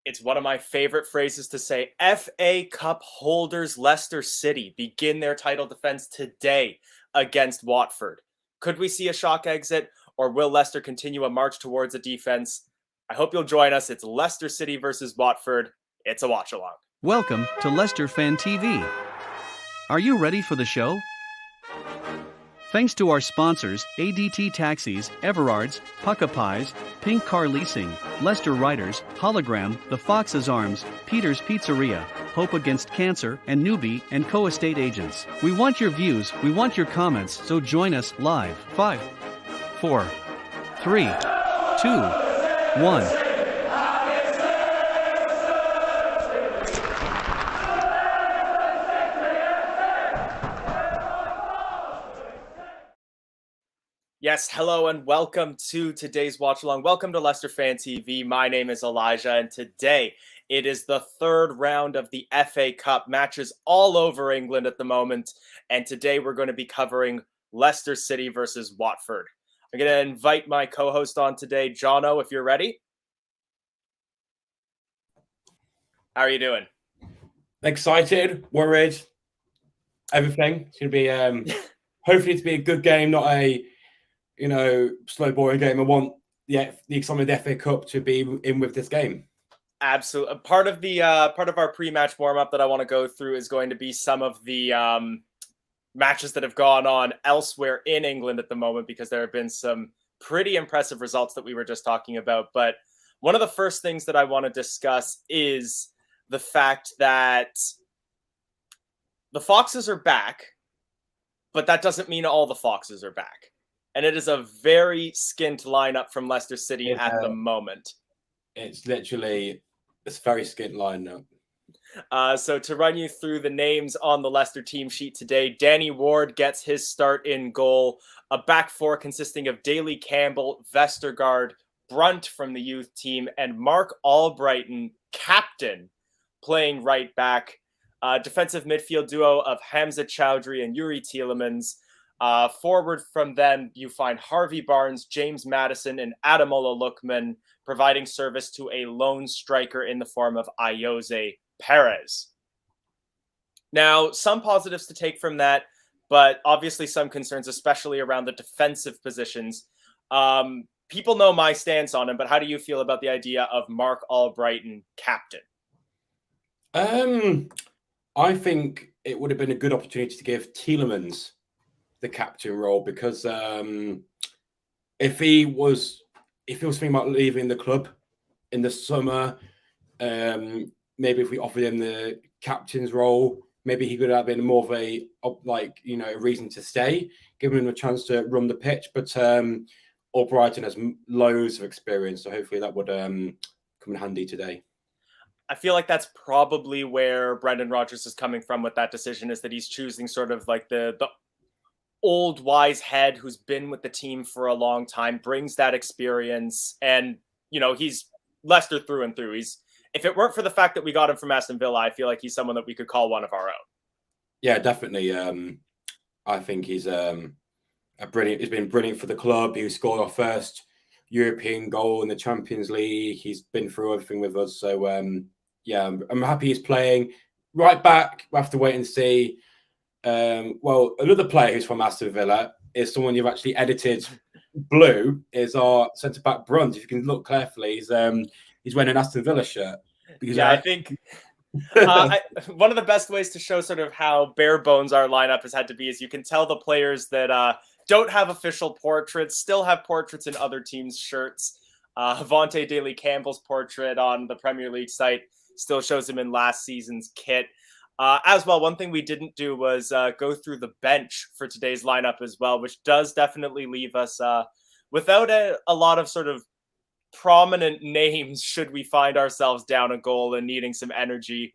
It's one of my favorite phrases to say. FA Cup holders Leicester City begin their title defense today against Watford. Could we see a shock exit, or will Leicester continue a march towards a defense? I hope you'll join us. It's Leicester City versus Watford. It's a watch-along. Welcome to Leicester Fan TV. Are you ready for the show? Thanks to our sponsors, ADT Taxis, Everards, Pucka Pies, Pink Car Leasing, Leicester Riders, Hologram, The Fox's Arms, Peter's Pizzeria, Hope Against Cancer, and Newbie and Co-Estate Agents. We want your views, we want your comments, so join us live. 5, 4, 3, 2, 1. Yes, hello and welcome to today's watch along. Welcome to Leicester Fan TV. My name is Elijah, and today it is the third round of the FA Cup, matches all over England at the moment. And today we're going to be covering Leicester City versus Watford. I'm going to invite my co-host on today, Jono, if you're ready. How are you doing? Excited, worried, everything. It's going to be hopefully to be a good game, not a slow boring game. I want the excitement of the FA Cup to be in with this game. Absolutely. Part of our pre-match warm-up that I want to go through is going to be some of the matches that have gone on elsewhere in England at the moment, because there have been some pretty impressive results that we were just talking about. But one of the first things that I want to discuss is the fact that the Foxes are back, but that doesn't mean all the Foxes are back. And it is a very skint lineup from Leicester City at the moment. It's very skint lineup. So to run you through the names on the Leicester team sheet today, Danny Ward gets his start in goal. A back four consisting of Daly Campbell, Vestergaard, Brunt from the youth team, and Mark Albrighton, captain, playing right back. Defensive midfield duo of Hamza Chowdhury and Yuri Tielemans. Forward from them, you find Harvey Barnes, James Maddison, and Ademola Lookman, providing service to a lone striker in the form of Ayoze Perez. Now, some positives to take from that, but obviously some concerns, especially around the defensive positions. People know my stance on him, but how do you feel about the idea of Mark Albrighton captain? I think it would have been a good opportunity to give Tielemans the captain role, because if he was thinking about leaving the club in the summer, maybe if we offered him the captain's role, maybe he could have been more of a reason to stay, giving him a chance to run the pitch. But Albrighton has loads of experience, so hopefully that would come in handy today. I feel like that's probably where Brendan Rodgers is coming from with that decision, is that he's choosing sort of like the old wise head who's been with the team for a long time, brings that experience, and he's Leicester through and through. If it weren't for the fact that we got him from Aston Villa, I feel like he's someone that we could call one of our own. Yeah, definitely. I think he's brilliant. He's been brilliant for the club. He scored our first European goal in the Champions League. He's been through everything with us. So I'm happy he's playing right back. We'll have to wait and see. Well, another player who's from Aston Villa is someone you've actually edited blue, is our centre-back Brunt. If you can look carefully, he's wearing an Aston Villa shirt. I think one of the best ways to show sort of how bare bones our lineup has had to be is you can tell the players that don't have official portraits still have portraits in other teams' shirts. Havante Daly Campbell's portrait on the Premier League site still shows him in last season's kit. As well, one thing we didn't do was go through the bench for today's lineup as well, which does definitely leave us without a lot of sort of prominent names should we find ourselves down a goal and needing some energy.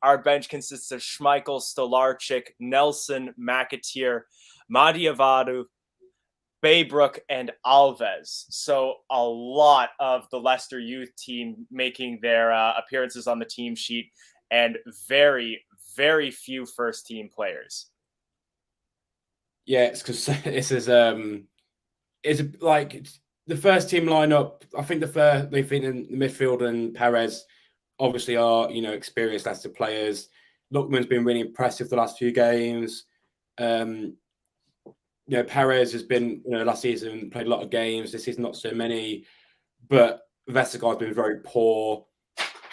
Our bench consists of Schmeichel, Stolarczyk, Nelson, McAteer, Madiavadu, Baybrook, and Alves. So a lot of the Leicester youth team making their appearances on the team sheet, and very, very few first-team players. Yeah, it's because this is like the first team lineup. I think they've been in the midfield and Perez obviously are, experienced Leicester players. Lookman's been really impressive the last few games. Perez has been, last season played a lot of games. This season, not so many. But Vestergaard's been very poor.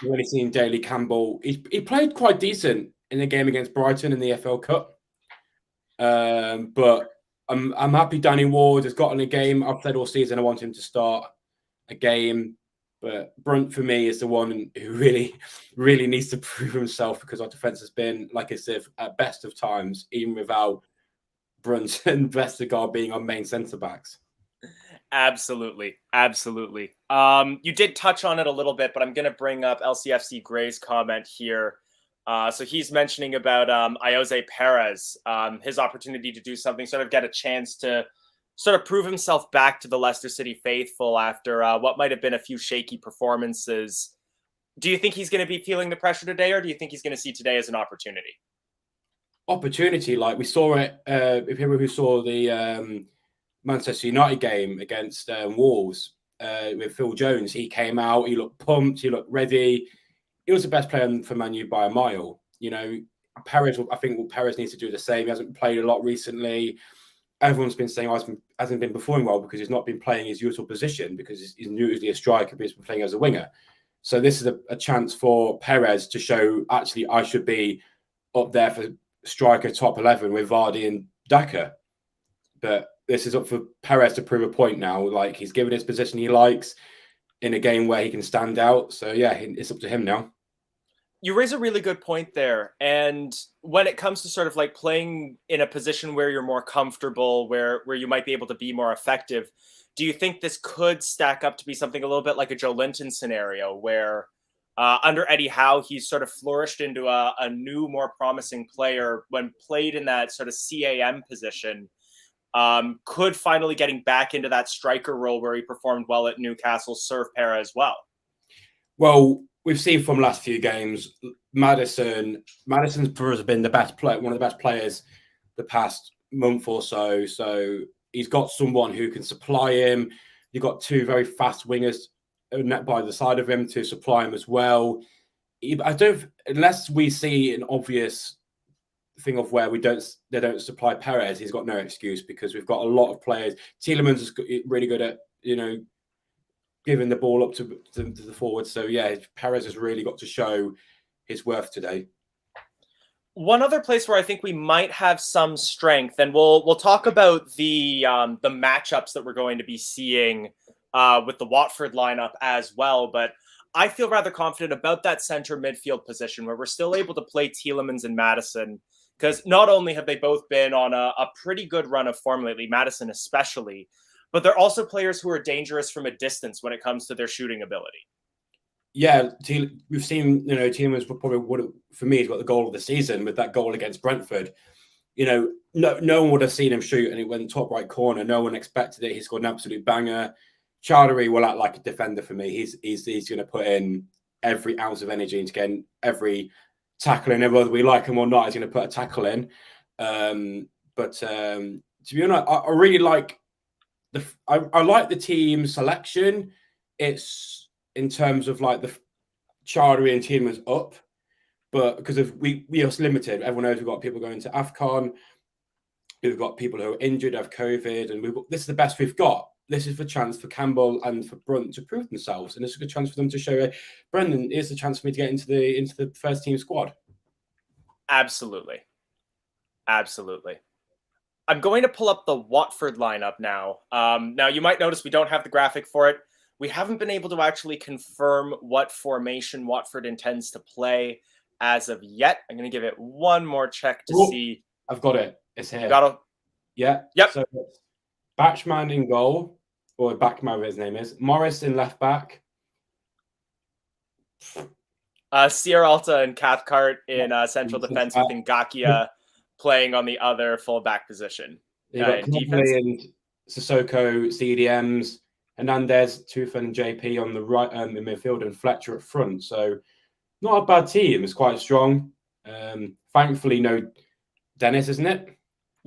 You've only seen Daly Campbell. He played quite decent in the game against Brighton in the FL Cup. But I'm happy Danny Ward has gotten a game. I've said all season I want him to start a game. But Brunt, for me, is the one who really, really needs to prove himself, because our defence has been, like I said, at best of times, even without Brunt and Vestergaard being our main centre-backs. Absolutely. You did touch on it a little bit, but I'm going to bring up LCFC Gray's comment here. So he's mentioning about Ayoze Perez, his opportunity to do something, sort of get a chance to sort of prove himself back to the Leicester City faithful after what might have been a few shaky performances. Do you think he's going to be feeling the pressure today, or do you think he's going to see today as an opportunity? Opportunity, like we saw it, if people who saw the Manchester United game against Wolves with Phil Jones, he came out, he looked pumped, he looked ready. He was the best player for Man U by a mile. Perez, I think Perez needs to do the same. He hasn't played a lot recently. Everyone's been saying hasn't been performing well because he's not been playing his usual position, because he's usually a striker, but he's been playing as a winger. So this is a chance for Perez to show, actually, I should be up there for striker top 11 with Vardy and Daka. But this is up for Perez to prove a point now. Like, he's given his position he likes in a game where he can stand out. So yeah, it's up to him now. You raise a really good point there. And when it comes to sort of like playing in a position where you're more comfortable, where you might be able to be more effective, do you think this could stack up to be something a little bit like a Joe Linton scenario where under Eddie Howe, he's sort of flourished into a new, more promising player when played in that sort of CAM position, could finally getting back into that striker role where he performed well at Newcastle serve Perez well? Well, we've seen from last few games, Madison's for us been the best player, one of the best players the past month or so. So he's got someone who can supply him. You've got two very fast wingers by the side of him to supply him as well. Unless we see an obvious thing of where they don't supply Perez, he's got no excuse, because we've got a lot of players. Tielemans is really good at, giving the ball up to the forward. So yeah, Perez has really got to show his worth today. One other place where I think we might have some strength, and we'll talk about the matchups that we're going to be seeing with the Watford lineup as well. But I feel rather confident about that center midfield position where we're still able to play Tielemans and Maddison, because not only have they both been on a pretty good run of form lately, Maddison especially, but they're also players who are dangerous from a distance when it comes to their shooting ability. Yeah, we've seen, Tielemans probably for me, he's got the goal of the season with that goal against Brentford. No one would have seen him shoot, and it went top right corner. No one expected it. He scored an absolute banger. Chowdhury will act like a defender for me. He's going to put in every ounce of energy into getting every tackle in. Whether we like him or not, he's going to put a tackle in. But to be honest, I really like I like the team selection. It's in terms of like the Chowdhury and Tielemans up, but because of we are limited. Everyone knows we've got people going to AFCON. We've got people who are injured, have COVID, and this is the best we've got. This is the chance for Campbell and for Brunt to prove themselves, and it's a good chance for them to show. Brendan, here's the chance for me to get into the first team squad. Absolutely. I'm going to pull up the Watford lineup now. Now, you might notice we don't have the graphic for it. We haven't been able to actually confirm what formation Watford intends to play as of yet. I'm going to give it one more check to see. I've got it. It's here. Got it. Yeah. Yep. So Batchman in goal, or Backman, his name is. Morris in left back. Sierra Alta and Cathcart in central defense, with Ngakia playing on the other fullback position. In defense. And Sissoko, CDMs, Hernandez, Tufan, and JP on the right in midfield, and Fletcher at front. So not a bad team. It's quite strong. Thankfully, no Dennis, isn't it?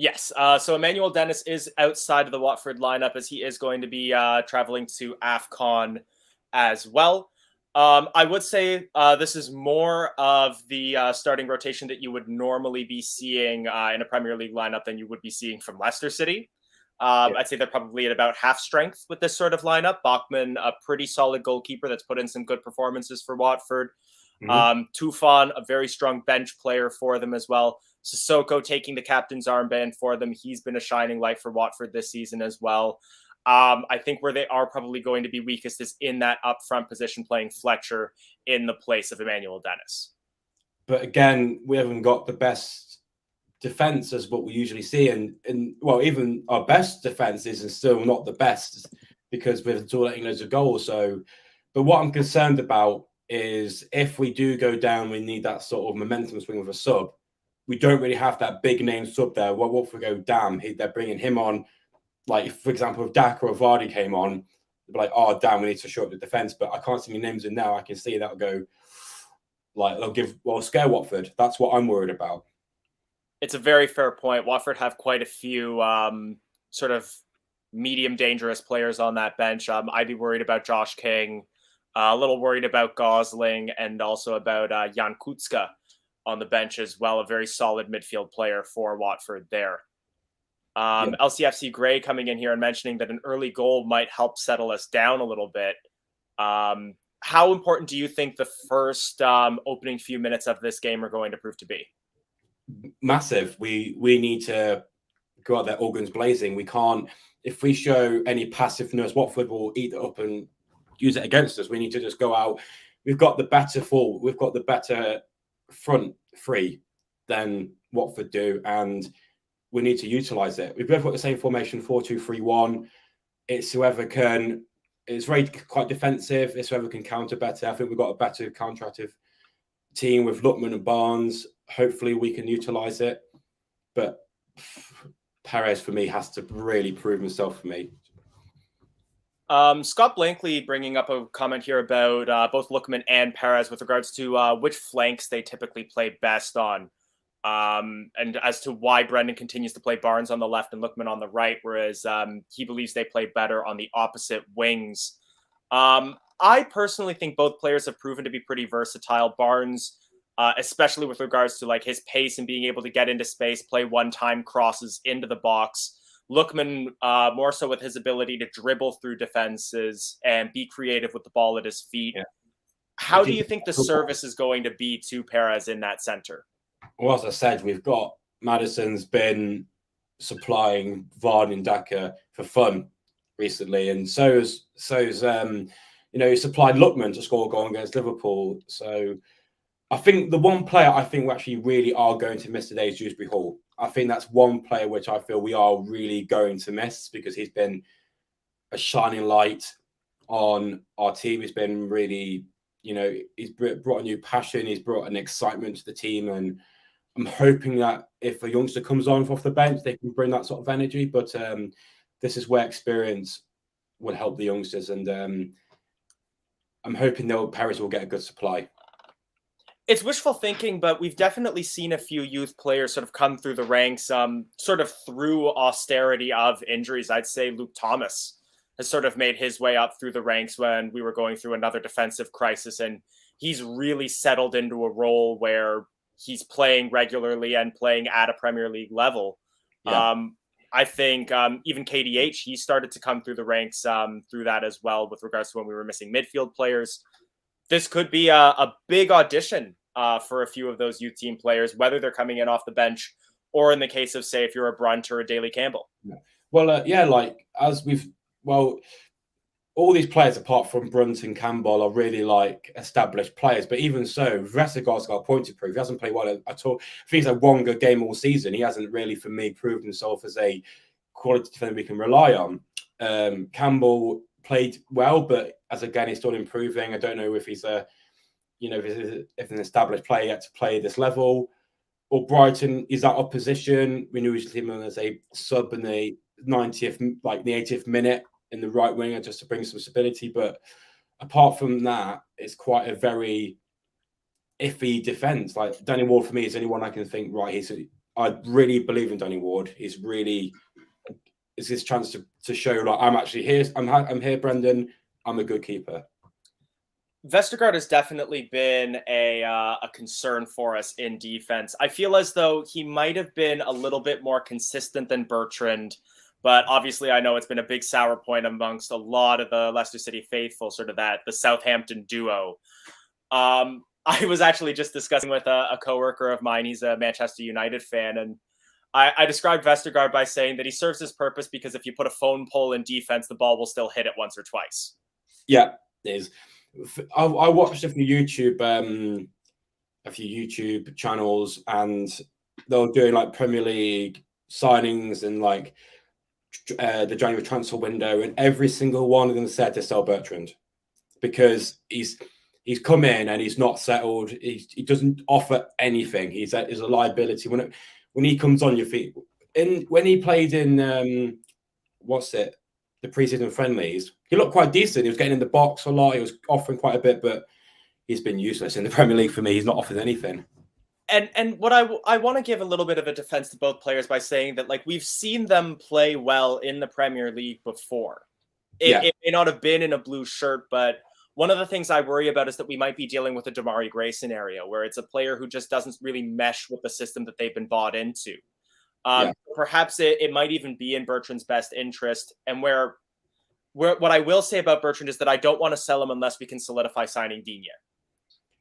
Yes. So Emmanuel Dennis is outside of the Watford lineup, as he is going to be traveling to AFCON as well. I would say this is more of the starting rotation that you would normally be seeing in a Premier League lineup than you would be seeing from Leicester City. I'd say they're probably at about half strength with this sort of lineup. Bachmann, a pretty solid goalkeeper that's put in some good performances for Watford. Tufan, a very strong bench player for them as well. Sissoko taking the captain's armband for them. He's been a shining light for Watford this season as well. I think where they are probably going to be weakest is in that up front position, playing Fletcher in the place of Emmanuel Dennis. But again, we haven't got the best defense as what we usually see. And well, even our best defense is still not the best because we're still letting loads of goals. So, but what I'm concerned about is if we do go down, we need that sort of momentum swing with a sub. We don't really have that big name sub there. What if we go, damn, they're bringing him on? Like, if, for example, if Daka or Vardy came on, they'd be like, oh, damn, we need to shore up the defence. But I can't see any names in now. I can see that'll go, like, they'll scare Watford. That's what I'm worried about. It's a very fair point. Watford have quite a few sort of medium dangerous players on that bench. I'd be worried about Josh King, a little worried about Gosling, and also about Jan Kucka on the bench as well. A very solid midfield player for Watford there. LCFC Gray coming in here and mentioning that an early goal might help settle us down a little bit. How important do you think the first opening few minutes of this game are going to prove to be? Massive. We need to go out there organs blazing. We can't, if we show any passiveness, Watford will eat it up and use it against us. We need to just go out. We've got the better forward. We've got the better front three than Watford do, and we need to utilize it. We've both got the same formation, 4-2-3-1. It's whoever can. It's very quite defensive. It's whoever can counter better. I think we've got a better counter-active team with Lookman and Barnes. Hopefully we can utilize it. But Perez, for me, has to really prove himself for me. Scott Blankley bringing up a comment here about both Lookman and Perez with regards to which flanks they typically play best on. And as to why Brendan continues to play Barnes on the left and Lookman on the right, whereas he believes they play better on the opposite wings. I personally think both players have proven to be pretty versatile. Barnes, especially with regards to like his pace and being able to get into space, play one-time crosses into the box. Lookman, more so with his ability to dribble through defenses and be creative with the ball at his feet. Yeah. How do you think the service is going to be to Perez in that center? Well, as I said, we've got Maddison's been supplying Vardy and Daka for fun recently, and so's he supplied Lookman to score a goal against Liverpool. So I think the one player I think we actually really are going to miss today is Dewsbury Hall. I think that's one player which I feel we are really going to miss because he's been a shining light on our team. He's been really, he's brought a new passion. He's brought an excitement to the team, and I'm hoping that if a youngster comes on off the bench, they can bring that sort of energy. But this is where experience will help the youngsters, and I'm hoping Paris will get a good supply. It's wishful thinking, but we've definitely seen a few youth players sort of come through the ranks, sort of through austerity of injuries. I'd say Luke Thomas has sort of made his way up through the ranks when we were going through another defensive crisis, and he's really settled into a role where he's playing regularly and playing at a Premier League level. Yeah. I think even KDH, he started to come through the ranks through that as well with regards to when we were missing midfield players. This could be a big audition for a few of those youth team players, whether they're coming in off the bench or in the case of, say, if you're a Brunt or a Daly Campbell. Yeah. Well, all these players apart from Brunt and Campbell are really like established players. But even so, Vestergaard's got a point to prove. He hasn't played well at all. I think he's had one good game all season. He hasn't really, for me, proved himself as a quality defender we can rely on. Campbell played well, but as again, he's still improving. I don't know if he's if an established player yet to play this level. Or Brighton is that opposition. We knew we should see him as a sub in the 80th minute in the right winger just to bring some stability. But apart from that, it's quite a very iffy defense. Like Danny Ward for me is the only one I can think, right, I really believe in Danny Ward. It's his chance to show like I'm actually here. I'm here, Brendan. I'm a good keeper. Vestergaard has definitely been a concern for us in defense. I feel as though he might have been a little bit more consistent than Bertrand, but obviously I know it's been a big sour point amongst a lot of the Leicester City faithful, sort of the Southampton duo. I was actually just discussing with a coworker of mine. He's a Manchester United fan, and I described Vestergaard by saying that he serves his purpose because if you put a phone pole in defense, the ball will still hit it once or twice. Yeah, it is. I watched a few YouTube channels, and they were doing like Premier League signings and like the January transfer window, and every single one of them said to sell Bertrand because he's come in and he's not settled. He doesn't offer anything. He's a liability when he comes on your feet. When he played in the preseason friendlies, he looked quite decent. He was getting in the box a lot. He was offering quite a bit, but he's been useless in the Premier League for me. He's not offered anything. And what I want to give a little bit of a defense to both players by saying that, like, we've seen them play well in the Premier League before. It may not have been in a blue shirt, but one of the things I worry about is that we might be dealing with a Damari Gray scenario where it's a player who just doesn't really mesh with the system that they've been bought into. Perhaps it might even be in Bertrand's best interest. And where what I will say about Bertrand is that I don't want to sell him unless we can solidify signing Digne.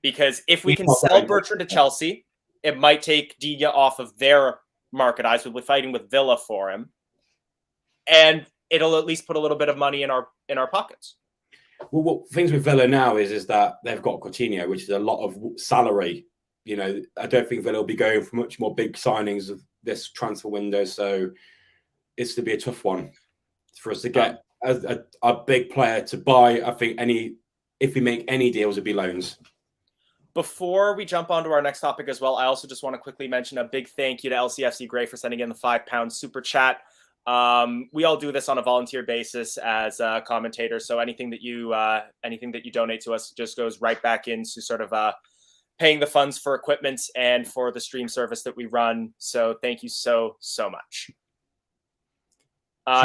Because if we can sell Bertrand to Chelsea, it might take Digne off of their market eyes. We'll be fighting with Villa for him. And it'll at least put a little bit of money in our pockets. Well, what things with Villa now is that they've got Coutinho, which is a lot of salary. You know, I don't think Villa will be going for much more big signings of this transfer window. So it's to be a tough one for us to get a big player to buy. I think if we make any deals, it'd be loans. Before we jump on to our next topic as well, I also just want to quickly mention a big thank you to LCFC Gray for sending in the £5 super chat. We all do this on a volunteer basis as commentators, so anything that you donate to us just goes right back into sort of paying the funds for equipment and for the stream service that we run. So thank you so much.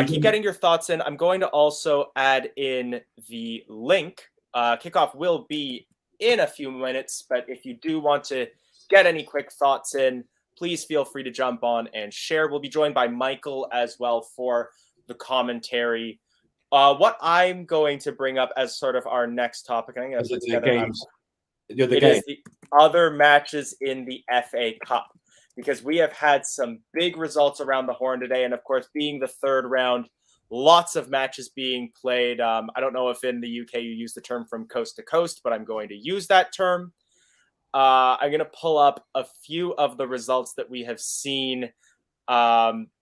Keep getting your thoughts in. I'm going to also add in the link. Kickoff will be in a few minutes, but if you do want to get any quick thoughts in, please feel free to jump on and share. We'll be joined by Michael as well for the commentary. What I'm going to bring up as sort of our next topic, I think that's the games. It is the other matches in the FA Cup, because we have had some big results around the horn today. And of course, being the third round, lots of matches being played. I don't know if in the UK you use the term from coast to coast, but I'm going to use that term. I'm going to pull up a few of the results that we have seen,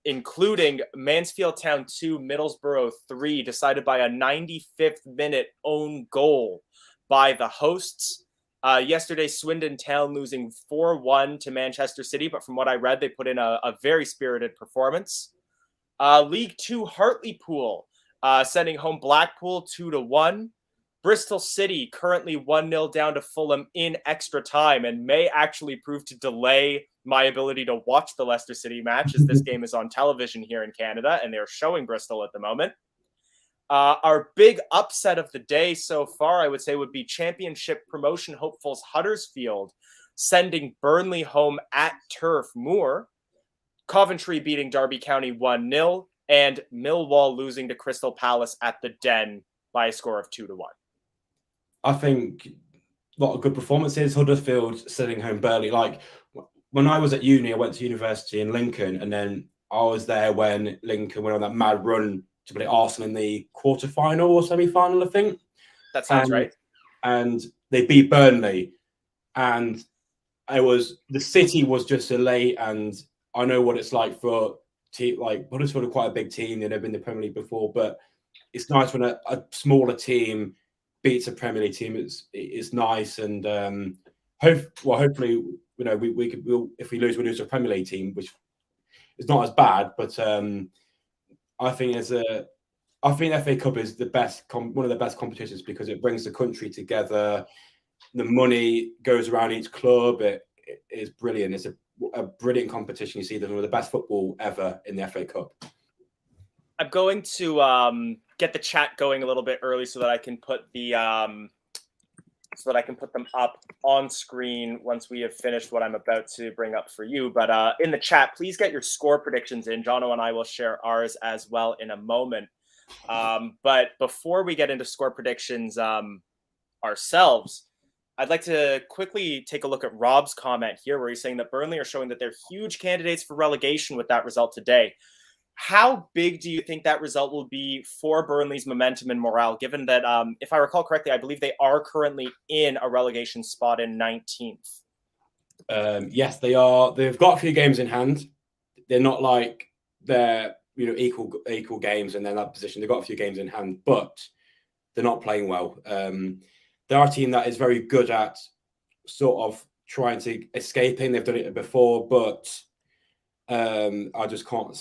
including Mansfield Town 2, Middlesbrough 3, decided by a 95th minute own goal by the hosts. Yesterday, Swindon Town losing 4-1 to Manchester City, but from what I read, they put in a very spirited performance. League 2, Hartlepool sending home Blackpool 2-1. Bristol City currently 1-0 down to Fulham in extra time, and may actually prove to delay my ability to watch the Leicester City match, as this game is on television here in Canada, and they're showing Bristol at the moment. Our big upset of the day so far, I would say, would be Championship promotion hopefuls Huddersfield sending Burnley home at Turf Moor. Coventry beating Derby County 1-0, and Millwall losing to Crystal Palace at the Den by a score of 2-1. I think a lot of good performances. Huddersfield sitting home Burnley. Like when I was at uni, I went to university in Lincoln, and then I was there when Lincoln went on that mad run to play Arsenal in the quarterfinal or semi-final, I think. That sounds right. And they beat Burnley, and the city was just elate. And I know what it's like for Huddersfield are quite a big team. They've never been in the Premier League before, but it's nice when a smaller team beats a Premier League team. It's nice, and hopefully, we'll if we lose, we'll lose a Premier League team, which is not as bad. But I think the FA Cup is the best, one of the best competitions, because it brings the country together. The money goes around each club. It is brilliant. It's a brilliant competition. You see them with the best football ever in the FA Cup. I'm going to get the chat going a little bit early so that I can put the so that I can put them up on screen once we have finished what I'm about to bring up for you. But in the chat, please get your score predictions in. Jono and I will share ours as well in a moment. But before we get into score predictions ourselves, I'd like to quickly take a look at Rob's comment here, where he's saying that Burnley are showing that they're huge candidates for relegation with that result today. How big do you think that result will be for Burnley's momentum and morale, given that, if I recall correctly, I believe they are currently in a relegation spot in 19th? Yes, they are. They've got a few games in hand. They're not like they're equal games and they're in that position. They've got a few games in hand, but they're not playing well. They are a team that is very good at sort of trying to escaping. They've done it before, but I just can't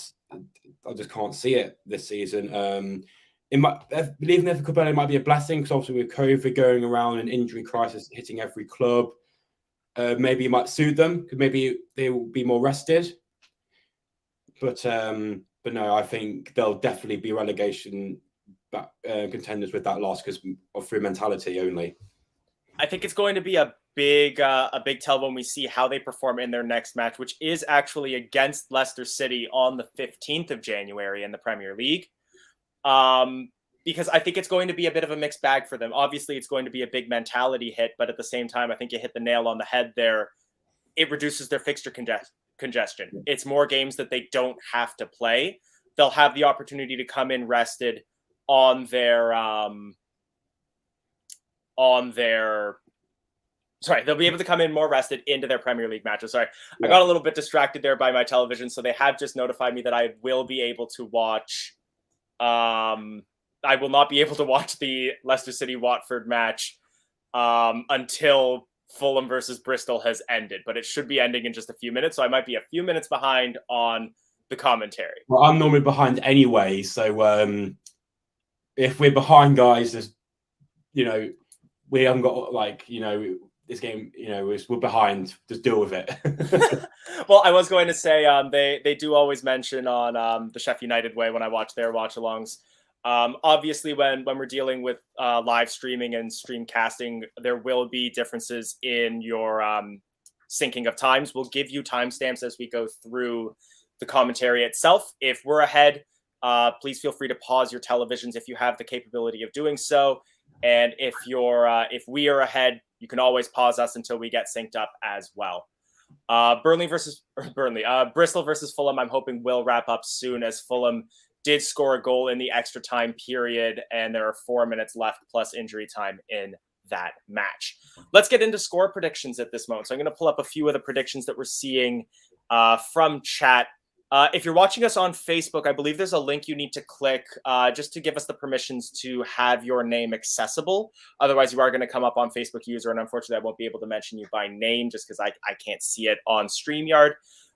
see it this season. Leaving there for Cabello might be a blessing, because obviously with COVID going around and injury crisis hitting every club, maybe it might suit them, because maybe they will be more rested. But no, I think they'll definitely be relegation contenders with that loss, because of through mentality only. I think it's going to be a big tell when we see how they perform in their next match, which is actually against Leicester City on the 15th of January in the Premier League. Because I think it's going to be a bit of a mixed bag for them. Obviously, it's going to be a big mentality hit, but at the same time, I think you hit the nail on the head there. It reduces their fixture congestion. It's more games that they don't have to play. They'll have the opportunity to come in rested on their they'll be able to come in more rested into their Premier League matches. Sorry, yeah. I got a little bit distracted there by my television, so they have just notified me that I will be able to watch. I will not be able to watch the Leicester City Watford match until Fulham versus Bristol has ended, but it should be ending in just a few minutes, so I might be a few minutes behind on the commentary. Well, I'm normally behind anyway, so if we're behind, guys, there's, we haven't got this game, we're behind. Just deal with it. Well, I was going to say they do always mention on the Sheffield United way when I watch their watch-alongs. Obviously, when we're dealing with live streaming and stream casting, there will be differences in your syncing of times. We'll give you timestamps as we go through the commentary itself. If we're ahead, please feel free to pause your televisions if you have the capability of doing so. And if we are ahead, you can always pause us until we get synced up as well. Bristol versus Fulham, I'm hoping will wrap up soon, as Fulham did score a goal in the extra time period, and there are 4 minutes left plus injury time in that match. Let's get into score predictions at this moment. So I'm going to pull up a few of the predictions that we're seeing from chat. If you're watching us on Facebook, I believe there's a link you need to click just to give us the permissions to have your name accessible. Otherwise, you are going to come up on Facebook user, and unfortunately, I won't be able to mention you by name just because I can't see it on StreamYard.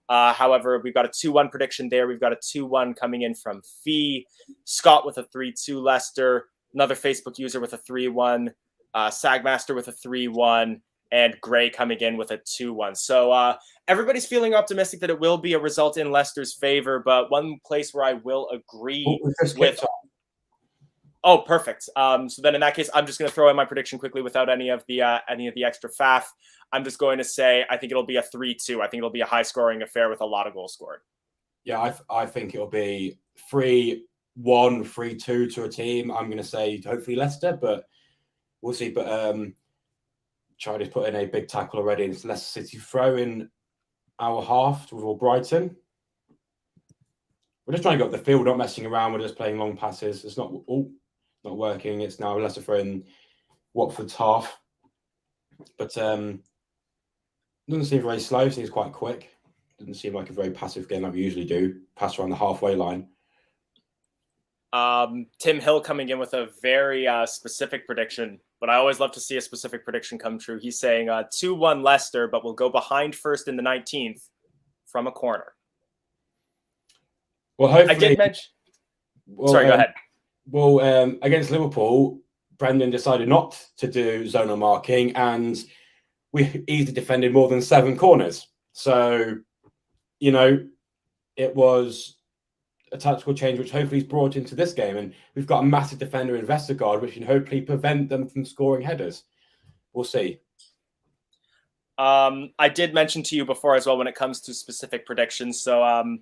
However, we've got a 2-1 prediction there. We've got a 2-1 coming in from Fee. Scott with a 3-2 Leicester. Another Facebook user with a 3-1. Sagmaster with a 3-1. And Gray coming in with a 2-1. So everybody's feeling optimistic that it will be a result in Leicester's favor. But one place where I will agree with... Oh, perfect. So then in that case, I'm just going to throw in my prediction quickly without any of the extra faff. I'm just going to say I think it'll be a 3-2. I think it'll be a high-scoring affair with a lot of goals scored. Yeah, I think it'll be 3-1, 3-2 to a team. I'm going to say hopefully Leicester, but we'll see. But Charlie's put in a big tackle already. It's Leicester City throw in our half with Brighton. We're just trying to get up the field, not messing around. We're just playing long passes. It's not working. It's now Leicester throwing Watford's half. But doesn't seem very slow. Seems quite quick. Doesn't seem like a very passive game like we usually do. Pass around the halfway line. Tim Hill coming in with a very specific prediction, but I always love to see a specific prediction come true. He's saying 2-1 Leicester, but we'll go behind first in the 19th from a corner. Well, hopefully... I did mention... Sorry, go ahead. Well, against Liverpool, Brendan decided not to do zonal marking, and we easily defended more than 7 corners. So, it was a tactical change which hopefully is brought into this game. And we've got a massive defender in Vestergaard, which can hopefully prevent them from scoring headers. we'll see. I did mention to you before as well when it comes to specific predictions. So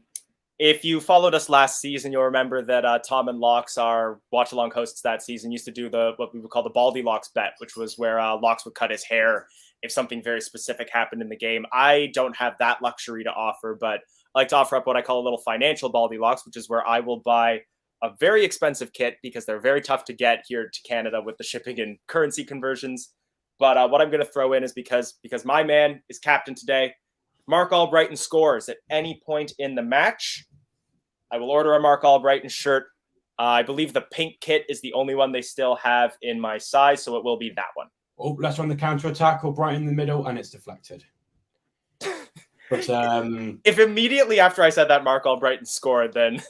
if you followed us last season, you'll remember that Tom and Locks, our Watchalong hosts that season, used to do what we would call the Baldy Locks bet, which was where Locks would cut his hair if something very specific happened in the game. I don't have that luxury to offer, but I like to offer up what I call a little financial Baldy Locks, which is where I will buy a very expensive kit because they're very tough to get here to Canada with the shipping and currency conversions. But what I'm going to throw in is because my man is captain today, Mark Albrighton scores at any point in the match, I will order a Mark Albrighton shirt. I believe the pink kit is the only one they still have in my size, so it will be that one. Oh, let's run the counter-attack, Albrighton in the middle, and it's deflected. But if immediately after I said that Mark Albrighton scored, then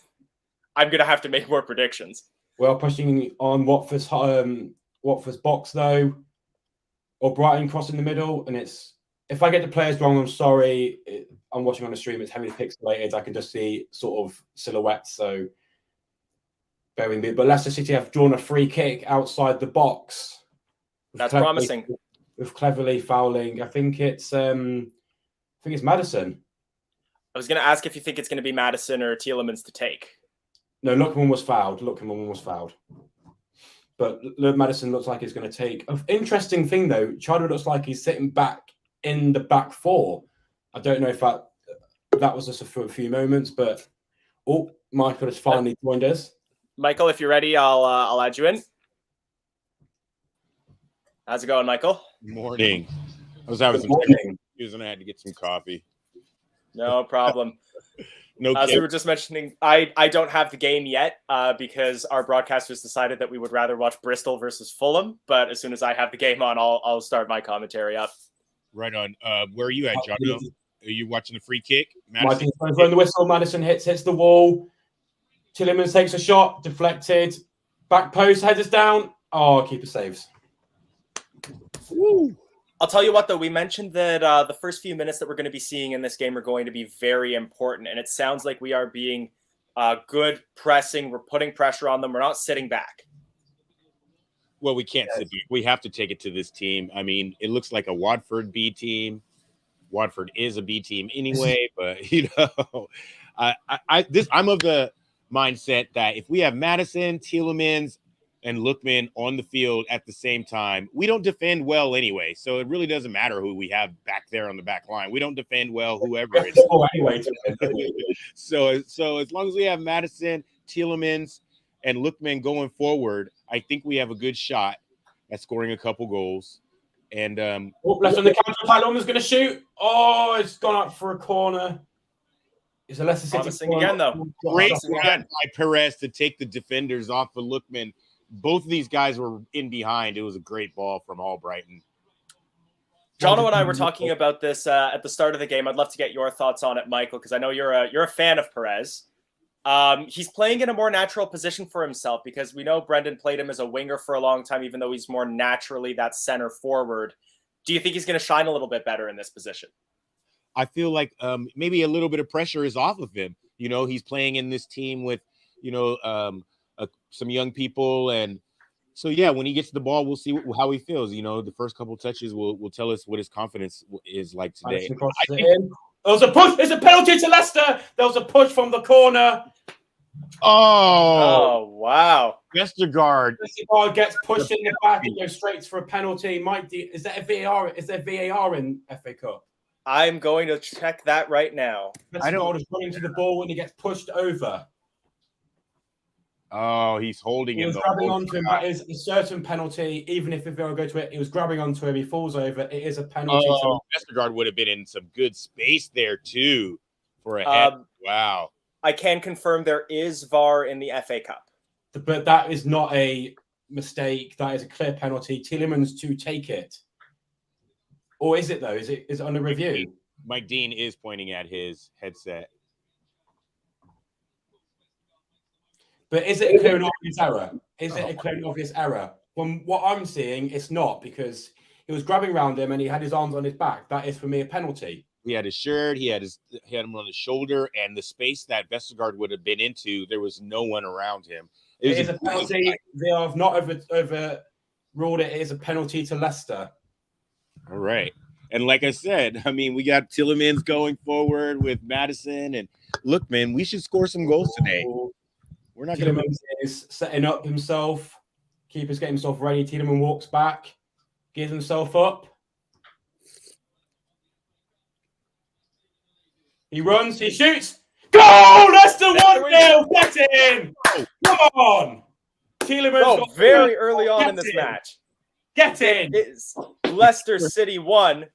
I'm going to have to make more predictions. Well, pushing on Watford's box, though. Albrighton crossing the middle, and it's... If I get the players wrong, I'm sorry. I'm watching on the stream. It's heavily pixelated. I can just see sort of silhouettes, so bear with me. But Leicester City have drawn a free kick outside the box. That's promising. With cleverly fouling. I think it's Maddison. I was going to ask if you think it's going to be Maddison or Tielemans to take. No, Lookman was fouled. But Maddison looks like he's going to take. An interesting thing, though, Chadwick looks like he's sitting back in the back four. I don't know if that was just for a few moments, but Michael has finally joined us. Michael, if you're ready, I'll add you in. How's it going, Michael? Morning. I was having some issues and I had to get some coffee. No problem. No. So we were just mentioning, I don't have the game yet because our broadcasters decided that we would rather watch Bristol versus Fulham. But as soon as I have the game on, I'll start my commentary up. Right on. Where are you at, John? Are you watching the free kick? Madison throwing the whistle. Madison hits the wall. Tielemans takes a shot, deflected. Back post, headers down. Oh, keeper saves. Woo. I'll tell you what, though, we mentioned that the first few minutes that we're going to be seeing in this game are going to be very important. And it sounds like we are being good pressing. We're putting pressure on them. We're not sitting back. Well, we can't sit back. We have to take it to this team. I mean, it looks like a Watford B team. Watford is a B team anyway, but I'm of the mindset that if we have Maddison, Tielemans, and Lookman on the field at the same time, we don't defend well anyway. So it really doesn't matter who we have back there on the back line. We don't defend well, whoever it is. So as long as we have Maddison, Tielemans, and Lookman going forward, I think we have a good shot at scoring a couple goals. And left on the counter attack, Lookman's going to shoot. Oh, it's gone up for a corner. It's a Leicester City again, though. Great by Perez to take the defenders off of Lookman. Both of these guys were in behind. It was a great ball from Albrighton. Jono and I were talking about this at the start of the game. I'd love to get your thoughts on it, Michael, because I know you're a fan of Perez. He's playing in a more natural position for himself because we know Brendan played him as a winger for a long time, even though he's more naturally that center forward. Do you think he's going to shine a little bit better in this position? I feel like maybe a little bit of pressure is off of him. You know, he's playing in this team with, some young people. And so, yeah, when he gets the ball, we'll see how he feels. You know, the first couple touches will tell us what his confidence is like today. There was a push. It's a penalty to Leicester. There was a push from the corner. Oh, wow. Vestergaard gets pushed in the back and goes straight for a penalty. Mike, is that a VAR? Is there VAR in FA Cup? I'm going to check that right now. Vestergaard is running to the ball when he gets pushed over. Oh, he's holding him. He was grabbing onto him. That is a certain penalty. Even if VAR go to it, he was grabbing onto him. He falls over. It is a penalty. Oh, Vestergaard would have been in some good space there too for a head. Wow. I can confirm there is VAR in the FA Cup. But that is not a mistake. That is a clear penalty. Tielemans to take it. Or is it though? Is it under review? Mike Dean is pointing at his headset. But is it a clear and obvious error? Is it a clear and obvious error? From what I'm seeing, it's not, because he was grabbing around him and he had his arms on his back. That is for me a penalty. He had his shirt, he had him on his shoulder, and the space that Vestergaard would have been into, there was no one around him. It is a penalty. They have not overruled it. It is a penalty to Leicester. All right. And like I said, I mean, we got Tielemans going forward with Madison. And look, man, we should score some goals today. We're not going to. Tielemans is setting up himself. Keeper's getting himself ready. Tielemans walks back, gives himself up. He runs, he shoots. Goal! Leicester 1-0. Get in! Come on! Tielemans very early on in this match. Get in! It's Leicester City 1,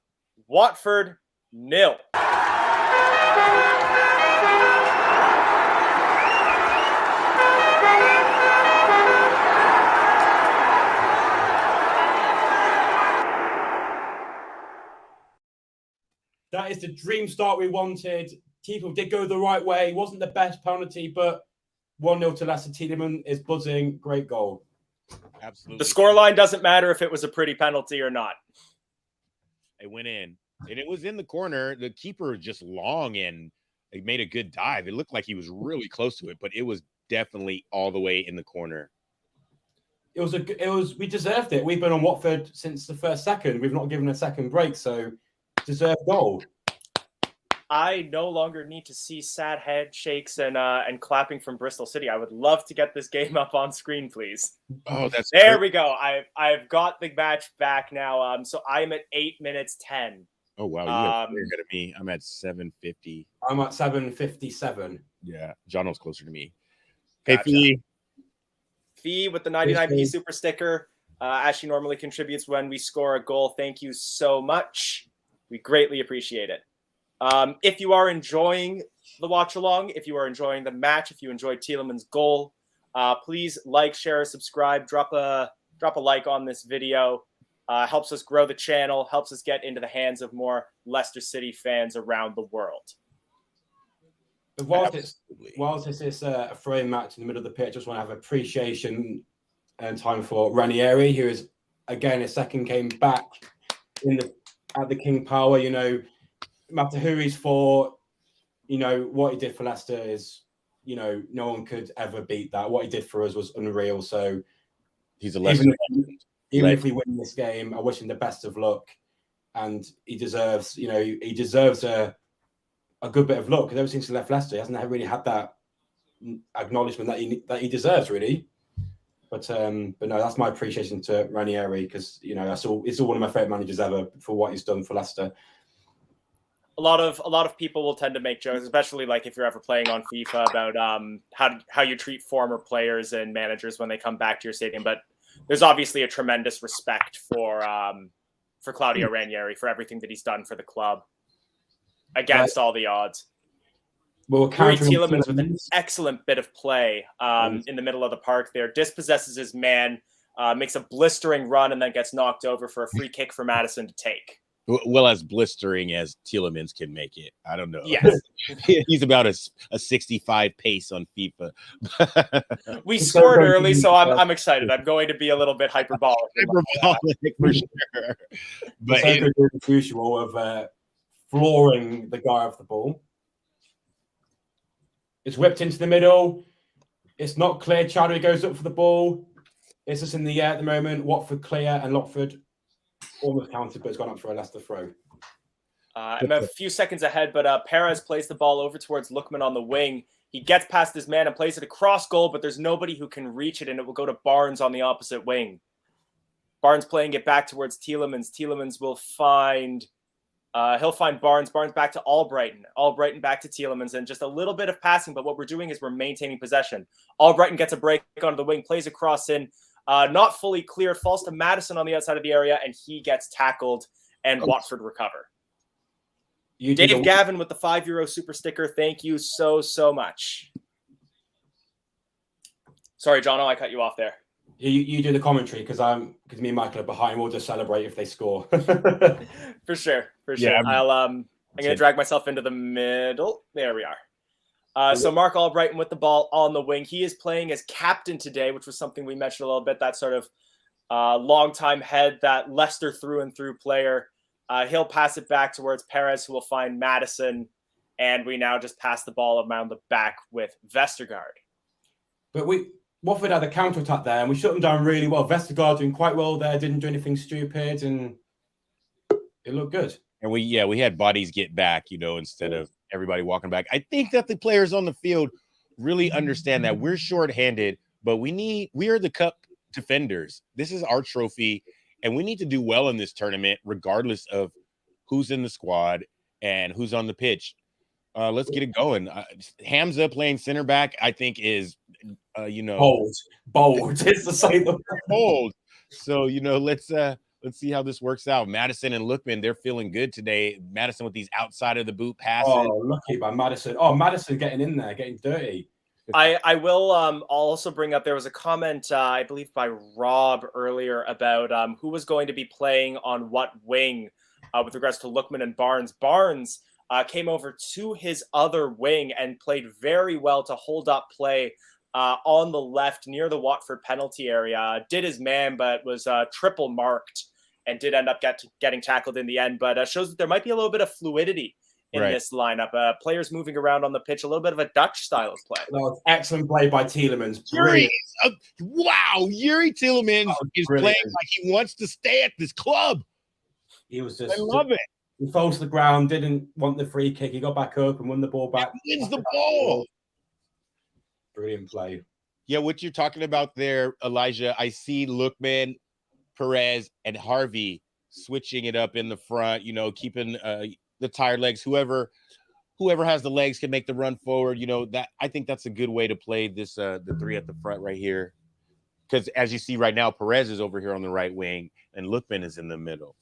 Watford 0. That is the dream start we wanted. Keeper did go the right way. It wasn't the best penalty, but 1-0 to Leicester. Tielemans is buzzing. Great goal. Absolutely. The scoreline doesn't matter if it was a pretty penalty or not. It went in, and it was in the corner. The keeper was just long and he made a good dive. It looked like he was really close to it, but it was definitely all the way in the corner. We deserved it. We've been on Watford since the first second. We've not given a second break, so deserved goal. I no longer need to see sad head shakes and clapping from Bristol City. I would love to get this game up on screen, please. Oh, that's there we go. I've got the match back now. So I'm at 8 minutes 10. Oh wow, you're ahead of me. I'm at 7:50. I'm at 7:57. Yeah, Jono's closer to me. Gotcha. Hey, Fee with the 99p super sticker. As she normally contributes when we score a goal. Thank you so much. We greatly appreciate it. If you are enjoying the watch along, if you are enjoying the match, if you enjoyed Tielemans' goal, please like, share, subscribe, drop a like on this video. Helps us grow the channel, helps us get into the hands of more Leicester City fans around the world. Whilst this is a frame match in the middle of the pitch, I just want to have appreciation and time for Ranieri, who is again his second game back at the King Power. You know, no matter who he's for, you know, what he did for Leicester is, you know, no one could ever beat that. What he did for us was unreal. So he's a Leicester. Even if we win this game, I wish him the best of luck. And he deserves, you know, a good bit of luck, because ever since he left Leicester, he hasn't really had that acknowledgement that he deserves, really. But no, that's my appreciation to Ranieri, because, you know, he's one of my favorite managers ever for what he's done for Leicester. A lot of people will tend to make jokes, especially like if you're ever playing on FIFA, about how you treat former players and managers when they come back to your stadium. But there's obviously a tremendous respect for Claudio Ranieri, for everything that he's done for the club against all the odds. Well, Tielemans with an excellent bit of play in the middle of the park there, dispossesses his man, makes a blistering run, and then gets knocked over for a free kick for Madison to take. Well, as blistering as Tielemans can make it. I don't know. Yes. He's about a 65 pace on FIFA. We scored early, so I'm excited. I'm going to be a little bit hyperbolic. For sure. But it's usual of flooring the guy off the ball. It's whipped into the middle. It's not clear. Chadwick goes up for the ball. It's just in the air at the moment. Watford clear, and Watford almost counted, but it's gone up for a Leicester throw. I'm a few seconds ahead, but Perez plays the ball over towards Lookman on the wing. He gets past his man and plays it across goal, but there's nobody who can reach it, and it will go to Barnes on the opposite wing. Barnes playing it back towards Tielemans. Tielemans will find... he'll find Barnes. Barnes back to Albrighton. Albrighton back to Tielemans, and just a little bit of passing, but what we're doing is we're maintaining possession. Albrighton gets a break onto the wing, plays across in, not fully cleared, falls to Madison on the outside of the area, and he gets tackled, and Watford recover. Dave Gavin with the €5 super sticker. Thank you so much. Sorry, Jono, I cut you off there. You do the commentary, because me and Michael are behind. We'll just celebrate if they score. For sure. Yeah, I'm going to drag myself into the middle. There we are. So Mark Albrighton with the ball on the wing. He is playing as captain today, which was something we mentioned a little bit. That sort of long-time head, that Leicester through and through player. He'll pass it back towards Perez, who will find Madison, and we now just pass the ball around the back with Vestergaard. But Watford had a counter-attack there, and we shut them down really well. Vestergaard doing quite well there, didn't do anything stupid, and It looked good. And we had bodies get back, instead of everybody walking back. I think that the players on the field really understand that we're shorthanded, but we are the cup defenders. This is our trophy, and we need to do well in this tournament, regardless of who's in the squad and who's on the pitch. Let's get it going. Hamza playing center back, I think, is, bold. It's the same. Bold. So, let's see how this works out. Madison and Lookman, they're feeling good today. Madison with these outside of the boot passes. Oh, lucky by Madison. Oh, Madison getting in there, getting dirty. I will also bring up, there was a comment, I believe by Rob earlier, about who was going to be playing on what wing with regards to Lookman and Barnes. Barnes came over to his other wing and played very well to hold up play on the left near the Watford penalty area. Did his man, but was triple marked and did end up getting tackled in the end. But shows that there might be a little bit of fluidity in this lineup. Players moving around on the pitch, a little bit of a Dutch style of play. That was excellent play by Tielemans. Yuri Tielemans is playing like he wants to stay at this club. He was just, I love it. He falls to the ground, didn't want the free kick. He got back up and won the ball back. He wins the ball. Brilliant play. Yeah, what you're talking about there, Elijah, I see Lookman, Perez, and Harvey switching it up in the front, keeping the tired legs. Whoever has the legs can make the run forward. That I think that's a good way to play this the three at the front right here. Because as you see right now, Perez is over here on the right wing and Lookman is in the middle.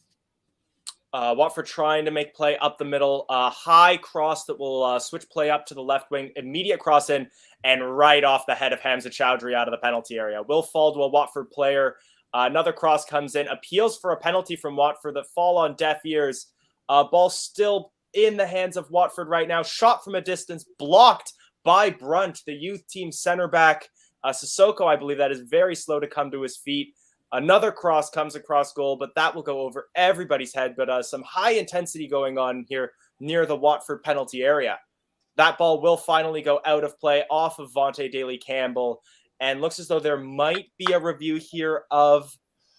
Watford trying to make play up the middle. High cross that will switch play up to the left wing. Immediate cross in and right off the head of Hamza Chowdhury out of the penalty area. Will fall to a Watford player. Another cross comes in. Appeals for a penalty from Watford that fall on deaf ears. Ball still in the hands of Watford right now. Shot from a distance. Blocked by Brunt, the youth team center back. Sissoko, I believe, that is very slow to come to his feet. Another cross comes across goal, but that will go over everybody's head. But some high intensity going on here near the Watford penalty area. That ball will finally go out of play off of Vontae Daly-Campbell. And looks as though there might be a review here of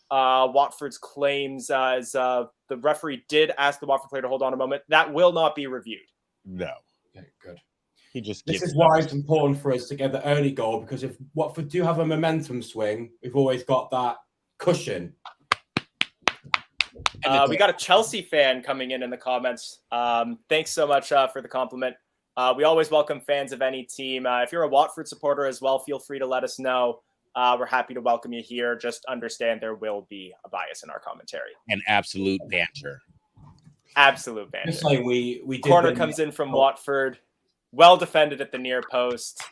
Watford's claims, as the referee did ask the Watford player to hold on a moment. That will not be reviewed. No. Okay, good. This is why it's important for us to get the early goal, because if Watford do have a momentum swing, we've always got that cushion. We got a Chelsea fan coming in the comments. Thanks so much for the compliment. We always welcome fans of any team. If you're a Watford supporter as well, feel free to let us know. We're happy to welcome you here. Just understand there will be a bias in our commentary. And absolute banter. Absolute banter. Just like we did. Corner comes in from Watford. Well defended at the near post.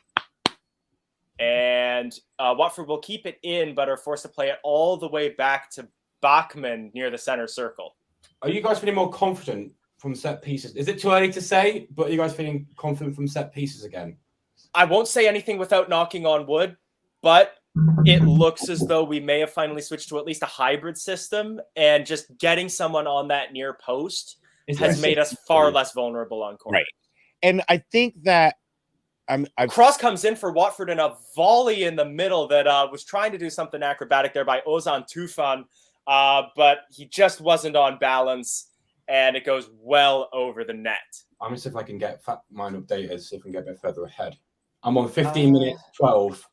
And Watford will keep it in, but are forced to play it all the way back to Bachmann near the center circle. Are you guys feeling more confident from set pieces? Is it too early to say, but are you guys feeling confident from set pieces again? I won't say anything without knocking on wood, but it looks as though we may have finally switched to at least a hybrid system, and just getting someone on that near post has made us far less vulnerable on corner. Right. And I think that cross comes in for Watford in a volley in the middle that was trying to do something acrobatic there by Ozan Tufan, but he just wasn't on balance, and it goes well over the net. I'm going to see if I can get mine updated, see if I can get a bit further ahead. I'm on 15 minutes 12.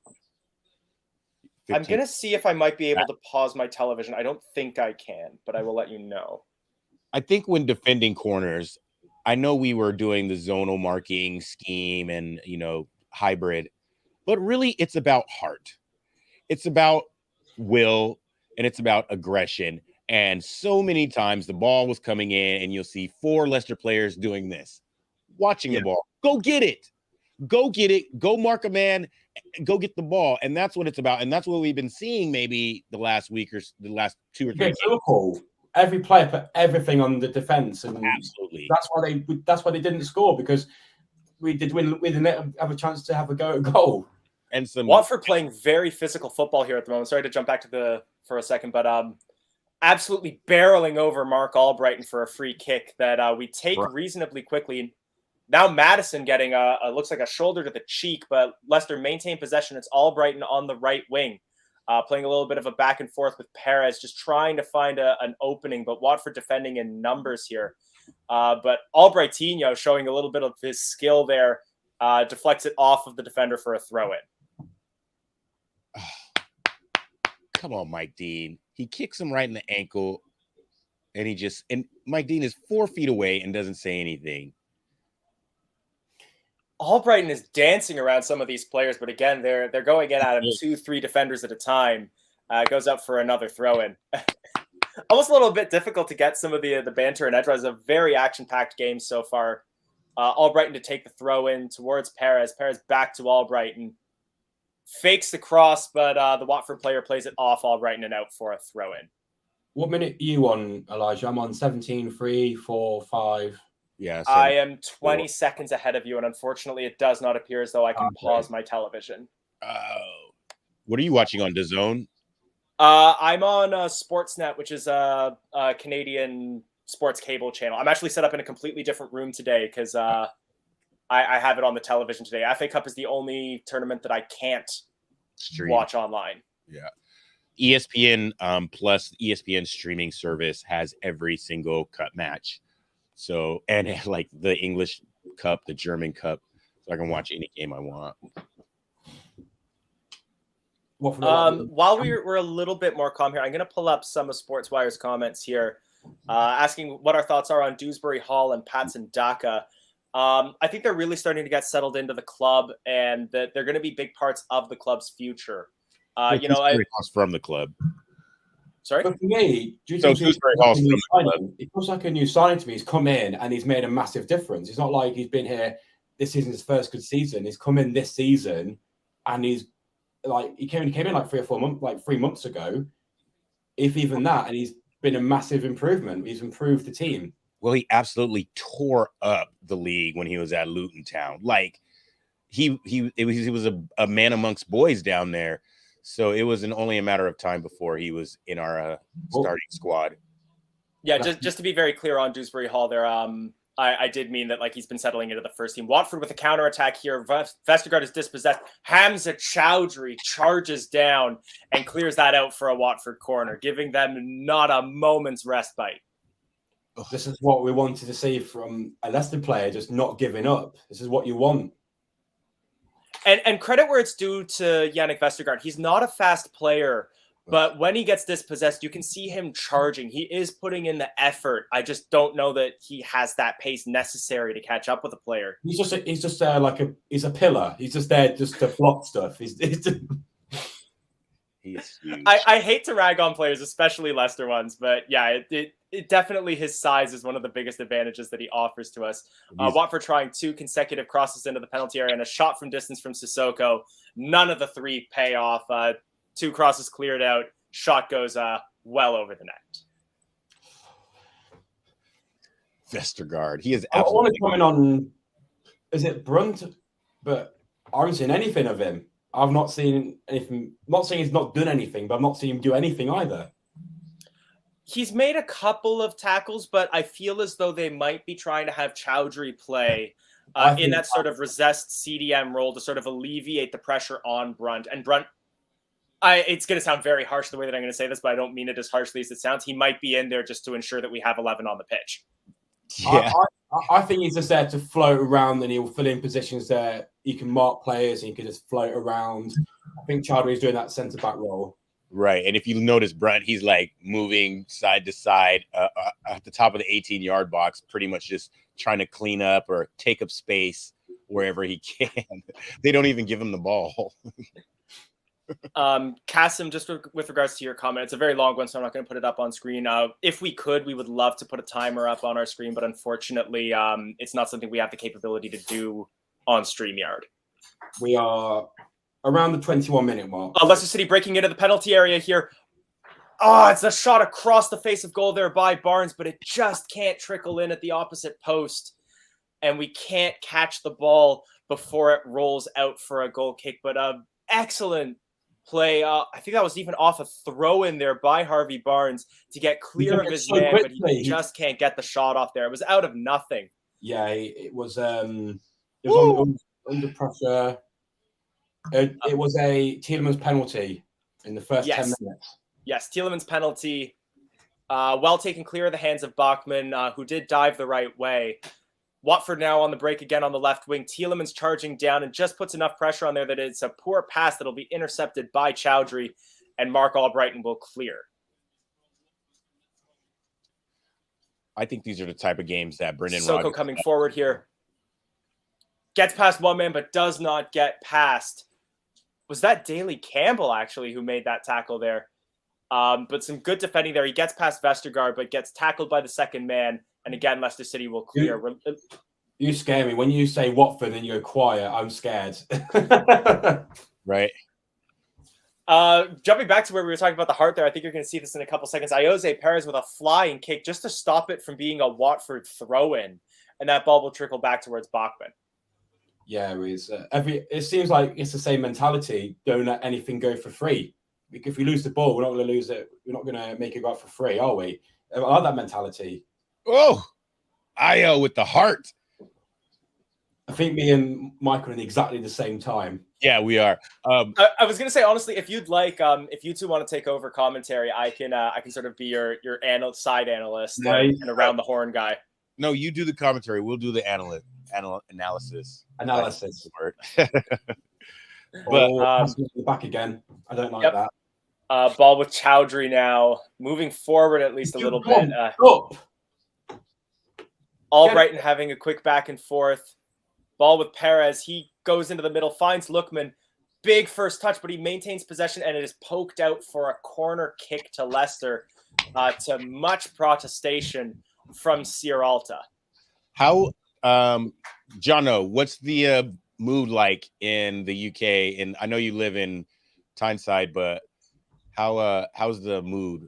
15. I'm going to see if I might be able to pause my television. I don't think I can, but I will let you know. I think when defending corners, I know we were doing the zonal marking scheme and, hybrid, but really it's about heart. It's about will, and it's about aggression. And so many times the ball was coming in and you'll see 4 Leicester players doing this, watching the ball. Go get it. Go get it. Go mark a man. Go get the ball. And that's what it's about. And that's what we've been seeing maybe the last week or the last 2 or 3 games. Liverpool, every player put everything on the defense, and absolutely that's why they didn't score, because we didn't have a chance to have a go at goal. And some Watford playing very physical football here at the moment. Sorry to jump back to for a second, but absolutely barreling over Mark Albrighton for a free kick that we take reasonably quickly. Now Madison getting looks like a shoulder to the cheek, but Leicester maintain possession. It's Albrighton on the right wing. playing a little bit of a back and forth with Perez, just trying to find an opening, but Watford defending in numbers here. But Albrightinho showing a little bit of his skill there, deflects it off of the defender for a throw-in. Come on, Mike Dean. He kicks him right in the ankle, and Mike Dean is 4 feet away and doesn't say anything. Albrighton is dancing around some of these players, but again, they're going in at him 2-3 defenders at a time. Goes up for another throw-in. Almost a little bit difficult to get some of the banter and edgewise. A very action-packed game so far. Albrighton to take the throw-in towards Perez. Perez back to Albrighton. Fakes the cross, but the Watford player plays it off Albrighton and out for a throw-in. What minute are you on, Elijah? I'm on 17, 3, 4, 5. Yeah, I am 20 seconds ahead of you, and unfortunately, it does not appear as though I can pause my television. What are you watching on DAZN? I'm on Sportsnet, which is a Canadian sports cable channel. I'm actually set up in a completely different room today because I have it on the television today. FA Cup is the only tournament that I can't watch online. Yeah. ESPN plus ESPN streaming service has every single cup match. So, and like the English Cup, the German Cup, so I can watch any game I want. While we're a little bit more calm here, I'm going to pull up some of SportsWire's comments here, asking what our thoughts are on Dewsbury Hall and Patson Daka. I think they're really starting to get settled into the club, and that they're going to be big parts of the club's future. Dewsbury Hall's from the club. Sorry? But for me, do you So think Dewsbury Hall's from the club. it looks like a new signing to me. He's come in and he's made a massive difference. It's not like he's been here. This isn't his first good season. He's come in this season, and he's like he came in like 3 months ago, if even that, and he's been a massive improvement. He's improved the team. Well, he absolutely tore up the league when he was at Luton Town. Like he was a man amongst boys down there. So it was only a matter of time before he was in our starting squad. Yeah, just to be very clear on Dewsbury Hall there, I did mean that like he's been settling into the first team. Watford with a counterattack here. Vestergaard is dispossessed. Hamza Chowdhury charges down and clears that out for a Watford corner, giving them not a moment's respite. This is what we wanted to see from a Leicester player, just not giving up. This is what you want. And credit where it's due to Yannick Vestergaard. He's not a fast player, but when he gets dispossessed, you can see him charging. He is putting in the effort. I just don't know that he has that pace necessary to catch up with a player. He's just there he's a pillar. He's just there just to block stuff. He's huge. I hate to rag on players, especially Leicester ones, but yeah, it definitely his size is one of the biggest advantages that he offers to us. Watford trying 2 consecutive crosses into the penalty area and a shot from distance from Sissoko. None of the 3 pay off. 2 crosses cleared out. Shot goes well over the net. Vestergaard. He is I want absolutely. to comment on, is it Brunt? But I haven't seen anything of him. I've not seen anything. I'm not saying he's not done anything, but I've not seen him do anything either. He's made a couple of tackles, but I feel as though they might be trying to have Chowdhury play in that sort of recessed CDM role to sort of alleviate the pressure on Brunt. And Brunt, it's going to sound very harsh the way that I'm going to say this, but I don't mean it as harshly as it sounds. He might be in there just to ensure that we have 11 on the pitch. Yeah. I think he's just there to float around, and he'll fill in positions there. He can mark players, and he can just float around. I think Chowdhury's doing that centre-back role. Right. And if you notice Brunt, he's like moving side to side at the top of the 18-yard box, pretty much just trying to clean up or take up space wherever he can. They don't even give him the ball. Kasim, just with regards to your comment, it's a very long one, so I'm not going to put it up on screen. If we could, we would love to put a timer up on our screen, but unfortunately, it's not something we have the capability to do on StreamYard. We are around the 21-minute mark. Leicester City breaking into the penalty area here. Oh, it's a shot across the face of goal there by Barnes, but it just can't trickle in at the opposite post. And we can't catch the ball before it rolls out for a goal kick. But excellent play. I think that was even off a throw in there by Harvey Barnes to get clear of his man, but he just can't get the shot off there. It was out of nothing. Yeah, it was under pressure. It was a Tielemans penalty in the first 10 Yes. minutes. Yes, Tielemans' penalty, well taken clear of the hands of Bachmann, who did dive the right way. Watford now on the break again on the left wing. Tielemans charging down and just puts enough pressure on there that it's a poor pass that'll be intercepted by Chowdhury, and Mark Albrighton will clear. I think these are the type of games that Brendan Soko Rodgers coming forward here. Gets past one man, but does not get past. Was that Daley Campbell, actually, who made that tackle there? But some good defending there. He gets past Vestergaard, but gets tackled by the second man. And again, Leicester City will clear. You scare me. When you say Watford and you go quiet, I'm scared. right? Jumping back to where we were talking about the heart there, I think you're going to see this in a couple seconds. Jose Perez with a flying kick just to stop it from being a Watford throw-in. And that ball will trickle back towards Bachmann. Yeah, it seems like it's the same mentality. Don't let anything go for free. If we lose the ball, we're not going to lose it. We're not going to make it go out for free, are we? I like that mentality. Oh, Io with the heart. I think me and Michael are in exactly the same time. Yeah, we are. I was gonna say, honestly, if you'd like, if you two want to take over commentary, I can sort of be your side analyst and around the horn guy. No, you do the commentary. We'll do the analysis. Analysis. Word. But back again. I don't like that. Ball with Chowdhury now, moving forward at least a little bit. Albrighton having a quick back and forth. Ball with Perez. He goes into the middle, finds Lookman. Big first touch, but he maintains possession, and it is poked out for a corner kick to Leicester, to much protestation from Sierralta. How, Jono, what's the mood like in the UK? And I know you live in Tyneside, but how's the mood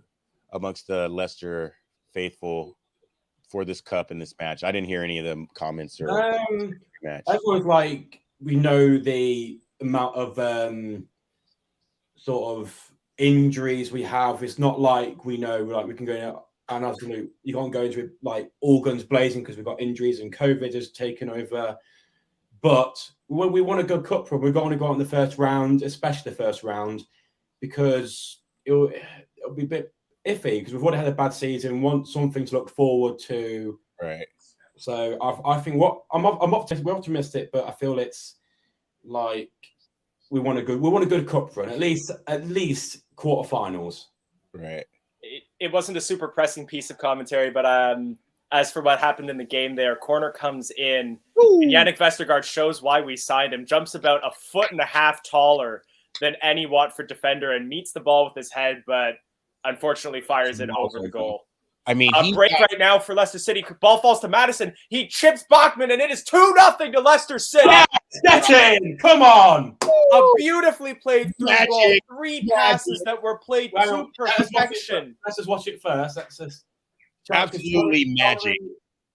amongst the Leicester faithful for this cup and this match? I didn't hear any of the comments or match. Everyone's like, we know the amount of sort of injuries we have. It's not like we know like we can go and absolutely you can't go into it like all guns blazing because we've got injuries and COVID has taken over. But when we want a good cup run, we're going to go out in the first round, especially the first round, because it'll be a bit iffy because we've already had a bad season. Want something to look forward to, right? So I think I'm optimistic. We're optimistic, but I feel it's like we want a good cup run, at least quarterfinals. Right. It wasn't a super pressing piece of commentary, but as for what happened in the game there, corner comes in, and Yannick Vestergaard shows why we signed him, jumps about 1.5 feet taller than any Watford defender and meets the ball with his head, but unfortunately fires it over the goal. I mean, break right now for Leicester City. Ball falls to Madison. He chips Bachmann, and it is 2-0 to Leicester City. Get in! Come on! A beautifully played through ball. 3 passes that were played to perfection. Let's just watch it first. Let's just absolutely magic.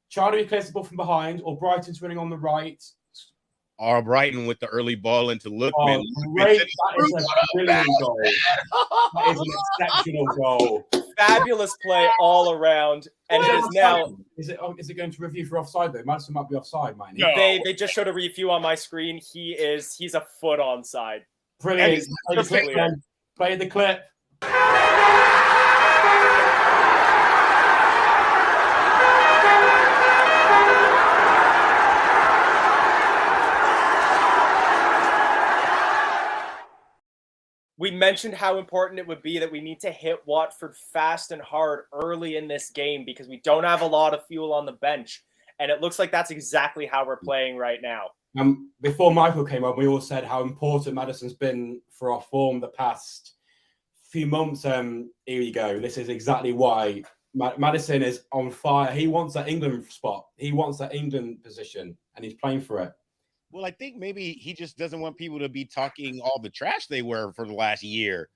Charlie clears the ball from behind, or Brighton's running on the right. Or Brighton with the early ball into Lookman. Great. That is a brilliant goal. That is an exceptional goal. Fabulous play all around. And it is now. Is it going to review for offside though? Madison might be offside, man. No. They just showed a review on my screen. He's a foot onside. Brilliant. Play the clip. We mentioned how important it would be that we need to hit Watford fast and hard early in this game because we don't have a lot of fuel on the bench. And it looks like that's exactly how we're playing right now. Before Michael came on, we all said how important Madison's been for our form the past few months. Here you go. This is exactly why Madison is on fire. He wants that England spot. He wants that England position, and he's playing for it. Well, I think maybe he just doesn't want people to be talking all the trash they were for the last year.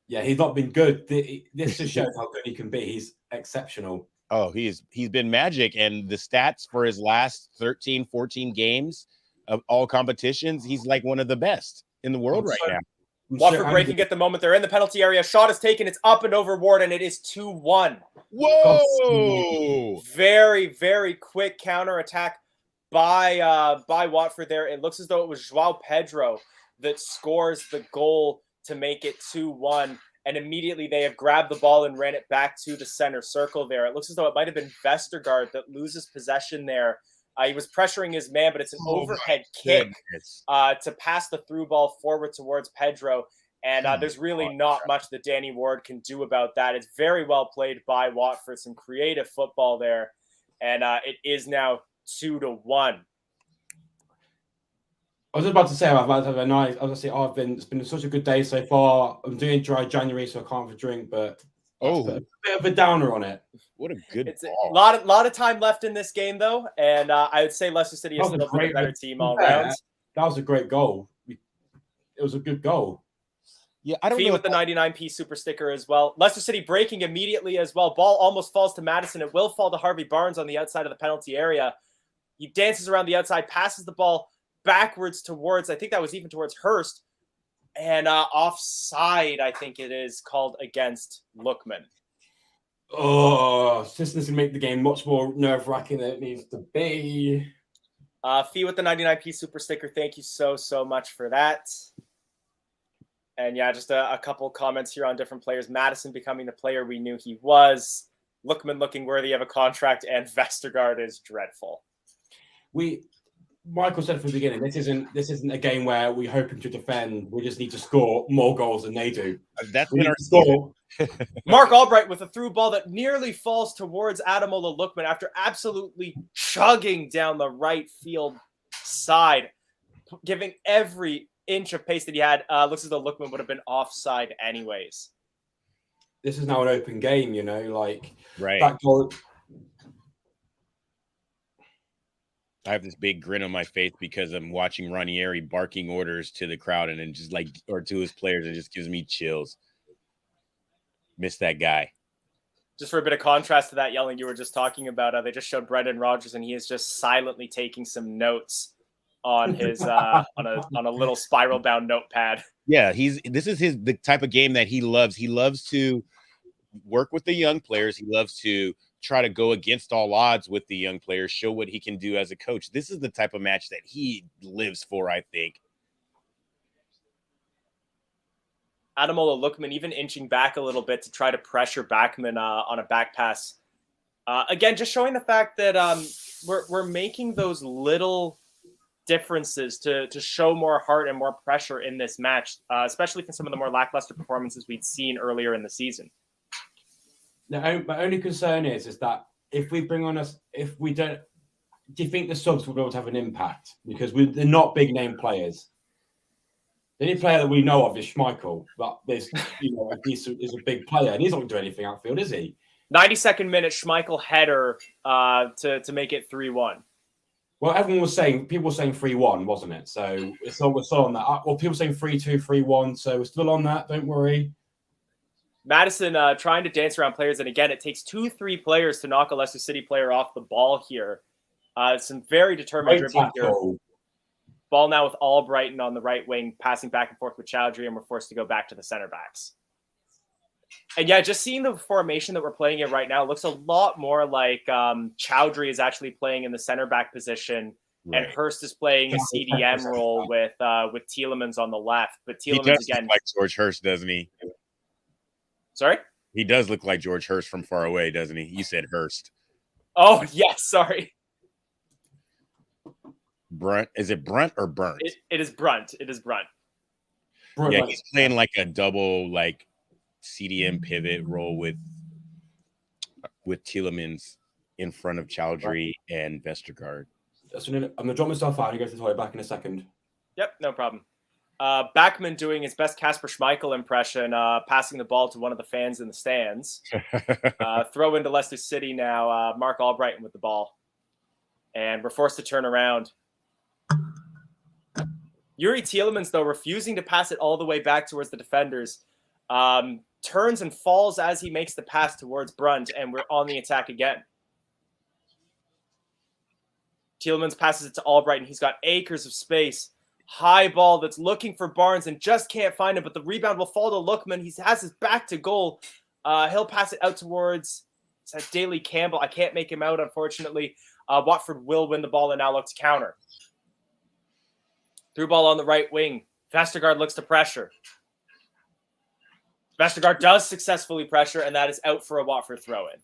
Yeah, he's not been good. This just shows how good he can be. He's exceptional. Oh, he's been magic. And the stats for his last 13, 14 games of all competitions, he's like one of the best in the world right now. Watford breaking at the moment. They're in the penalty area. Shot is taken. It's up and over Ward, and it is 2-1. Whoa! Very, very quick counterattack by Watford there. It looks as though it was João Pedro that scores the goal to make it 2-1. And immediately they have grabbed the ball and ran it back to the center circle there. It looks as though it might have been Vestergaard that loses possession there. He was pressuring his man, but it's an overhead kick to pass the through ball forward towards Pedro. And there's really not much that Danny Ward can do about that. It's very well played by Watford, some creative football there. And it is now 2-1. I was about to say, it's been such a good day so far. I'm doing dry January, so I can't have a drink, but put a bit of a downer on it. What a good It's ball. A lot of time left in this game, though. And I would say Leicester City is still a better team all round. That was a great goal. It was a good goal. Yeah, I don't Fee know. with the 99p super sticker as well. Leicester City breaking immediately as well. Ball almost falls to Madison. It will fall to Harvey Barnes on the outside of the penalty area. He dances around the outside, passes the ball backwards towards, I think that was even towards Hurst. And offside, I think it is called against Lookman. Oh, this is going to make the game much more nerve-wracking than it needs to be. Fee with the 99p super sticker. Thank you so much for that. And yeah, just a couple comments here on different players. Madison becoming the player we knew he was. Lookman looking worthy of a contract, and Vestergaard is dreadful. Michael said from the beginning, this isn't a game where we're hoping to defend. We just need to score more goals than they do. That's been our score. Mark Albright with a through ball that nearly falls towards Ademola Lookman after absolutely chugging down the right field side, giving every inch of pace that he had. Looks as though Lookman would have been offside anyways. This is now an open game, right. That goal. I have this big grin on my face because I'm watching Ranieri barking orders to the crowd and then just or to his players. It just gives me chills. Miss that guy. Just for a bit of contrast to that yelling you were just talking about, they just showed Brendan Rodgers and he is just silently taking some notes on his on a little spiral bound notepad. Yeah, this is the type of game that he loves. He loves to work with the young players. He loves to try to go against all odds with the young players, show what he can do as a coach. This is the type of match that he lives for, I think. Ademola Lookman even inching back a little bit to try to pressure Backman on a back pass. Again, just showing the fact that we're making those little differences to show more heart and more pressure in this match, especially for some of the more lackluster performances we'd seen earlier in the season. My only concern is that if we bring on if we don't, do you think the subs will be able to have an impact? Because they're not big name players. The only player that we know of is Schmeichel, but there's he's a big player and he's not going to do anything outfield, is he? 92nd minute Schmeichel header to make it 3-1. Well, people were saying 3-1, wasn't it? So we're still on that. Well, people saying 3-2, 3-1, so we're still on that. Don't worry. Madison trying to dance around players, and again, it takes 2-3 players to knock a Leicester City player off the ball here. Some very determined dribbling here. Ball now with Albrighton on the right wing, passing back and forth with Chowdhury, and we're forced to go back to the center backs. And yeah, just seeing the formation that we're playing in right now looks a lot more like Chowdhury is actually playing in the center back position, right, and Hurst is playing a CDM role with Tielemans on the left. But Tielemans again, look like George Hurst, doesn't he? Sorry? He does look like George Hurst from far away, doesn't he? You said Hurst. Oh, yes, sorry. Brunt. Is it Brunt or Burnt? It is Brunt. It is Brunt. Yeah, he's playing like a double CDM pivot role with Tielemans in front of Chowdhury and Vestergaard. I'm going to drop myself out and go to the toilet back in a second. Yep, no problem. Backman doing his best Kasper Schmeichel impression, passing the ball to one of the fans in the stands. Throw into Leicester City now. Mark Albrighton with the ball. And we're forced to turn around. Yuri Tielemans, though, refusing to pass it all the way back towards the defenders. Turns and falls as he makes the pass towards Brunt, and we're on the attack again. Tielemans passes it to Albrighton. He's got acres of space. High ball that's looking for Barnes and just can't find him, but the rebound will fall to Lookman. He has his back to goal. He'll pass it out towards Daley Campbell. I can't make him out, unfortunately. Watford will win the ball and now look to counter. Through ball on the right wing. Vestergaard looks to pressure. Vestergaard does successfully pressure, and that is out for a Watford throw-in.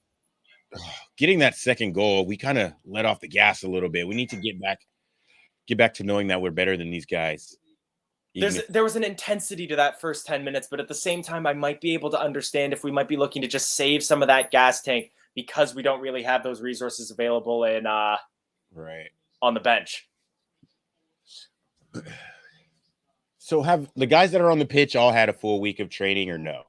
Getting that second goal, we kind of let off the gas a little bit. We need to get back to knowing that we're better than these guys. There was an intensity to that first 10 minutes, but at the same time, I might be able to understand if we might be looking to just save some of that gas tank because we don't really have those resources available in right on the bench. So have the guys that are on the pitch all had a full week of training or no?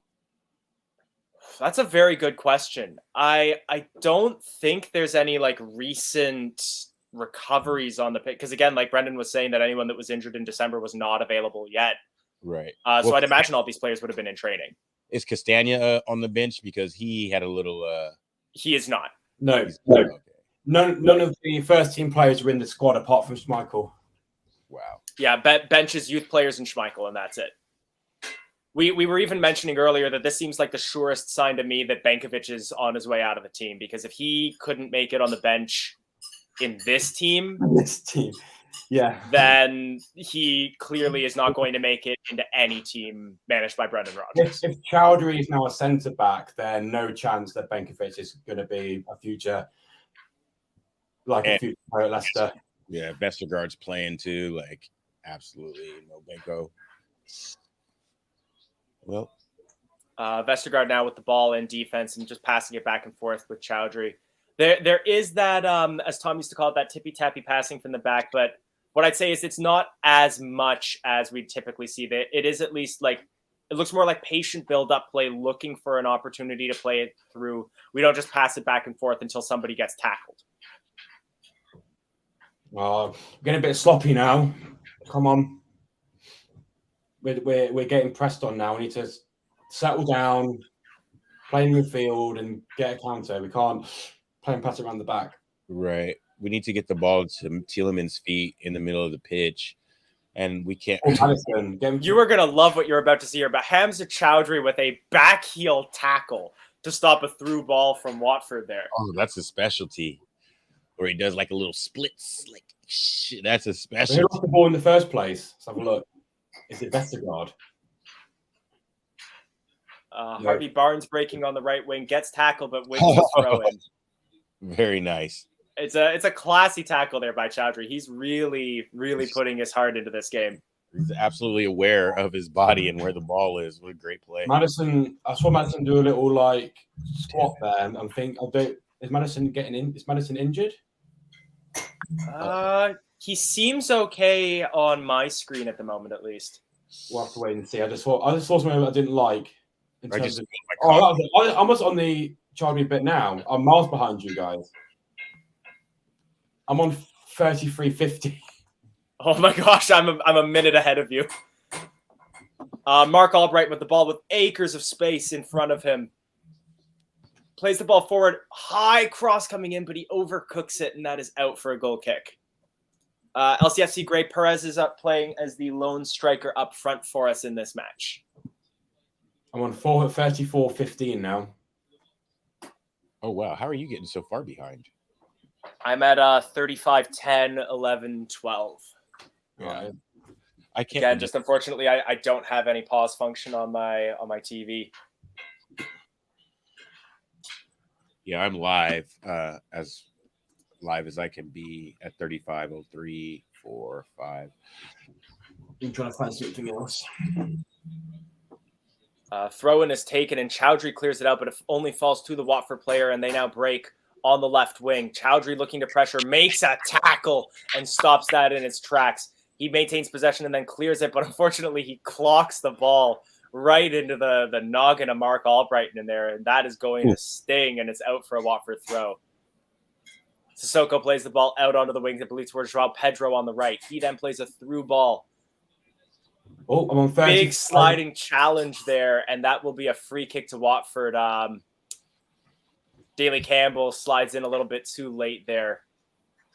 That's a very good question. I don't think there's any like recent recoveries on the pitch because again, like Brendan was saying, that anyone that was injured in December was not available yet. Right. So I'd imagine all these players would have been in training. Is Castagna on the bench because he had a little? He is not. No. Okay. None of the first team players are in the squad apart from Schmeichel. Wow. Yeah, benches youth players and Schmeichel, and that's it. We were even mentioning earlier that this seems like the surest sign to me that Benkovic is on his way out of the team, because if he couldn't make it on the bench in this team, yeah, then he clearly is not going to make it into any team managed by Brendan Rodgers. If Chowdhury is now a centre back, then no chance that Benkovic is going to be a future player at Leicester. Yeah, Vestergaard's playing too. Like, absolutely no Benko. Well, Vestergaard now with the ball in defense and just passing it back and forth with Chowdhury. There is that, as Tom used to call it, that tippy-tappy passing from the back. But what I'd say is it's not as much as we typically see. That it is at least like, it looks more like patient build-up play, looking for an opportunity to play it through. We don't just pass it back and forth until somebody gets tackled. We're getting a bit sloppy now. Come on. We're getting pressed on now. We need to settle down, play in the field, and get a counter. We can't play and pass it around the back. Right. We need to get the ball to Tielemans' feet in the middle of the pitch, and we can't. You are going to love what you're about to see here, but Hamza Chowdhury with a back heel tackle to stop a through ball from Watford there. Oh, that's a specialty. Where he does like a little splits. Like, shit, that's a specialty. Who lost the ball in the first place? Let's have a look. Is it Vestergaard? Harvey Barnes breaking on the right wing, gets tackled, but wins the throw in. Very nice. It's a classy tackle there by Chowdhury. He's really, really putting his heart into this game. He's absolutely aware of his body and where the ball is. What a great play. Madison, I saw Madison do a little like squat there, and I'm thinking, is Madison getting in? Is Madison injured? He seems okay on my screen at the moment, at least. We'll have to wait and see. I just saw something I didn't like. In terms of, I'm almost on the Chowdhury bit now. I'm miles behind you guys. I'm on 33.50. Oh my gosh, I'm a minute ahead of you. Mark Albright with the ball with acres of space in front of him. Plays the ball forward, high cross coming in, but he overcooks it, and that is out for a goal kick. LCFC Gray Perez is up playing as the lone striker up front for us in this match. I'm on 34.15 now. Oh, wow. How are you getting so far behind? I'm at 35, 10, 11, 12. Yeah. I can't. Again, just unfortunately, I don't have any pause function on my TV. Yeah, I'm live, as live as I can be at 35:03, 4, 5. I'm trying to find something else. Throw-in is taken, and Chowdhury clears it out, but it only falls to the Watford player, and they now break on the left wing. Chowdhury looking to pressure, makes a tackle, and stops that in its tracks. He maintains possession and then clears it, but unfortunately he clocks the ball right into the noggin of Mark Albright in there, and that is going to sting, and it's out for a Watford throw. Sissoko plays the ball out onto the wing, I believe towards Joao Pedro on the right. He then plays a through ball. Oh, I'm on 30. Big sliding challenge there, and that will be a free kick to Watford. Daley Campbell slides in a little bit too late there.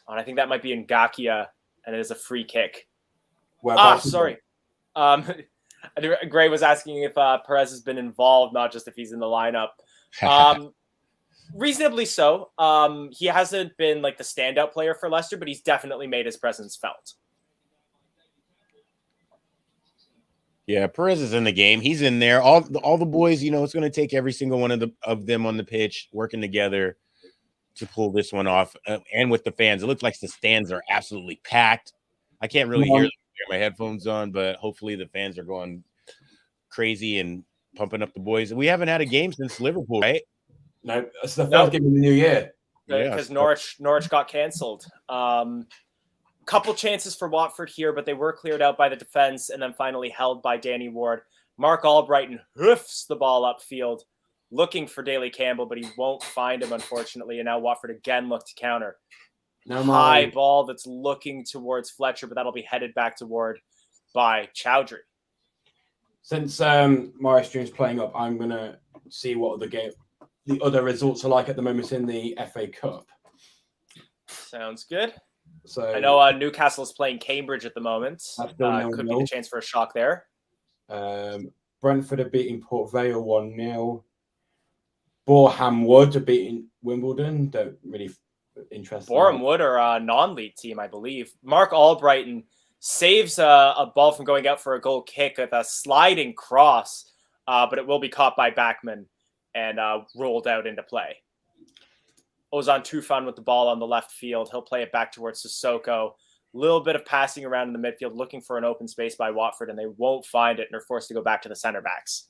And I think that might be Ngakia, and it is a free kick. Sorry. Gray was asking if Perez has been involved, not just if he's in the lineup. Reasonably so. He hasn't been like the standout player for Leicester, but he's definitely made his presence felt. Yeah, Perez is in the game. He's in there. All the boys, it's going to take every single one of them on the pitch working together to pull this one off. And with the fans, it looks like the stands are absolutely packed. I can't really hear them with my headphones on, but hopefully the fans are going crazy and pumping up the boys. We haven't had a game since Liverpool, right? No, it's the first game in the new year. Because Norwich got cancelled. Couple chances for Watford here, but they were cleared out by the defense and then finally held by Danny Ward. Mark Albrighton hoofs the ball upfield, looking for Daley Campbell, but he won't find him, unfortunately. And now Watford again look to counter. High ball that's looking towards Fletcher, but that'll be headed back toward by Chowdhury. Since my stream's playing up, I'm going to see what the other results are like at the moment in the FA Cup. Sounds good. So I know Newcastle is playing Cambridge at the moment. Could be the chance for a shock there. Brentford are beating Port Vale 1-0. Boreham Wood are beating Wimbledon. Don't really interested. Boreham Wood are a non-league team, I believe. Mark Albrighton saves a ball from going out for a goal kick with a sliding cross, but it will be caught by Backman and rolled out into play. Ozan Tufan with the ball on the left field. He'll play it back towards Sissoko. Little bit of passing around in the midfield, looking for an open space by Watford, and they won't find it and are forced to go back to the center backs.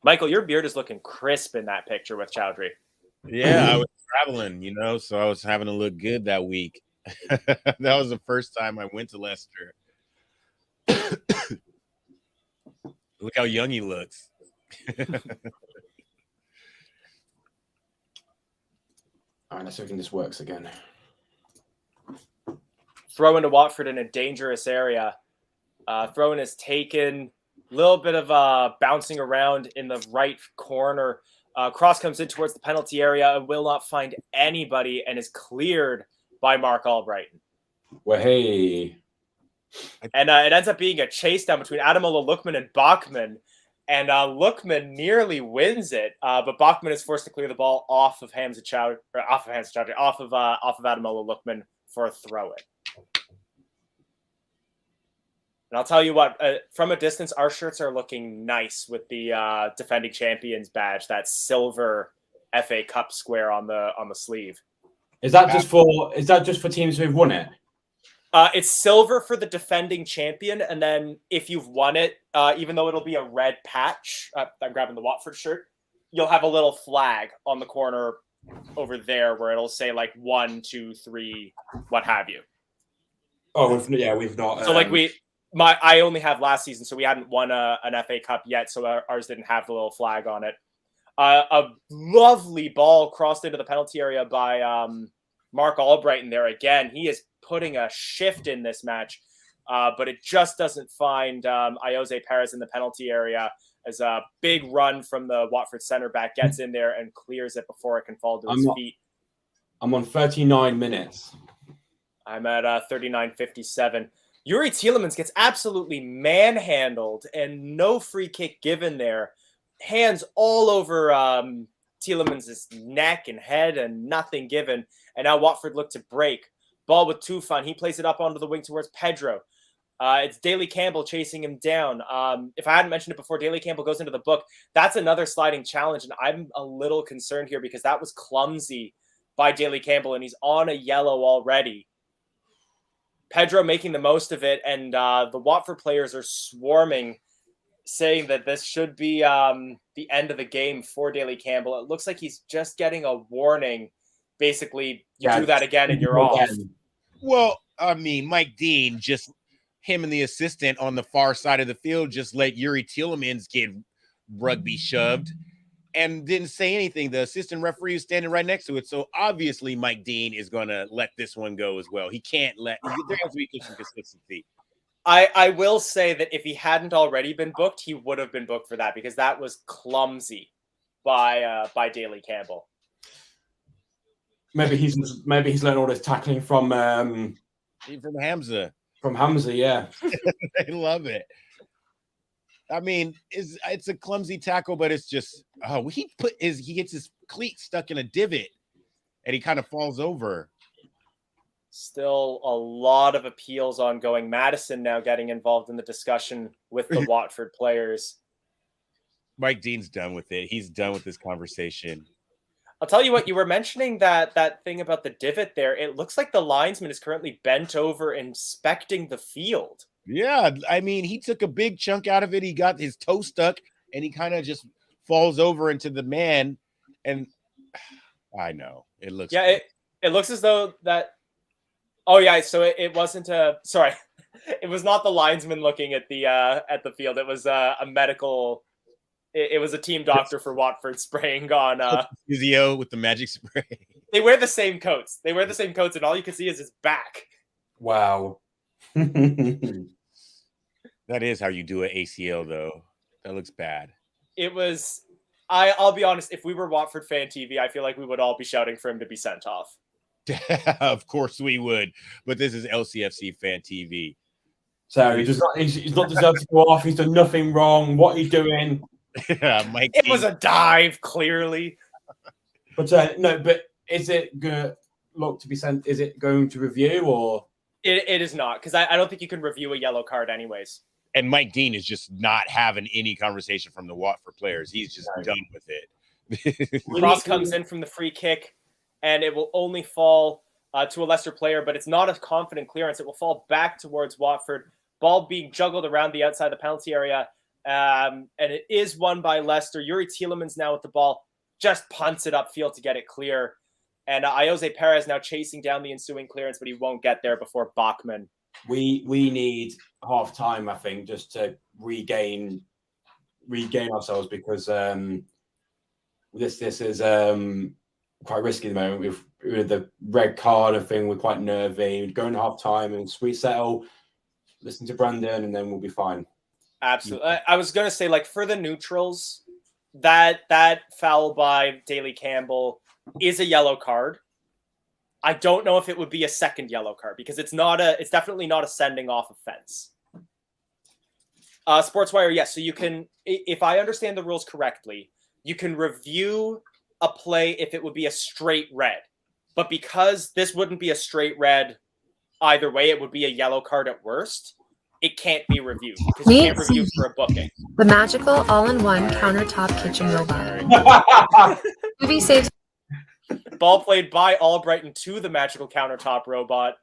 Michael, your beard is looking crisp in that picture with Chowdhury. Yeah, I was traveling, so I was having to look good that week. That was the first time I went to Leicester. Look how young he looks. All right, let's see if this works again. Throw into Watford in a dangerous area. Throw-in is taken. A little bit of bouncing around in the right corner. Cross comes in towards the penalty area and will not find anybody and is cleared by Mark Albrighton. Well, hey. And it ends up being a chase down between Ademola Lookman and Bachmann. And Lookman nearly wins it, but Bachmann is forced to clear the ball off of Ademola Lookman for a throw-in. And I'll tell you what, from a distance, our shirts are looking nice with the defending champions badge, that silver FA Cup square on the sleeve. Is that just for teams who've won it? It's silver for the defending champion, and then if you've won it, even though it'll be a red patch, I'm grabbing the Watford shirt, you'll have a little flag on the corner over there where it'll say like 1, 2, 3, what have you. Oh, we've not. So I only have last season, so we hadn't won an FA Cup yet, so ours didn't have the little flag on it. A lovely ball crossed into the penalty area by Mark Albrighton there again. He is putting a shift in this match, but it just doesn't find Ayoze Perez in the penalty area as a big run from the Watford center back gets in there and clears it before it can fall to his feet. I'm on 39 minutes. I'm at 39:57. Yuri Tielemans gets absolutely manhandled and no free kick given there. Hands all over Tielemans' neck and head and nothing given. And now Watford look to break. Ball with Tufan. He plays it up onto the wing towards Pedro. It's Daley Campbell chasing him down. If I hadn't mentioned it before, Daley Campbell goes into the book. That's another sliding challenge, and I'm a little concerned here because that was clumsy by Daley Campbell, and he's on a yellow already. Pedro making the most of it, and the Watford players are swarming, saying that this should be the end of the game for Daley Campbell. It looks like he's just getting a warning. Basically, you do that again and you're off. Well, I mean, Mike Dean, just him and the assistant on the far side of the field, just let Yuri Tielemans get rugby shoved and didn't say anything. The assistant referee was standing right next to it. So obviously Mike Dean is going to let this one go as well. He can't there has to be some consistency. I will say that if he hadn't already been booked, he would have been booked for that because that was clumsy by Daley Campbell. Maybe he's learned all this tackling from Hamza. From Hamza, yeah. I love it. I mean, it's a clumsy tackle, but it's just he gets his cleat stuck in a divot and he kind of falls over. Still a lot of appeals ongoing. Madison now getting involved in the discussion with the Watford players. Mike Dean's done with it. He's done with this conversation. I'll tell you what, you were mentioning that thing about the divot there. It looks like the linesman is currently bent over inspecting the field. Yeah, I mean, he took a big chunk out of it. He got his toe stuck, and he kind of just falls over into the man. And I know it looks. Yeah, it looks as though that. Oh yeah, so it wasn't a. Sorry, it was not the linesman looking at the field. It was a medical. It was a team doctor for Watford spraying on physio with the magic spray. They wear the same coats. And all you can see is his back. Wow. That is how you do an ACL, though. That looks bad. It was. I'll be honest. If we were Watford Fan TV, I feel like we would all be shouting for him to be sent off. Of course we would, but this is LCFC Fan TV. So he's not deserved to go off. He's done nothing wrong. What he's doing. Mike it was a dive, clearly. But no, but is it good? Look to be sent. Is it going to review or? It is not, because I don't think you can review a yellow card anyways. And Mike Dean is just not having any conversation from the Watford players. He's just done with it. Cross comes in from the free kick, and it will only fall to a Leicester player, but it's not a confident clearance. It will fall back towards Watford. Ball being juggled around the outside the penalty area. And it is won by Leicester. Yuri Tielemans now with the ball, just punts it upfield to get it clear. And Jose Perez now chasing down the ensuing clearance, but he won't get there before Bachmann. We need half time, I think, just to regain ourselves, because this is quite risky at the moment with the red card and thing. We're quite nervy. Go in half time and we settle, listen to Brandon, and then we'll be fine. Absolutely. I was going to say, like, for the neutrals, that foul by Daley Campbell is a yellow card. I don't know if it would be a second yellow card, because it's definitely not a sending off offense. Sportswire, yes. So you can, if I understand the rules correctly, you can review a play if it would be a straight red. But because this wouldn't be a straight red either way, it would be a yellow card at worst. It can't be reviewed, because you can't review for a booking. The magical all-in-one countertop kitchen robot. Movie saves. Ball played by Albrighton to the magical countertop robot.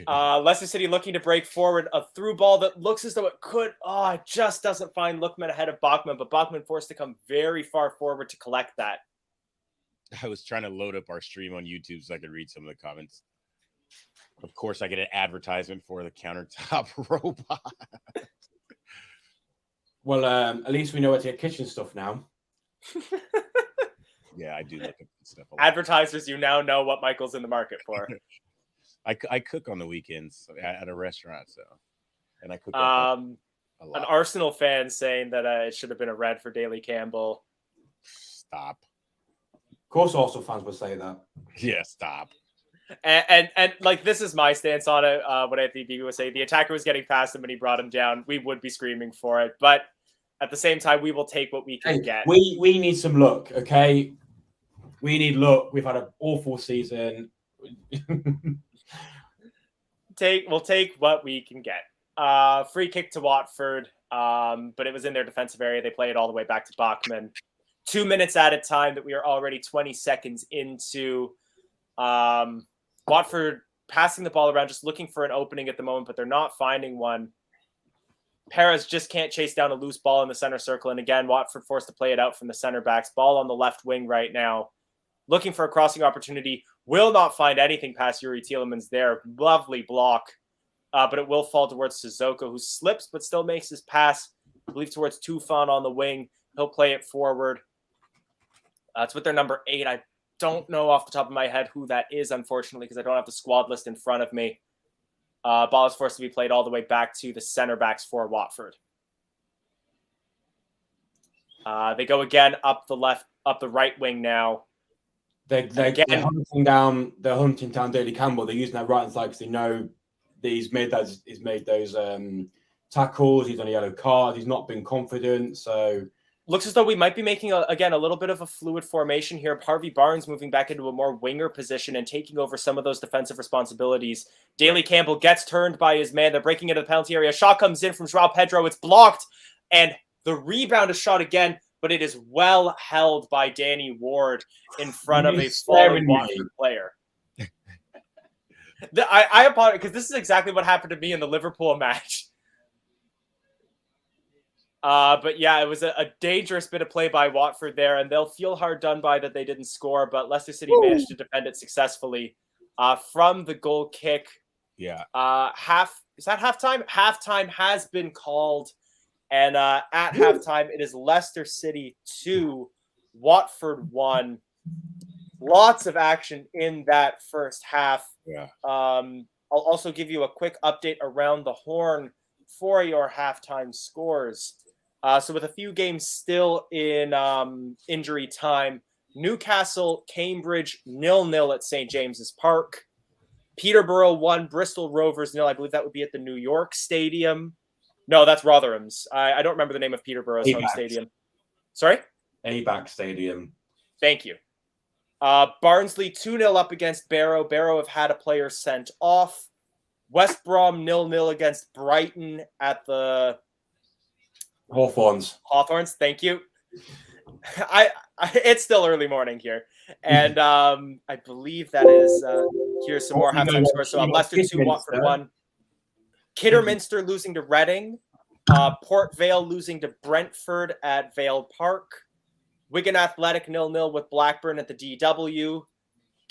Leicester City looking to break forward. A through ball that looks as though it could. Oh, it just doesn't find Lookman ahead of Bachmann, but Bachmann forced to come very far forward to collect that. I was trying to load up our stream on YouTube so I could read some of the comments. Of course, I get an advertisement for the countertop robot. Well, at least we know where to get kitchen stuff now. Yeah, I do look at stuff a lot. Advertisers, you now know what Michael's in the market for. I cook on the weekends at a restaurant, and I cook a lot. An Arsenal fan saying that it should have been a red for Daley Campbell. Stop. Of course, Arsenal fans would say that. Yeah, stop. And like, this is my stance on it. What I think would say, the attacker was getting past him and he brought him down. We would be screaming for it, but at the same time, we will take what we can get. We need some luck, okay? We need luck. We've had an awful season. We'll take what we can get. Free kick to Watford, but it was in their defensive area. They play it all the way back to Bachmann. 2 minutes at a time that we are already 20 seconds into. Watford passing the ball around, just looking for an opening at the moment, but they're not finding one. Perez just can't chase down a loose ball in the center circle. And again, Watford forced to play it out from the center backs. Ball on the left wing right now. Looking for a crossing opportunity. Will not find anything past Yuri Tielemans there. Lovely block. But it will fall towards Sissoko, who slips but still makes his pass. I believe towards Tufan on the wing. He'll play it forward. It's with their number 8. I don't know off the top of my head who that is, unfortunately, because I don't have the squad list in front of me. Ball is forced to be played all the way back to the center backs for Watford. They go again up the right wing now. They're hunting down Daley Campbell. They're using that right hand side because they know that he's made those tackles. He's on a yellow card. He's not been confident. So Looks as though we might be making, again, a little bit of a fluid formation here. Harvey Barnes moving back into a more winger position and taking over some of those defensive responsibilities. Daley Campbell gets turned by his man. They're breaking into the penalty area. Shot comes in from Joao Pedro. It's blocked. And the rebound is shot again, but it is well held by Danny Ward in front of a fallen Watford player. I apologize, because this is exactly what happened to me in the Liverpool match. But yeah, it was a dangerous bit of play by Watford there, and they'll feel hard done by that they didn't score, but Leicester City managed to defend it successfully. From the goal kick. Yeah. Is that halftime? Halftime has been called, and at halftime, it is Leicester City 2, Watford 1. Lots of action in that first half. Yeah. I'll also give you a quick update around the horn for your halftime scores. So with a few games still in injury time, Newcastle, Cambridge 0-0 at St. James's Park. Peterborough 1, Bristol Rovers 0. I believe that would be at the New York Stadium. No, that's Rotherham's. I don't remember the name of Peterborough's home stadium. Sorry? ABAC Stadium. Thank you. Barnsley 2-0 up against Barrow. Barrow have had a player sent off. West Brom 0-0 against Brighton at the Hawthorns. Thank you. It's still early morning here, and I believe that is here's some more halftime scores. So Leicester 2, Watford 1. Kidderminster losing to Reading. Port Vale losing to Brentford at Vale Park. Wigan Athletic 0-0 with Blackburn at the DW.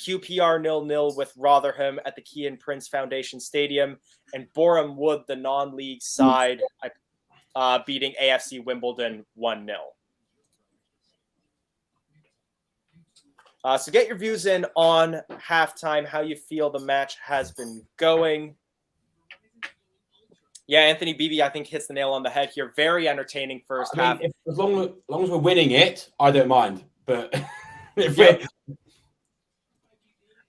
QPR 0-0 with Rotherham at the Kean Prince Foundation Stadium, and Boreham Wood, the non-league side, beating AFC Wimbledon 1-0. So get your views in on halftime, how you feel the match has been going. Yeah, Anthony Beebe, I think, hits the nail on the head here. Very entertaining first half. As long as we're winning it, I don't mind. But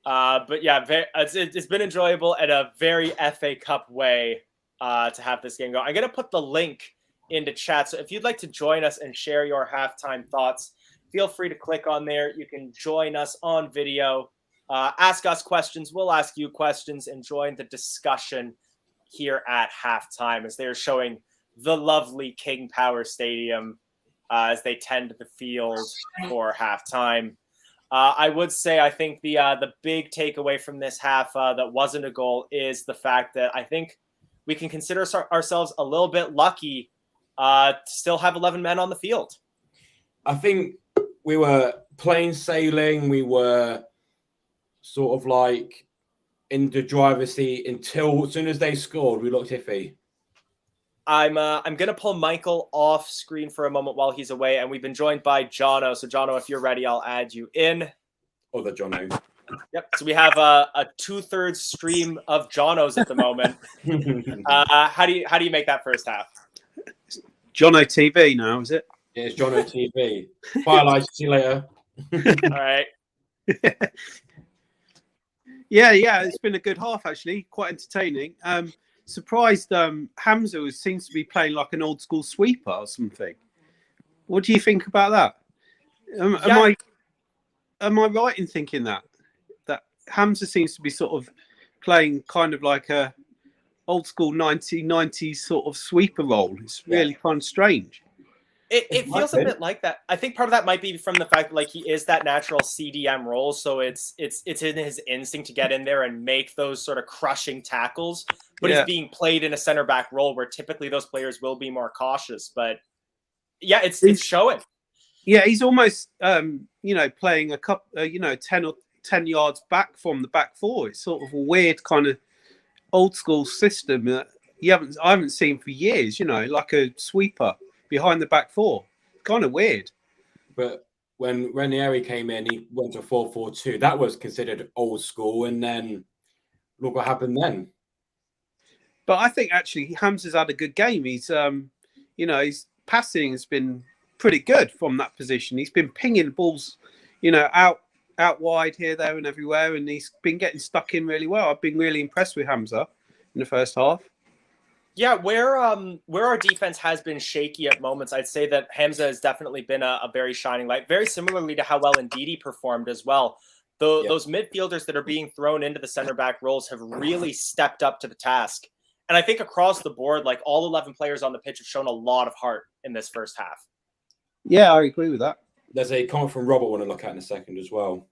but yeah, it's been enjoyable and a very FA Cup way to have this game go. I'm going to put the link into chat. So if you'd like to join us and share your halftime thoughts, feel free to click on there. You can join us on video, ask us questions. We'll ask you questions and join the discussion here at halftime as they're showing the lovely King Power Stadium as they tend the field for halftime. I would say I think the big takeaway from this half that wasn't a goal is the fact that I think we can consider ourselves a little bit lucky to still have 11 men on the field. I think we were plain sailing. We were sort of like in the driver's seat until as soon as they scored, we looked iffy. I'm gonna pull Michael off screen for a moment while he's away, and we've been joined by Jono. So Jono, if you're ready, I'll add you in. Other Jono. Yep. So we have a 2/3 stream of Jonos at the moment. How do you make that first half? Jono TV now, is it? Yeah, it's Jono TV. Bye, Elijah. See you later. All right. Yeah, it's been a good half actually, quite entertaining. Surprised Hamza seems to be playing like an old school sweeper or something. What do you think about that? Am I right in thinking that Hamza seems to be sort of playing kind of like a old school 1990s sort of sweeper role? It's really kind of strange. It feels a bit like that. I think part of that might be from the fact that like he is that natural CDM role, so it's in his instinct to get in there and make those sort of crushing tackles. But he's being played in a center back role where typically those players will be more cautious. But yeah, it's showing. Yeah, he's almost playing a couple 10 yards back from the back four. It's sort of a weird kind of old school system that I haven't seen for years. Like a sweeper behind the back four. Kind of weird. But when Ranieri came in, he went to 4-4-2. That was considered old school. And then look what happened then. But I think actually Hamza's had a good game. He's, his passing has been pretty good from that position. He's been pinging balls, out wide here, there, and everywhere, and he's been getting stuck in really well. I've been really impressed with Hamza in the first half. Yeah, where our defense has been shaky at moments, I'd say that Hamza has definitely been a very shining light. Very similarly to how well Ndidi performed as well. Those midfielders that are being thrown into the center back roles have really stepped up to the task. And I think across the board, like all 11 players on the pitch have shown a lot of heart in this first half. Yeah, I agree with that. There's a comment from Robert I want to look at in a second as well.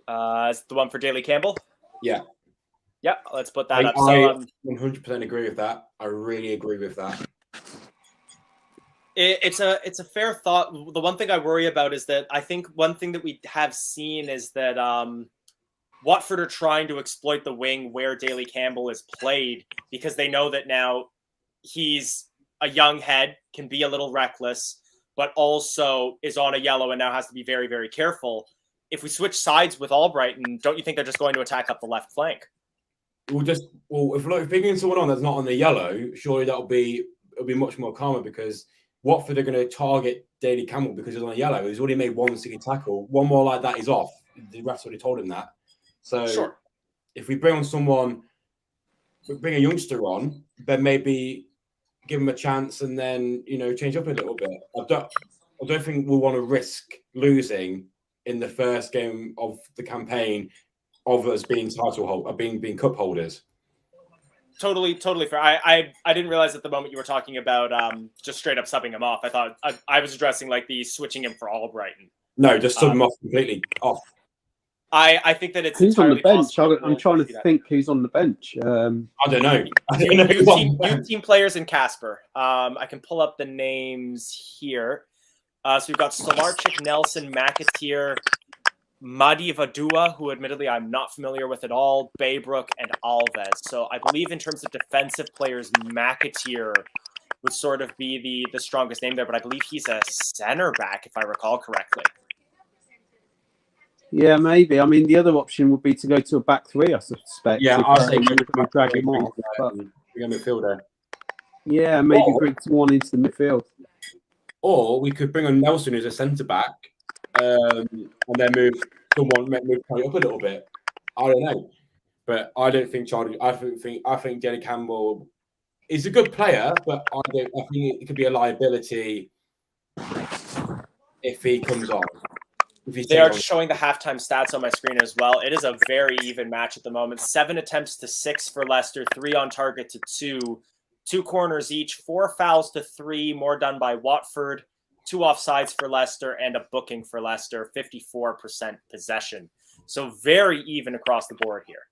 Is the one for Daly Campbell? Yeah. Yeah, let's put that up. I So 100% agree with that. I really agree with that. it's a fair thought. The one thing I worry about is that I think one thing that we have seen is that Watford are trying to exploit the wing where Daly Campbell is played because they know that now he's a young head, can be a little reckless, but also is on a yellow and now has to be very, very careful. If we switch sides with Albrighton, don't you think they're just going to attack up the left flank? If bringing someone on that's not on the yellow, surely it'll be much more calmer because Watford are going to target Daly Campbell because he's on a yellow. He's already made one single tackle. One more like that, he's off. The ref's already told him that. So sure. If we bring a youngster on, then maybe give him a chance and then change up a little bit. I don't think we'll want to risk losing in the first game of the campaign of us being being cup holders. Totally fair. I didn't realize at the moment you were talking about just straight up subbing him off. I thought I was addressing like the switching him for Albrighton. No, just sub him off completely off. I think that it's who's on the bench. Possible. I'm trying to think who's on the bench. I don't know. You team players in Casper. I can pull up the names here. So we've got Stolarczyk, Nelson, McAteer, Madi Vadua, who admittedly I'm not familiar with at all, Baybrook, and Alves. So I believe in terms of defensive players, McAteer would sort of be the strongest name there, but I believe he's a center back, if I recall correctly. Yeah, maybe. I mean, the other option would be to go to a back three, I suspect. Yeah, I think we drag him off. Bring a midfielder. Yeah, maybe bring someone into the midfield. Or we could bring on Nelson as a centre back, and then move Charlie up a little bit. I don't know, but I don't think Charlie. I think Daly Campbell is a good player, but I think it could be a liability if he comes on. They are showing the halftime stats on my screen as well. It is a very even match at the moment. 7 attempts to 6 for Leicester, 3 on target to 2, 2 corners each, 4 fouls to 3, more done by Watford, 2 offsides for Leicester, and a booking for Leicester, 54% possession. So very even across the board here.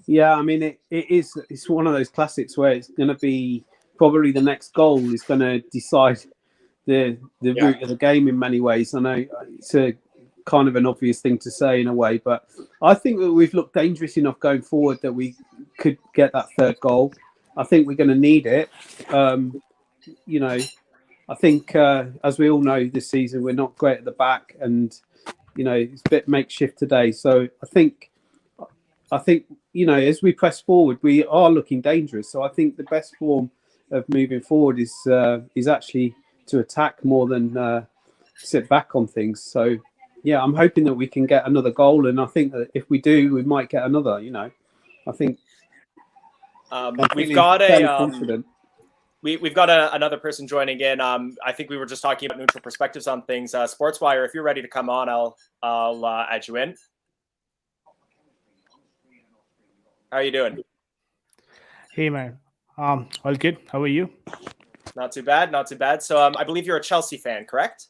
Yeah, I mean, it's one of those classics where it's going to be probably the next goal is going to decide the route of the game in many ways. I know it's a kind of an obvious thing to say in a way, but I think that we've looked dangerous enough going forward that we could get that third goal. I think we're going to need it. I think as we all know this season, we're not great at the back and, it's a bit makeshift today. So I think, as we press forward, we are looking dangerous. So I think the best form of moving forward is actually to attack more than sit back on things. So, yeah, I'm hoping that we can get another goal. And I think that if we do, we might get another, I think we've got another person joining in. I think we were just talking about neutral perspectives on things. Sportswire, if you're ready to come on, I'll add you in. How are you doing? Hey, man. All good. How are you? Not too bad. Not too bad. So I believe you're a Chelsea fan, correct?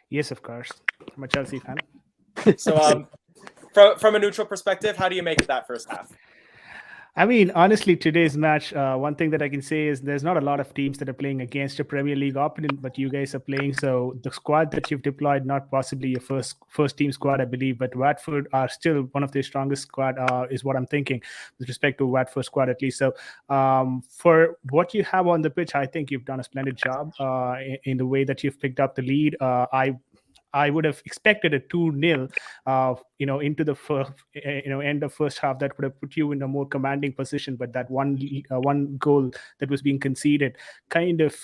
Yes, of course. I'm a Chelsea fan. So from a neutral perspective, how do you make it that first half? I mean, honestly, today's match, one thing that I can say is there's not a lot of teams that are playing against a Premier League opponent, but you guys are playing. So the squad that you've deployed, not possibly your first team squad, I believe, but Watford are still one of their strongest squad, is what I'm thinking with respect to Watford squad, at least. So for what you have on the pitch, I think you've done a splendid job in the way that you've picked up the lead. I would have expected a 2-0, into the first, end of first half. That would have put you in a more commanding position. But that one goal that was being conceded kind of,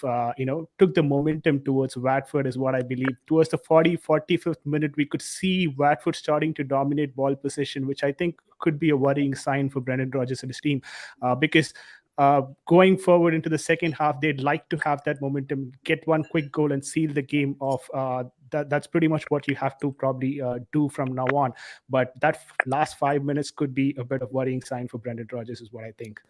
took the momentum towards Watford, is what I believe. Towards the 45th minute, we could see Watford starting to dominate ball possession, which I think could be a worrying sign for Brendan Rodgers and his team, because going forward into the second half, they'd like to have that momentum, get one quick goal and seal the game off. That's pretty much what you have to probably do from now on. But that last 5 minutes could be a bit of worrying sign for Brendan Rodgers, is what I think.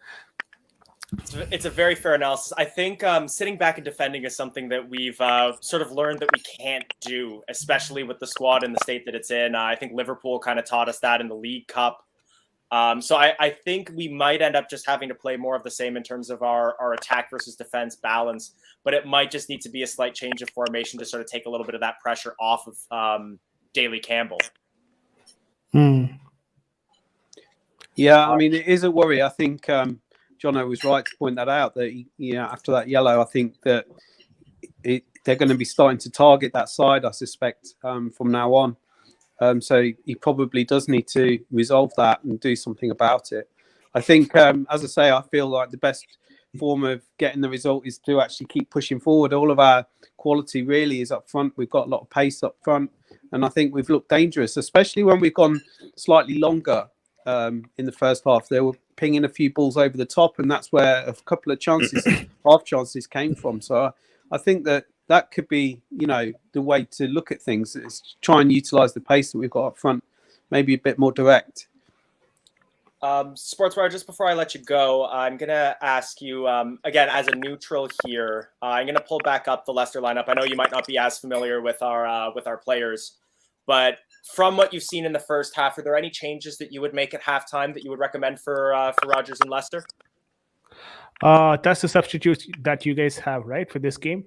It's a very fair analysis. I think sitting back and defending is something that we've sort of learned that we can't do, especially with the squad in the state that it's in. I think Liverpool kind of taught us that in the League Cup. So I think we might end up just having to play more of the same in terms of our attack versus defense balance, but it might just need to be a slight change of formation to sort of take a little bit of that pressure off of Daly Campbell. Yeah, I mean, it is a worry. I think Jono was right to point that out, that after that yellow, I think that they're going to be starting to target that side, I suspect, from now on. So he probably does need to resolve that and do something about it. I think, as I say, I feel like the best form of getting the result is to actually keep pushing forward. All of our quality really is up front. We've got a lot of pace up front, and I think we've looked dangerous, especially when we've gone slightly longer in the first half. They were pinging a few balls over the top, and that's where a couple of chances, half chances, came from. So I think that could be, the way to look at things, is try and utilise the pace that we've got up front, maybe a bit more direct. Sportswire, just before I let you go, I'm going to ask you, again, as a neutral here, I'm going to pull back up the Leicester lineup. I know you might not be as familiar with our players, but from what you've seen in the first half, are there any changes that you would make at halftime that you would recommend for Rodgers and Leicester? That's the substitutes that you guys have, right, for this game?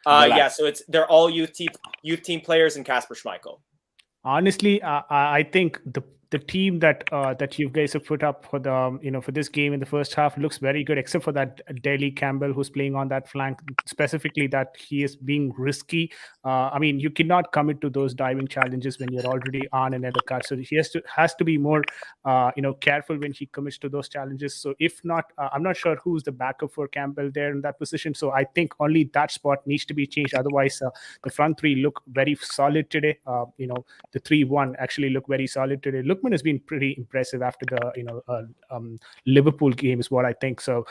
Yeah, so they're all youth team players and Kasper Schmeichel. Honestly, I think the team that you guys have put up for the for this game in the first half looks very good, except for that Daly Campbell who's playing on that flank, specifically that he is being risky. I mean, you cannot commit to those diving challenges when you're already on another cut. So he has to be more careful when he commits to those challenges. So if not, I'm not sure who's the backup for Campbell there in that position. So I think only that spot needs to be changed. Otherwise, the front three look very solid today. The 3-1 actually look very solid today. Lookman has been pretty impressive after the Liverpool game, is what I think. So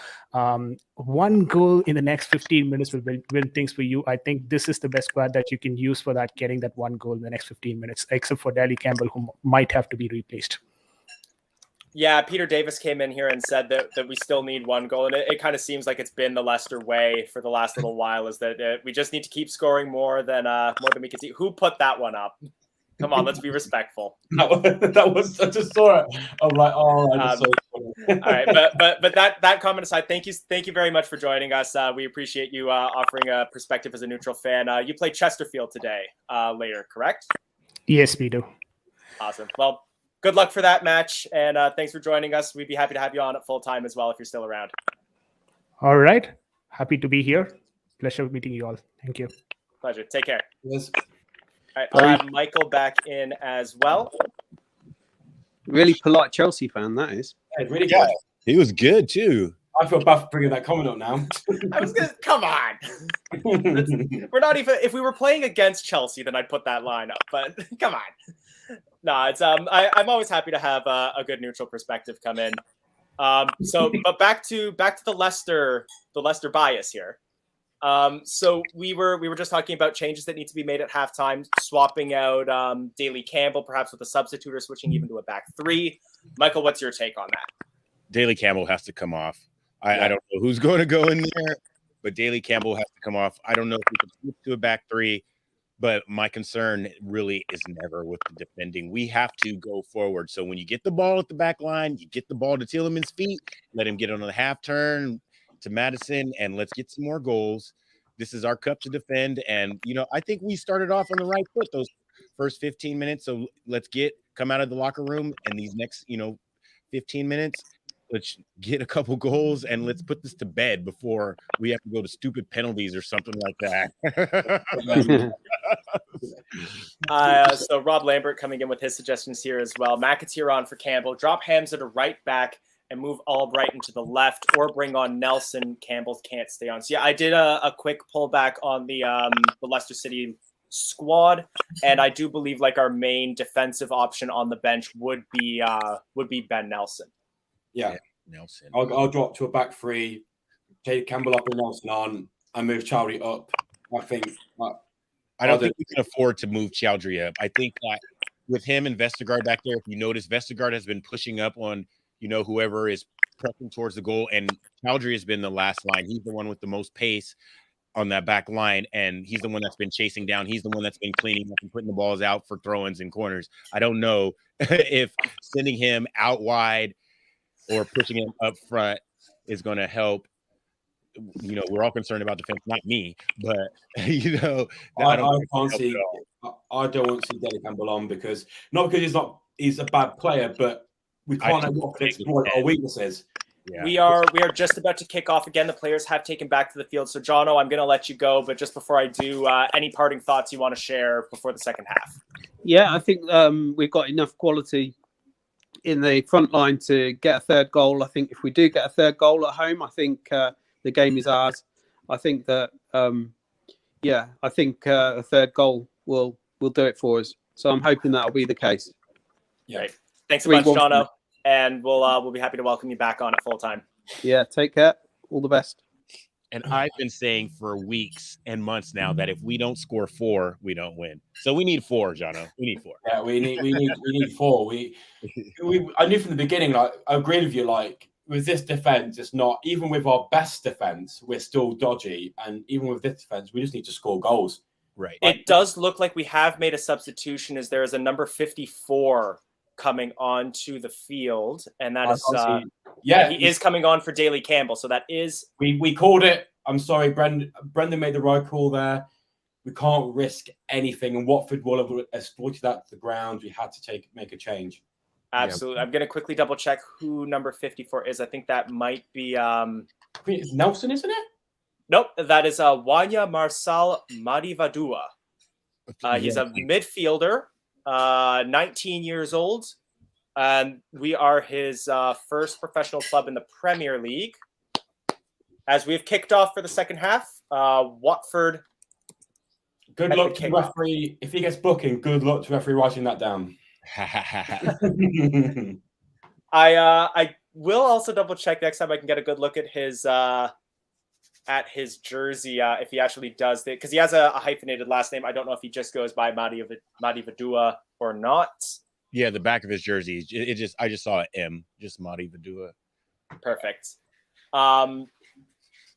one goal in the next 15 minutes will win things for you. I think this is the best squad that you can use for that, getting that one goal in the next 15 minutes, except for Daly Campbell, who might have to be replaced. Yeah, Peter Davis came in here and said that we still need one goal, and it kind of seems like it's been the Leicester way for the last little while, is that we just need to keep scoring more than we can see. Who put that one up? Come on, let's be respectful. That was, I just saw it. I'm like, oh, I just saw it. All right, but that comment aside, thank you very much for joining us. We appreciate you offering a perspective as a neutral fan. You play Chesterfield today later, correct? Yes, we do. Awesome. Well, good luck for that match, and thanks for joining us. We'd be happy to have you on at full time as well if you're still around. All right. Happy to be here. Pleasure meeting you all. Thank you. Pleasure. Take care. Yes. All right, I'll have Michael back in as well. Really polite Chelsea fan, that is. Yeah, really good. He was good too. I feel bad for bringing that comment up now. I was gonna come on. We're not even. If we were playing against Chelsea, then I'd put that line up. But come on. No, it's I'm always happy to have a good neutral perspective come in. But back to the Leicester bias here. So we were just talking about changes that need to be made at halftime, swapping out Daly Campbell, perhaps with a substitute, or switching even to a back three. Michael, what's your take on that? Daly Campbell has to come off. I don't know who's going to go in there, but Daly Campbell has to come off. I don't know if we can switch to a back three, but my concern really is never with the defending. We have to go forward. So when you get the ball at the back line, you get the ball to Tielemans' feet, let him get on the half turn to Madison, and let's get some more goals. This is our cup to defend. And, I think we started off on the right foot those first 15 minutes. So let's come out of the locker room and these next, 15 minutes, let's get a couple goals and let's put this to bed before we have to go to stupid penalties or something like that. So Rob Lambert coming in with his suggestions here as well. McAteer on for Campbell. Drop Hamza to right back and move Albrighton to the left, or bring on Nelson. Campbell can't stay on. So yeah, I did a quick pullback on the Leicester City squad, and I do believe our main defensive option on the bench would be Ben Nelson. Yeah, Nelson. I'll drop to a back three, take Campbell up and Nelson on, and move Chowdhury up. I think. I don't think we can afford to move Chowdhury up. I think that with him and Vestergaard back there, if you notice, Vestergaard has been pushing up on, whoever is pressing towards the goal, and Chowdhury has been the last line. He's the one with the most pace on that back line, and he's the one that's been chasing down. He's the one that's been cleaning up and putting the balls out for throw-ins and corners. I don't know if sending him out wide or pushing him up front is going to help. We're all concerned about defense, not me, but I don't want to see Denny Campbell on because he's a bad player, but we can't exploit our weaknesses. Yeah. We are just about to kick off again. The players have taken back to the field. So, Jono, I'm going to let you go. But just before I do, any parting thoughts you want to share before the second half? Yeah, I think we've got enough quality in the front line to get a third goal. I think if we do get a third goal at home, I think the game is ours. I think that, I think a third goal will do it for us. So I'm hoping that'll be the case. Yeah. Right. Thanks so much, Jono. And we'll be happy to welcome you back on at full time. Yeah, take care. All the best. And I've been saying for weeks and months now that if we don't score 4, we don't win. So we need 4, Jono. We need 4. Yeah, we need 4. I knew from the beginning. I agree with you. With this defense, it's not even with our best defense, we're still dodgy. And even with this defense, we just need to score goals. Right. It does look like we have made a substitution. As there is a number 54 coming onto the field, and that is he is coming on for Daly Campbell. So that is we called it. I'm sorry, Brendan made the right call there. We can't risk anything, and Watford will have exploited that to the ground. We had to make a change. Absolutely. Yeah. I'm going to quickly double check who number 54 is. I think that might be it's Nelson, isn't it? Nope, that is Wanya Marsal Madivadua. He's a midfielder. 19 years old, and we are his first professional club in the Premier League. As we've kicked off for the second half, Watford. Good luck to the referee. If he gets booking, good luck to the referee writing that down. I will also double check next time I can get a good look at his jersey, if he actually does it, because he has a hyphenated last name. I don't know if he just goes by Madivadua or not. Yeah, the back of his jersey. I just saw an M, just Madivadua. Perfect.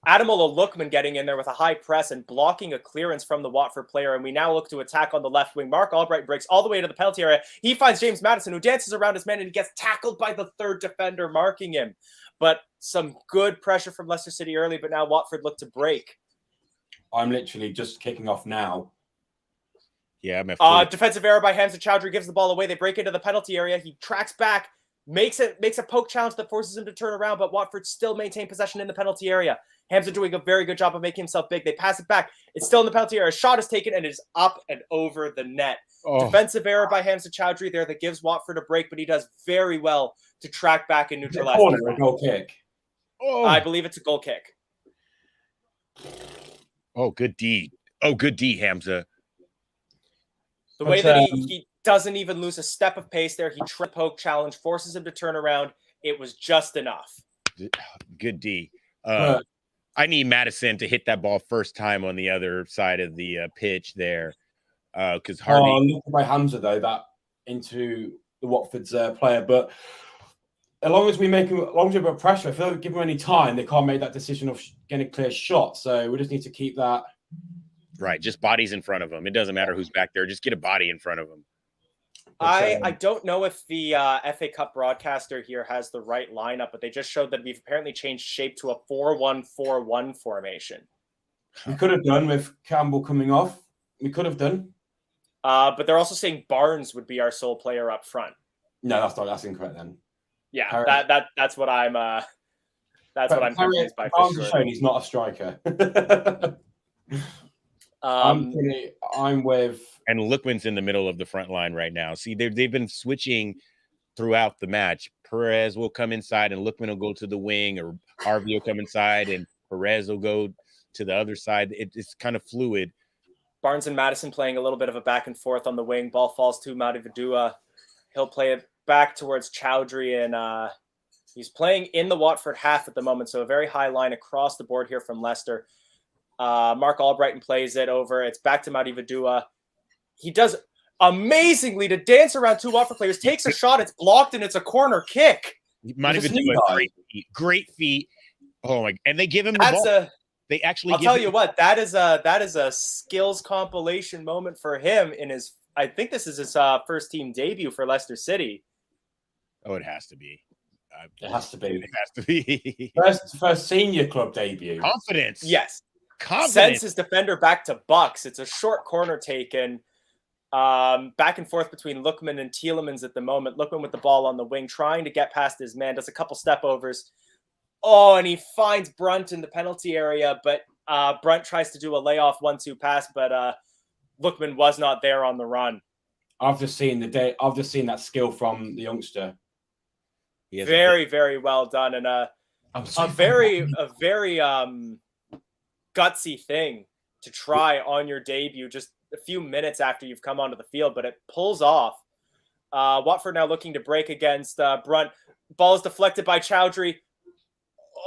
Ademola Lookman getting in there with a high press and blocking a clearance from the Watford player, and we now look to attack on the left wing. Mark Albright breaks all the way to the penalty area. He finds James Maddison, who dances around his man, and he gets tackled by the third defender marking him. But some good pressure from Leicester City early, but now Watford look to break. I'm literally just kicking off now. Yeah, I'm defensive error by Hamza Chowdhury gives the ball away. They break into the penalty area. He tracks back, makes a poke challenge that forces him to turn around, but Watford still maintain possession in the penalty area. Hamza doing a very good job of making himself big. They pass it back. It's still in the penalty area. A shot is taken and it is up and over the net. Defensive error by Hamza Chowdhury there that gives Watford a break, but he does very well to track back and neutralize. A goal kick. I believe it's a goal kick. Oh, good D. Oh, good D, Hamza. The way that he doesn't even lose a step of pace there. He poke challenge, forces him to turn around. It was just enough. Good D. I need Maddison to hit that ball first time on the other side of the pitch there. Because Harvey. Look by Hamza, though, that into the Watford's player. But as long as we put pressure, if they don't give them any time, they can't make that decision of getting a clear shot. So we just need to keep that. Right, just bodies in front of them. It doesn't matter who's back there. Just get a body in front of them. I don't know if the FA Cup broadcaster here has the right lineup, but they just showed that we've apparently changed shape to a 4-1-4-1 formation. We could have done with Campbell coming off. We could have done. But they're also saying Barnes would be our sole player up front. No, that's incorrect then. Yeah, that's what I'm confused by. Barnes is showing he's not a striker. I'm with, and Lookman's in the middle of the front line right now. See, they've been switching throughout the match. Perez will come inside and Lookman will go to the wing, or Harvey will come inside and Perez will go to the other side. It's kind of fluid. Barnes and Maddison playing a little bit of a back and forth on the wing. Ball falls to Madivadua. He'll play it back towards Chowdhury He's playing in the Watford half at the moment, so a very high line across the board here from Leicester. Mark Albrighton plays it over. It's back to Madi Vidua. He does amazingly to dance around 2 Watford players, takes a shot, it's blocked, and it's a corner kick. Madi Vidua, great feet. Oh my! And they give him the ball. They actually. I'll tell you what. That is a skills compilation moment for him in his. I think this is his first team debut for Leicester City. Oh, it has to be. It has to be. It has to be. First senior club debut. Confidence. Yes. Confidence. Sends his defender back to Bucks. It's a short corner taken. Back and forth between Lookman and Tielemans at the moment. Lookman with the ball on the wing, trying to get past his man, does a couple step overs. Oh, and he finds Brunt in the penalty area, but Brunt tries to do a layoff 1-2 pass, but Lookman was not there on the run. I've just seen that skill from the youngster. Very, very well done, and a very gutsy thing to try on your debut just a few minutes after you've come onto the field, but it pulls off. Watford now looking to break against Brunt. Ball is deflected by Chowdhury.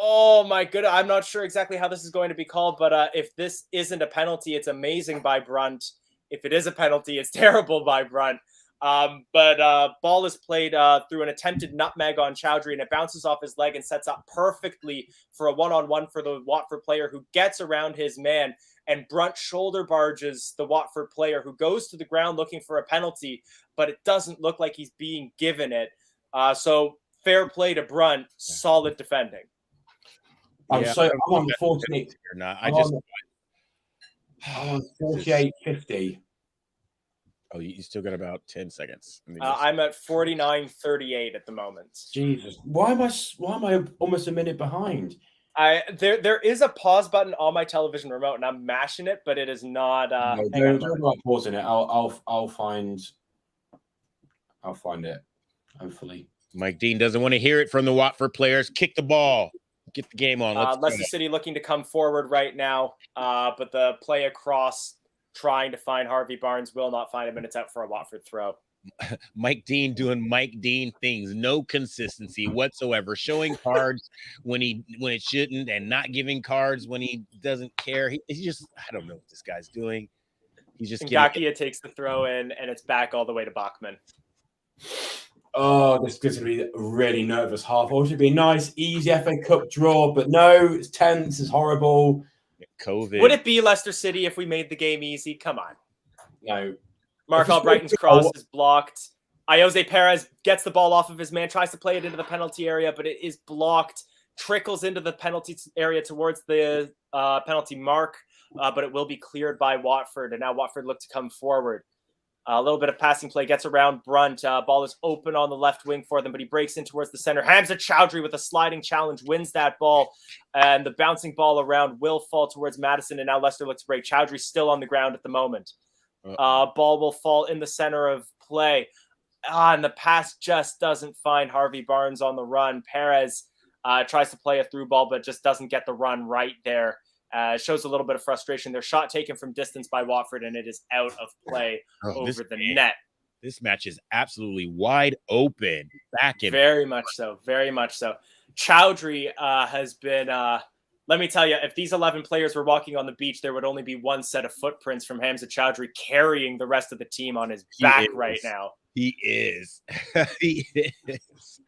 Oh my goodness, I'm not sure exactly how this is going to be called, but if this isn't a penalty, it's amazing by Brunt. If it is a penalty, it's terrible by Brunt. But ball is played through an attempted nutmeg on Chowdhury, and it bounces off his leg and sets up perfectly for a one-on-one for the Watford player, who gets around his man, and Brunt shoulder barges the Watford player, who goes to the ground looking for a penalty, but it doesn't look like he's being given it. So fair play to Brunt, solid defending. I'm unfortunate. I'm on 48-50. Oh, you still got about 10 seconds. I'm at 49-38 at the moment. Jesus, why am I almost a minute behind? There is a pause button on my television remote, and I'm mashing it, but it is not. There's not pausing it. I'll find it. Hopefully, Mike Dean doesn't want to hear it from the Watford players. Kick the ball. Get the game on. Leicester City looking to come forward right now, but the play across, trying to find Harvey Barnes, will not find him, and it's out for a Watford throw. Mike Dean doing Mike Dean things, no consistency whatsoever, showing cards when it shouldn't, and not giving cards when he doesn't care. He's just, I don't know what this guy's doing. He's just Ngakia takes the throw in, and it's back all the way to Bachmann. Oh, this is going to be a really nervous half. It should be a nice, easy FA Cup draw, but no, it's tense, it's horrible. COVID. Would it be Leicester City if we made the game easy? Come on. No. Mark Albrighton's cross is blocked. Jose Perez gets the ball off of his man, tries to play it into the penalty area, but it is blocked. Trickles into the penalty area towards the penalty mark, but it will be cleared by Watford, and now Watford look to come forward. A little bit of passing play, gets around Brunt. Ball is open on the left wing for them, but he breaks in towards the center. Hamza Chowdhury with a sliding challenge wins that ball, and the bouncing ball around will fall towards Madison, and now Leicester looks to break. Chowdhury still on the ground at the moment. Ball will fall in the center of play. And the pass just doesn't find Harvey Barnes on the run. Perez tries to play a through ball, but just doesn't get the run right there. Shows a little bit of frustration. Their shot taken from distance by Watford, and it is out of play over the net. This match is absolutely wide open. Very much so. Very much so. Chowdhury has been... let me tell you, if these 11 players were walking on the beach, there would only be one set of footprints from Hamza Chowdhury carrying the rest of the team on his back right now. He is. He is.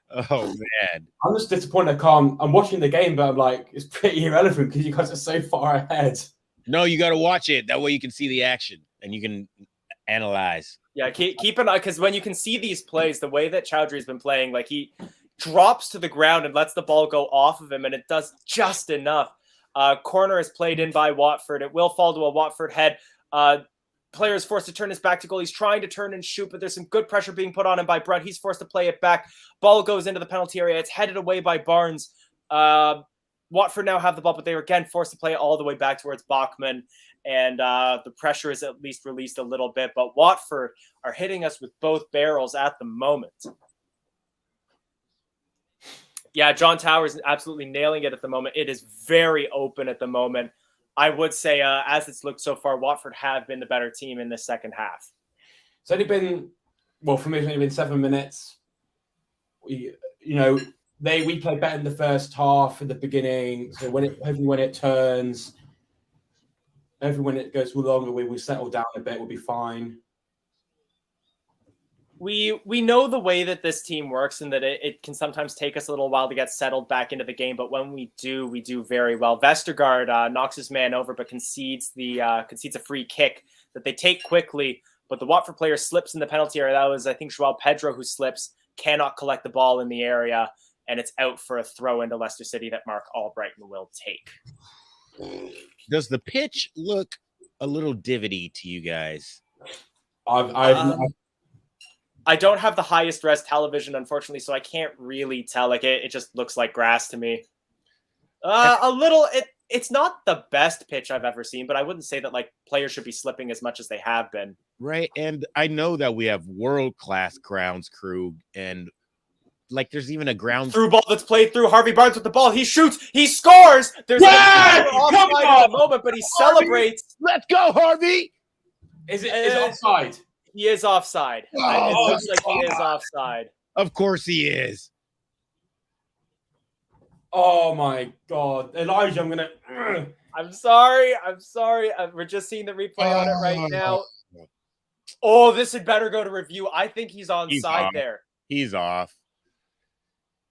Oh, man. I'm just disappointed I'm watching the game, but I'm like, it's pretty irrelevant because you guys are so far ahead. No, you got to watch it. That way you can see the action and you can analyze. Yeah, keep an eye, because when you can see these plays, the way that Chowdhury's been playing, like he drops to the ground and lets the ball go off of him, and it does just enough. Corner is played in by Watford. It will fall to a Watford head. Player is forced to turn his back to goal. He's trying to turn and shoot, but there's some good pressure being put on him by Brunt. He's forced to play it back. Ball goes into the penalty area. It's headed away by Barnes. Watford now have the ball, but they were again forced to play it all the way back towards Bachmann. And the pressure is at least released a little bit. But Watford are hitting us with both barrels at the moment. Yeah, John Towers is absolutely nailing it at the moment. It is very open at the moment. I would say, as it's looked so far, Watford have been the better team in the second half. It's only been, well, for me, it's only been 7 minutes. we play better in the first half at the beginning. So hopefully when it turns, hopefully when it goes longer, we settle down a bit. We'll be fine. We know the way that this team works, and that it can sometimes take us a little while to get settled back into the game. But when we do very well. Vestergaard knocks his man over, but concedes a free kick that they take quickly. But the Watford player slips in the penalty area. That was, I think, Joao Pedro who slips, cannot collect the ball in the area, and it's out for a throw into Leicester City that Mark Albrighton will take. Does the pitch look a little divotty to you guys? I don't have the highest res television, unfortunately, so I can't really tell. Like it just looks like grass to me. A little. It's not the best pitch I've ever seen, but I wouldn't say that like players should be slipping as much as they have been. Right, and I know that we have world-class grounds crew, and like there's even a ground through ball that's played through. Harvey Barnes with the ball. He shoots. He scores. There's offside at the moment, but he celebrates. Let's go, Harvey. Is it offside? He is offside. It looks like he is offside. Of course he is. Oh my God, Elijah! I'm sorry. We're just seeing the replay on it right now. Oh, this had better go to review. I think he's onside there. He's off.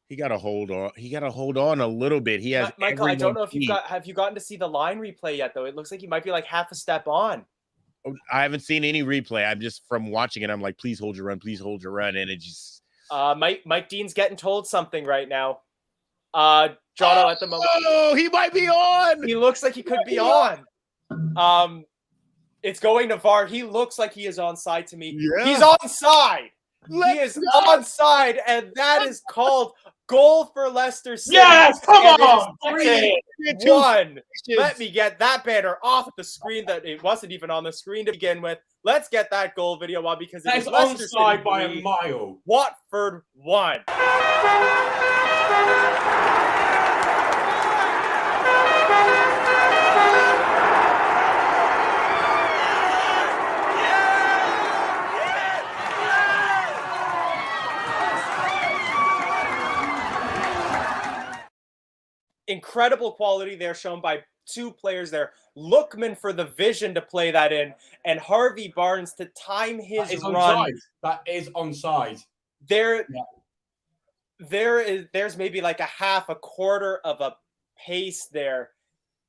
He got to hold on. He got to hold on a little bit. He has. Michael, I don't know if have you gotten to see the line replay yet, though? It looks like he might be like half a step on. I haven't seen any replay. I'm just from watching it. I'm like, please hold your run. Please hold your run. And it just. Mike Dean's getting told something right now. Jono at the moment. Oh, he might be on. He looks like he could be on. It's going to VAR. He looks like he is onside to me. Yeah. He's onside. He is onside, and that is called goal for Leicester City. Yes, come on. 3-1. Let me get that banner off the screen. That it wasn't even on the screen to begin with. Let's get that goal video on because it's Leicester onside City by a mile. Watford 1. Incredible quality there shown by two players there. Lookman for the vision to play that in, and Harvey Barnes to time his run. That is onside. There's maybe like a quarter of a pace there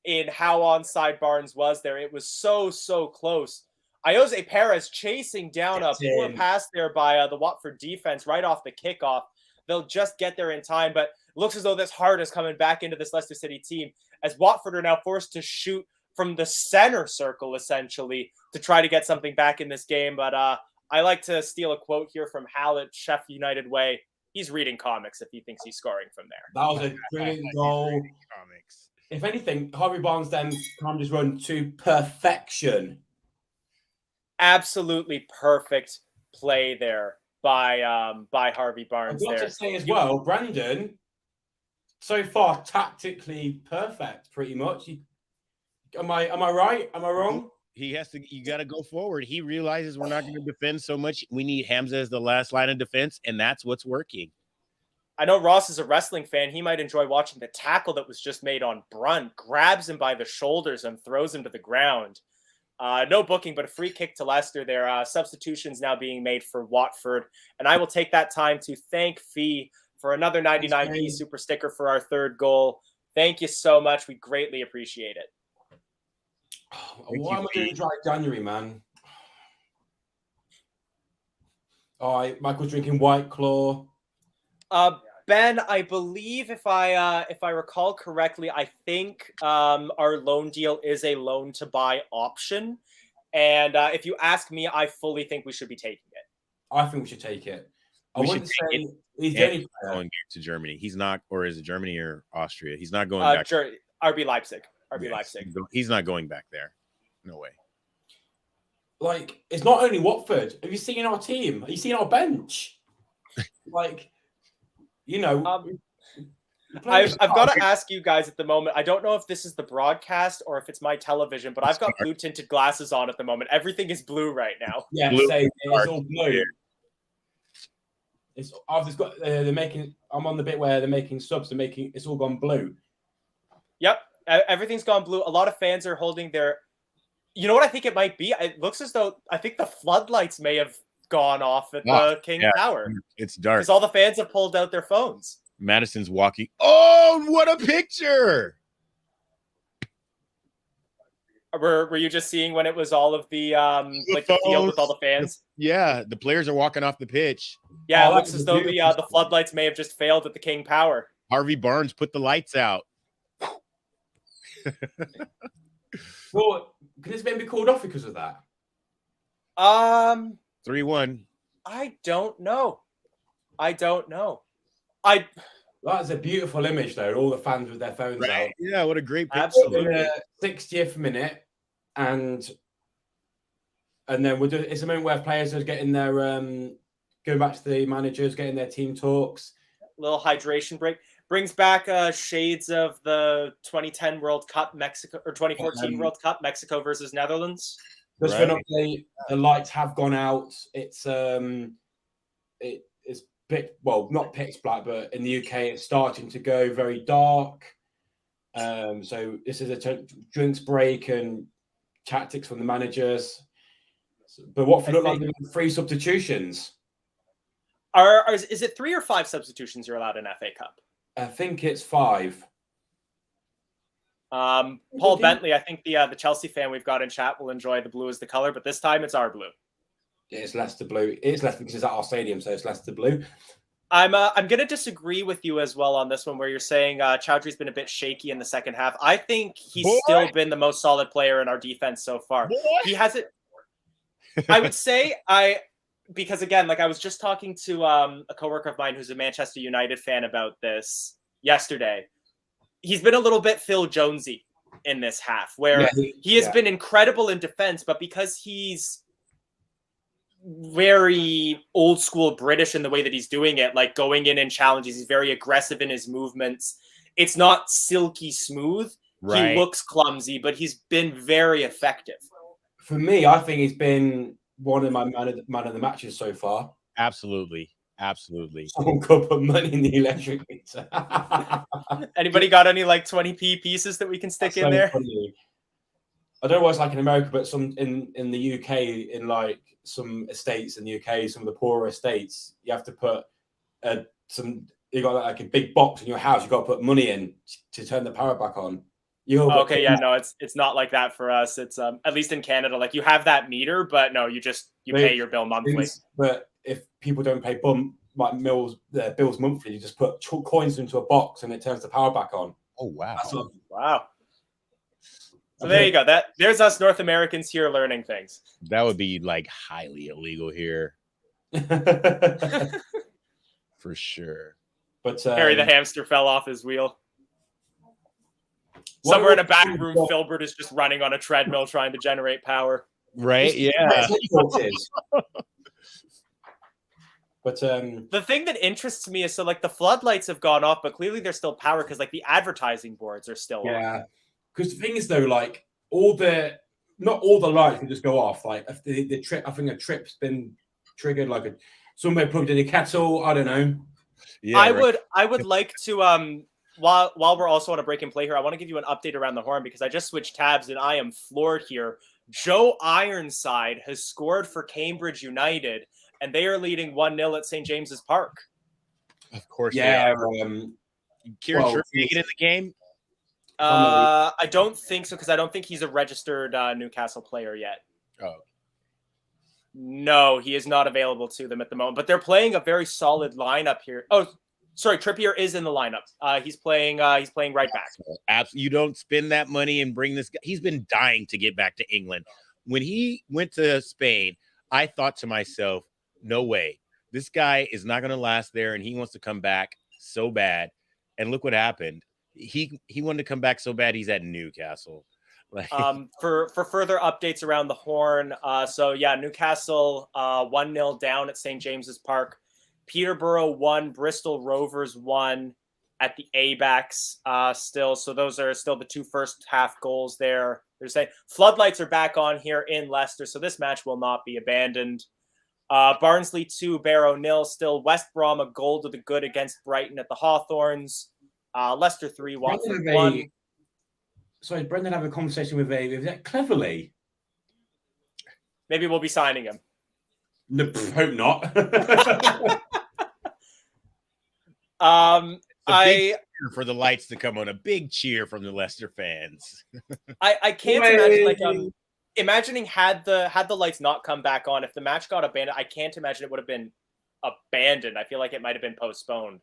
in how onside Barnes was there. It was so close. Jose Perez chasing down a poor pass there by the Watford defense right off the kickoff. They'll just get there in time, but it looks as though this heart is coming back into this Leicester City team as Watford are now forced to shoot from the center circle, essentially, to try to get something back in this game. But I like to steal a quote here from Hal at Chef United Way. He's reading comics if he thinks he's scoring from there. That was a brilliant goal. If anything, Harvey Barnes then can just run to perfection. Absolutely perfect play there by Harvey Barnes. I've got to say as well, Brandon, so far tactically perfect, pretty much. Am I right? Am I wrong? You got to go forward. He realizes we're not going to defend so much. We need Hamza as the last line of defense, and that's what's working. I know Ross is a wrestling fan. He might enjoy watching the tackle that was just made on Brunt. Grabs him by the shoulders and throws him to the ground. No booking, but a free kick to Leicester there. Substitutions now being made for Watford. And I will take that time to thank Fee for another 99p super sticker for our third goal. Thank you so much. We greatly appreciate it. Why am I doing dry January, man? All right, Michael's drinking White Claw. Ben, I believe if I recall correctly, I think our loan deal is a loan to buy option. And if you ask me, I fully think we should be taking it. I think we should take it. I wouldn't say he's going to Germany. He's not, or is it Germany or Austria? He's not going back. RB Leipzig. Leipzig. He's not going back there. No way. Like, it's not only Watford. Have you seen our team? Have you seen our bench? Like, you know. I've got to ask you guys at the moment. I don't know if this is the broadcast or if it's my television, but I've got blue tinted glasses on at the moment. Everything is blue right now. Yeah, it's all blue. It's I've just got they're making. I'm on the bit where they're making subs. They're making it's all gone blue. Yep, everything's gone blue. A lot of fans are holding their. You know what I think it might be? It looks as though I think the floodlights may have gone off at the King Tower. It's dark. Because all the fans have pulled out their phones. Madison's walking. Oh, what a picture! Were you just seeing when it was all of the the field with all the fans? Yeah, the players are walking off the pitch. Yeah, it looks as though the floodlights may have just failed at the King Power. Harvey Barnes put the lights out. Well, can this game be called off because of that? 3-1. I don't know. That's a beautiful image, though. All the fans with their phones out. Yeah, what a great picture. Absolutely. In the 60th minute, and then it's a moment where players are getting their going back to the managers, getting their team talks. Little hydration break. Brings back shades of the 2010 World Cup Mexico or 2014 World Cup Mexico versus Netherlands. Just for an update, the lights have gone out. It's not pitch black, but in the UK it's starting to go very dark. So this is a drinks break and tactics from the managers. But Watford look like 3 substitutions. Is it 3 or 5 substitutions you're allowed in FA Cup? I think it's 5. Paul Bentley, I think the Chelsea fan we've got in chat will enjoy the blue as the color, but this time it's our blue. Yeah, it's Leicester blue. It's Leicester because it's at our stadium, so it's Leicester blue. I'm going to disagree with you as well on this one, where you're saying Chowdhury's been a bit shaky in the second half. I think he's still been the most solid player in our defense so far. He hasn't. I would say because again, like I was just talking to a coworker of mine who's a Manchester United fan about this yesterday. He's been a little bit Phil Jonesy in this half, where he has been incredible in defense, but because he's very old school British in the way that he's doing it, like going in challenges, he's very aggressive in his movements. It's not silky smooth. Right. He looks clumsy, but he's been very effective. For me, I think he's been one of my man of the matches so far. Absolutely. Someone could put money in the electric meter. Anybody got any like 20p pieces that we can stick in there? Funny. I don't know what it's like in America, but some in the UK, in like some estates in the UK, some of the poorer estates, you have to put you got like a big box in your house. You got to put money in to turn the power back on. It's not like that for us. It's at least in Canada, like you have that meter, but no, you pay your bill monthly. But if people don't pay their bills monthly, you just put coins into a box and it turns the power back on. Oh wow! Wow. So there you go. There's us North Americans here learning things. That would be like highly illegal here, for sure. But Harry the hamster fell off his wheel. Somewhere in a back room, Filbert is just running on a treadmill trying to generate power. Right? Yeah. But the thing that interests me is so like the floodlights have gone off, but clearly there's still power because like the advertising boards are still on. Yeah. Because the thing is though, like not all the lights can just go off. Like if the trip, I think a trip's been triggered, like somebody plugged in a kettle. I don't know. Yeah, I would like to while we're also on a break and play here, I want to give you an update around the horn because I just switched tabs and I am floored here. Joe Ironside has scored for Cambridge United, and they are leading 1-0 at St. James's Park. Of course, yeah. Kieran Trippier in the game. I don't think so because I don't think he's a registered Newcastle player yet. Oh. No, he is not available to them at the moment. But they're playing a very solid lineup here. Oh, sorry, Trippier is in the lineup. He's playing right back. Absolutely, you don't spend that money and bring this guy. He's been dying to get back to England. When he went to Spain, I thought to myself, "No way, this guy is not going to last there, and he wants to come back so bad." And look what happened. He wanted to come back so bad. He's at Newcastle. For further updates around the horn. Newcastle 1-0 down at St. James's Park. Peterborough 1, Bristol Rovers 1 at the A-backs still. So those are still the 2 first half goals there. They're saying floodlights are back on here in Leicester. So this match will not be abandoned. Barnsley 2, Barrow 0. Still West Brom a goal to the good against Brighton at the Hawthorns. Leicester 3, Watford 1. Sorry, Brendan have a conversation with Cleverly. Maybe we'll be signing him. No, hope not. For the lights to come on, a big cheer from the Leicester fans. I can't imagine imagining had the lights not come back on, if the match got abandoned, I can't imagine it would have been abandoned. I feel like it might have been postponed.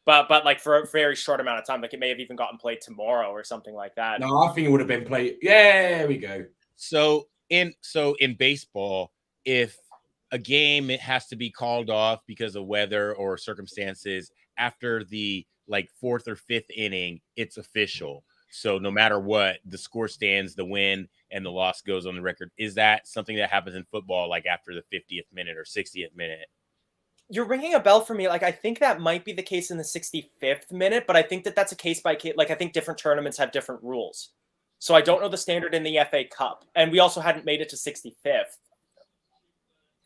But like for a very short amount of time, like it may have even gotten played tomorrow or something like that. No, I think it would have been played. Yeah, there we go. So in baseball, if a game it has to be called off because of weather or circumstances after the like 4th or 5th inning, it's official. So no matter what, the score stands, the win and the loss goes on the record. Is that something that happens in football, like after the 50th minute or 60th minute? You're ringing a bell for me. Like, I think that might be the case in the 65th minute, but I think that's a case by case. Like, I think different tournaments have different rules. So I don't know the standard in the FA Cup. And we also hadn't made it to 65th.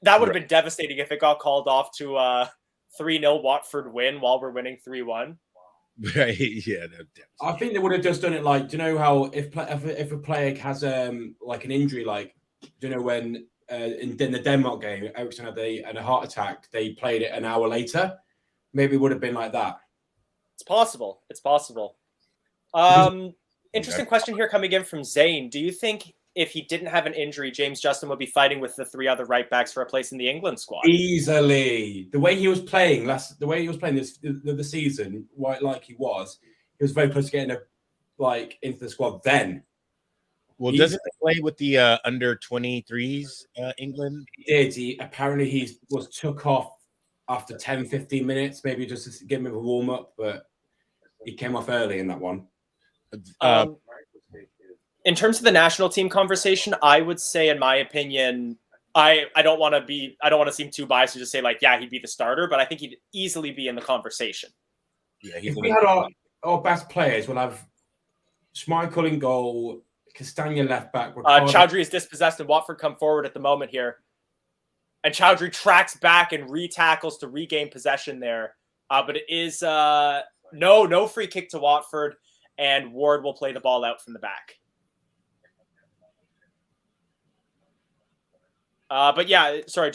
That would have been devastating if it got called off to a 3-0 Watford win while we're winning 3-1. Right, yeah. I think they would have just done it like, do you know how if a player has like an injury, like, do you know when in the Denmark game, Ericsson had a heart attack, they played it an hour later? Maybe it would have been like that. It's possible. It's possible. Interesting question here coming in from Zane. Do you think if he didn't have an injury, James Justin would be fighting with the 3 other right backs for a place in the England squad? Easily. The way he was playing the season, like he was very close to getting into the squad then. Well, doesn't he play with the under 23s England? He did. He was took off after 10, 15 minutes, maybe just to give him a warm up, but he came off early in that one. In terms of the national team conversation, I would say, in my opinion, I don't want to seem too biased to just say like, yeah, he'd be the starter, but I think he'd easily be in the conversation. Yeah, if we had our best players, we'll have Schmeichel in goal, Castagna left back. Chowdhury is dispossessed and Watford come forward at the moment here. And Chowdhury tracks back and re-tackles to regain possession there. But it is no free kick to Watford, and Ward will play the ball out from the back. But yeah, sorry,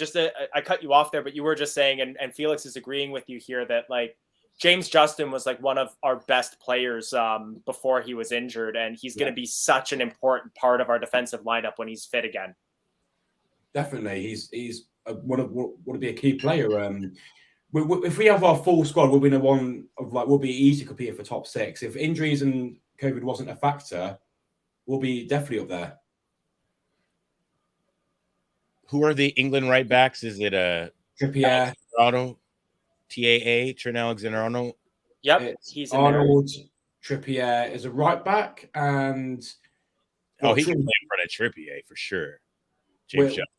I cut you off there, but you were just saying, and Felix is agreeing with you here, that like James Justin was like one of our best players before he was injured, and he's going to be such an important part of our defensive lineup when he's fit again. Definitely, he's would be a key player. If we have our full squad, we'll be in we'll be easy to compete for top 6. If injuries and COVID wasn't a factor, we'll be definitely up there. Who are the England right backs? Is it Trippier, TAA, Trent Alexander-Arnold? Yep, he's in Arnold. Trippier is a right back, and he can play in front of Trippier for sure.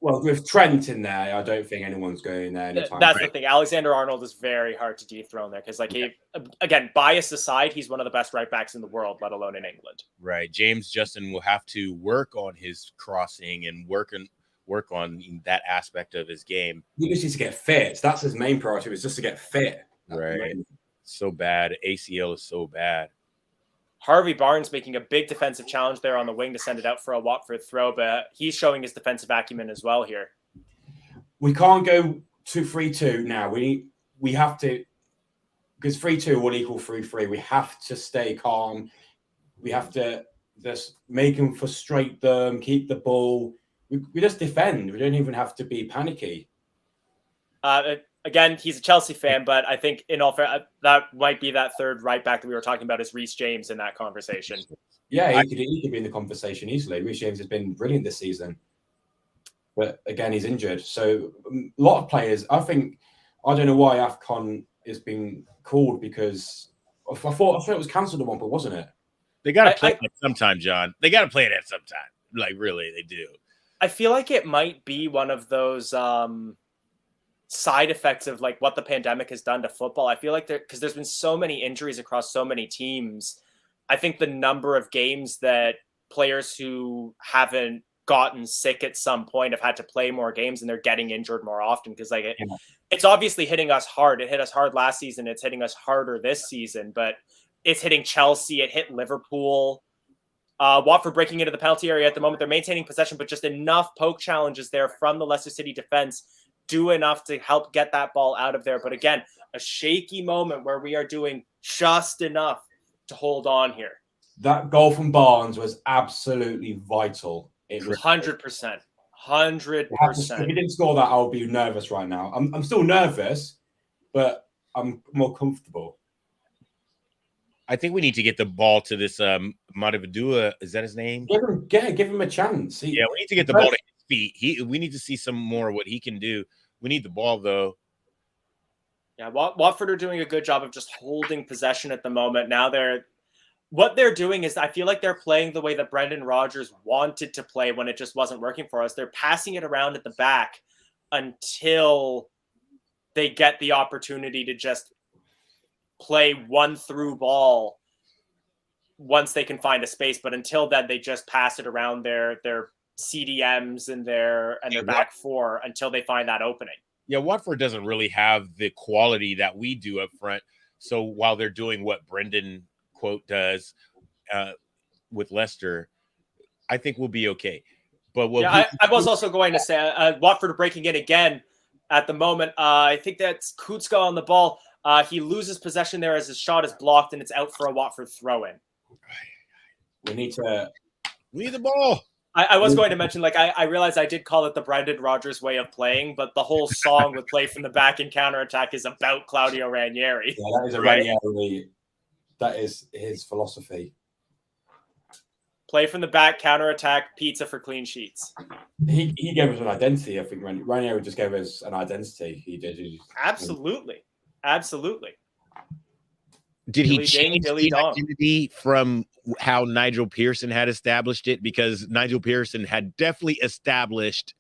With Trent in there, I don't think anyone's going there anytime. That's the thing. Alexander-Arnold is very hard to dethrone there because, like, again, bias aside, he's one of the best right backs in the world, let alone in England. Right. James Justin will have to work on his crossing and work on that aspect of his game. He just needs to get fit. That's his main priority, is just to get fit. Right. So bad. ACL is so bad. Harvey Barnes making a big defensive challenge there on the wing to send it out for a Watford throw, but he's showing his defensive acumen as well here. We can't go to 3-2 now. We have to, because 3-2 will equal 3-3. We have to stay calm. We have to just make them frustrate them, keep the ball. We just defend. We don't even have to be panicky. Again, he's a Chelsea fan, but I think in all fair, that might be that third right back that we were talking about is Reece James in that conversation. Yeah, he could be in the conversation easily. Reece James has been brilliant this season. But again, he's injured. So a lot of players, I don't know why AFCON is being called, because I thought it was cancelled at one point, wasn't it? They got to play it sometime, John. They got to play it at some time. Like, really, they do. I feel like it might be one of those side effects of like what the pandemic has done to football. I feel like because there's been so many injuries across so many teams. I think the number of games that players who haven't gotten sick at some point, have had to play more games, and they're getting injured more often because like it's obviously hitting us hard. It hit us hard last season. It's hitting us harder this season, but it's hitting Chelsea. It hit Liverpool. Watford breaking into the penalty area at the moment. They're maintaining possession, but just enough poke challenges there from the Leicester City defense do enough to help get that ball out of there. But again, a shaky moment where we are doing just enough to hold on here. That goal from Barnes was absolutely vital. It was 100%. 100%. If he didn't score that, I would be nervous right now. I'm still nervous, but I'm more comfortable. I think we need to get the ball to this Madavadua. Is that his name? Give him a chance. We need to get the ball to his feet. We need to see some more of what he can do. We need the ball, though. Yeah, Watford are doing a good job of just holding possession at the moment. Now what they're doing is I feel like they're playing the way that Brendan Rodgers wanted to play when it just wasn't working for us. They're passing it around at the back until they get the opportunity to just play one through ball once they can find a space. But until then, they just pass it around their CDMs and their back four until they find that opening. Yeah, Watford doesn't really have the quality that we do up front. So while they're doing what Brendan quote does with Leicester, I think we'll be okay. But I was also going to say Watford are breaking in again at the moment. I think that's Kutska on the ball. He loses possession there as his shot is blocked, and it's out for a Watford throw-in. We need the ball. I was going to mention, like, I realized I did call it the Brendan Rodgers way of playing, but the whole song with play from the back and counterattack is about Claudio Ranieri. Yeah, that is a Ranieri. That is his philosophy. Play from the back, counterattack, pizza for clean sheets. He gave us an identity. I think Ranieri just gave us an identity. He did. Absolutely. Did he change the identity from how Nigel Pearson had established it? Because Nigel Pearson had definitely established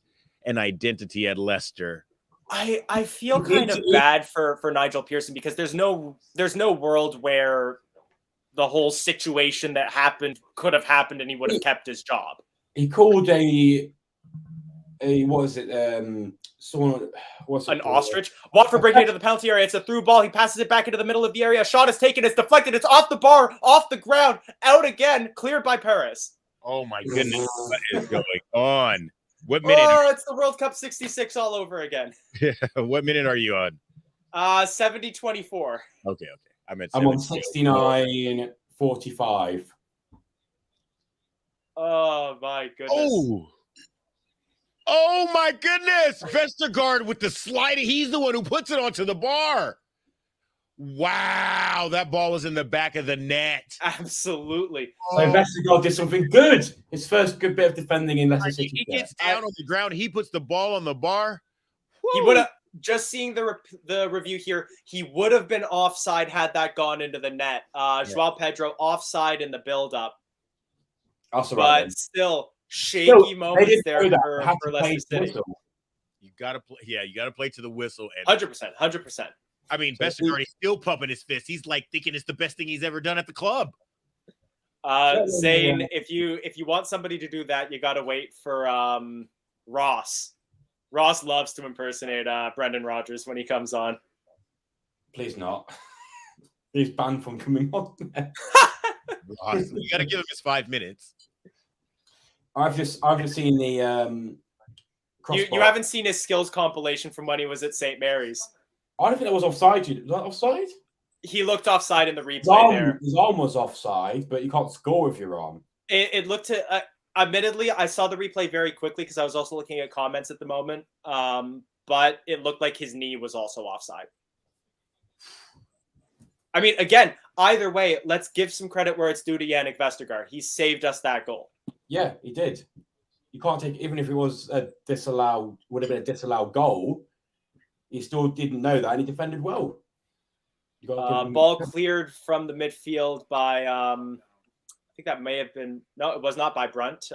an identity at Leicester. I feel kind of bad for Nigel Pearson because there's no world where the whole situation that happened could have happened and he would have kept his job. He called an ostrich. Watford breaking into the penalty area. It's a through ball. He passes it back into the middle of the area. A shot is taken. It's deflected. It's off the bar, off the ground, out again. Cleared by Paris. Oh my goodness! What is going on? What minute? Oh, it's the World Cup 66 all over again. What minute are you on? 70-24. Okay. I'm on 69:45. Oh my goodness. Oh my goodness! Vestergaard with the slide. He's the one who puts it onto the bar. Wow, that ball was in the back of the net. Absolutely. So Vestergaard did something good. His first good bit of defending in Leicester City. He gets down on the ground. He puts the ball on the bar. Woo. He would have, just seeing the review here, he would have been offside had that gone into the net. Joao Pedro offside in the build-up. But still, shaky moments there for Leicester City. You gotta play. Yeah, you gotta play to the whistle. 100%. I mean, Vestergaard is still pumping his fist. He's like thinking it's the best thing he's ever done at the club. Zane, if you want somebody to do that, you gotta wait for Ross. Ross loves to impersonate Brendan Rodgers when he comes on. Please not. He's banned from coming on. Ross, you gotta give him his 5 minutes. I've just seen the you haven't seen his skills compilation from when he was at St. Mary's. I don't think that was offside. Was that offside? He looked offside in the replay there. His arm was offside, but you can't score with your arm. It looked to admittedly, I saw the replay very quickly because I was also looking at comments at the moment. But it looked like his knee was also offside. I mean, again, either way, let's give some credit where it's due to Yannick Vestergaard. He saved us that goal. Yeah, he did. You can't take, even if it was would have been a disallowed goal, he still didn't know that and he defended well. Ball cleared from the midfield by, I think that may have been, no, it was not by Brunt,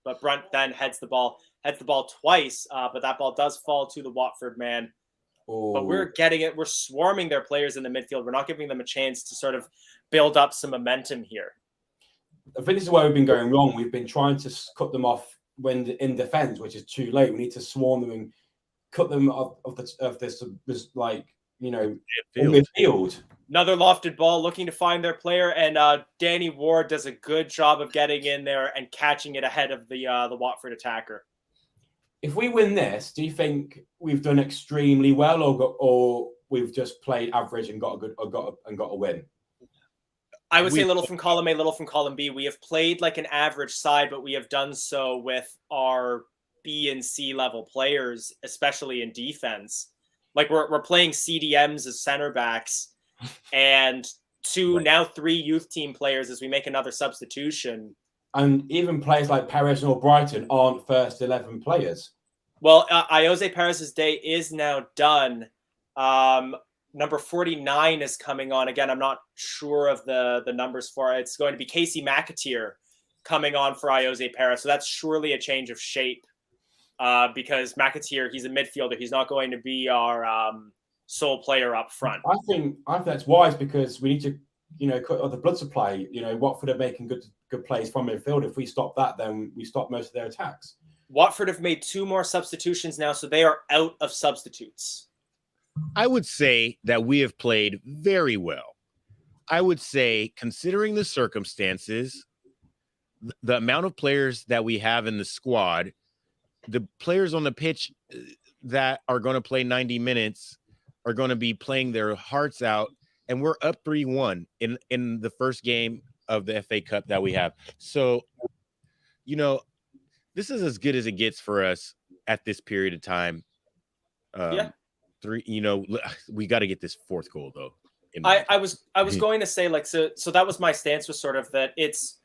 but Brunt then heads the ball twice, but that ball does fall to the Watford man. Oh. But we're getting it. We're swarming their players in the midfield. We're not giving them a chance to sort of build up some momentum here. I think this is where we've been going wrong. We've been trying to cut them off when in defence, which is too late. We need to swarm them and cut them of this like, you know, midfield. Another lofted ball, looking to find their player, and Danny Ward does a good job of getting in there and catching it ahead of the Watford attacker. If we win this, do you think we've done extremely well, or we've just played average and got a win? I would say little from column A, little from column B. We have played like an average side, but we have done so with our B and C level players, especially in defense. Like we're playing CDMs as center backs, and now 3 youth team players as we make another substitution. And even players like Perez and Brighton aren't first 11 players. Well, Ayoze Perez's day is now done. Number 49 is coming on. Again, I'm not sure of the numbers for it. It's going to be Casey McAteer coming on for Ayoze Perez. So that's surely a change of shape because McAteer, he's a midfielder. He's not going to be our sole player up front. I think that's wise because we need to, cut off the blood supply. Watford are making good plays from midfield. If we stop that, then we stop most of their attacks. Watford have made 2 more substitutions now, so they are out of substitutes. I would say that we have played very well. I would say, considering the circumstances, the amount of players that we have in the squad, the players on the pitch that are going to play 90 minutes are going to be playing their hearts out, and we're up 3-1 in the first game of the FA Cup that we have. So, this is as good as it gets for us at this period of time. We got to get this 4th goal though. I was going to say so that was my stance, was sort of that it's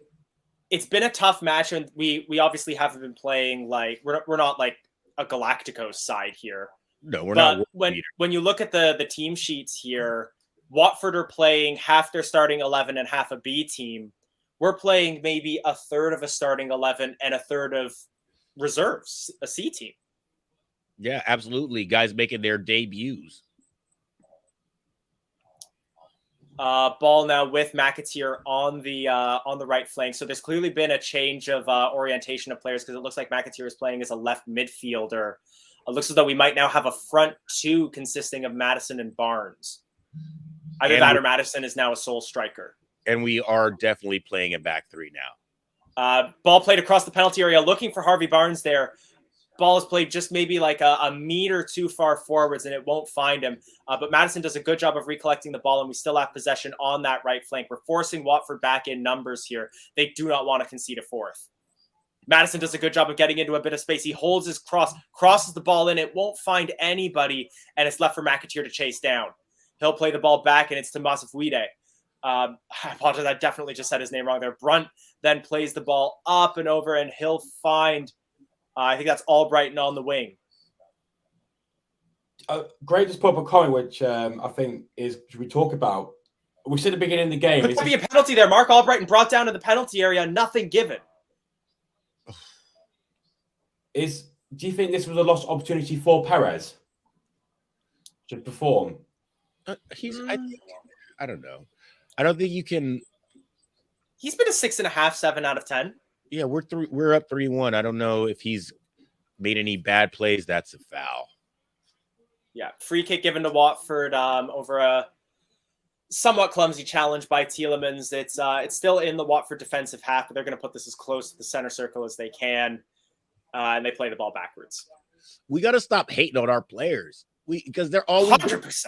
been a tough match, and we obviously haven't been playing like we're not like a Galacticos side here. No, we're not. When you look at the team sheets here, Watford are playing half their starting 11 and half a B team. We're playing maybe a third of a starting 11 and a third of reserves, a C team. Yeah, absolutely. Guys making their debuts. Ball now with McAteer on the right flank. So there's clearly been a change of orientation of players because it looks like McAteer is playing as a left midfielder. It looks as though we might now have a front 2 consisting of Madison and Barnes. Either that or Madison is now a sole striker. And we are definitely playing a back 3 now. Ball played across the penalty area, looking for Harvey Barnes there. Ball is played just maybe like a meter too far forwards, and it won't find him. But Madison does a good job of recollecting the ball, and we still have possession on that right flank. We're forcing Watford back in numbers here. They do not want to concede a 4th. Madison does a good job of getting into a bit of space. He holds his crosses the ball in. It won't find anybody, and it's left for McAteer to chase down. He'll play the ball back, and it's to Masafwide. I apologize. I definitely just said his name wrong there. Brunt then plays the ball up and over, and he'll find, I think that's Albrighton on the wing. Great just put up a comment, which I think should we talk about? We said at the beginning of the game. Could be a penalty there. Mark Albrighton brought down to the penalty area, nothing given. Do you think this was a lost opportunity for Perez to perform? I don't know. I don't think you can. He's been a 6.5, 7 out of 10. Yeah, we're up 3-1. I don't know if he's made any bad plays. That's a foul. Yeah, free kick given to Watford over a somewhat clumsy challenge by Tielemans. It's still in the Watford defensive half, but they're going to put this as close to the center circle as they can, and they play the ball backwards. We got to stop hating on our players. Because they're all 100%.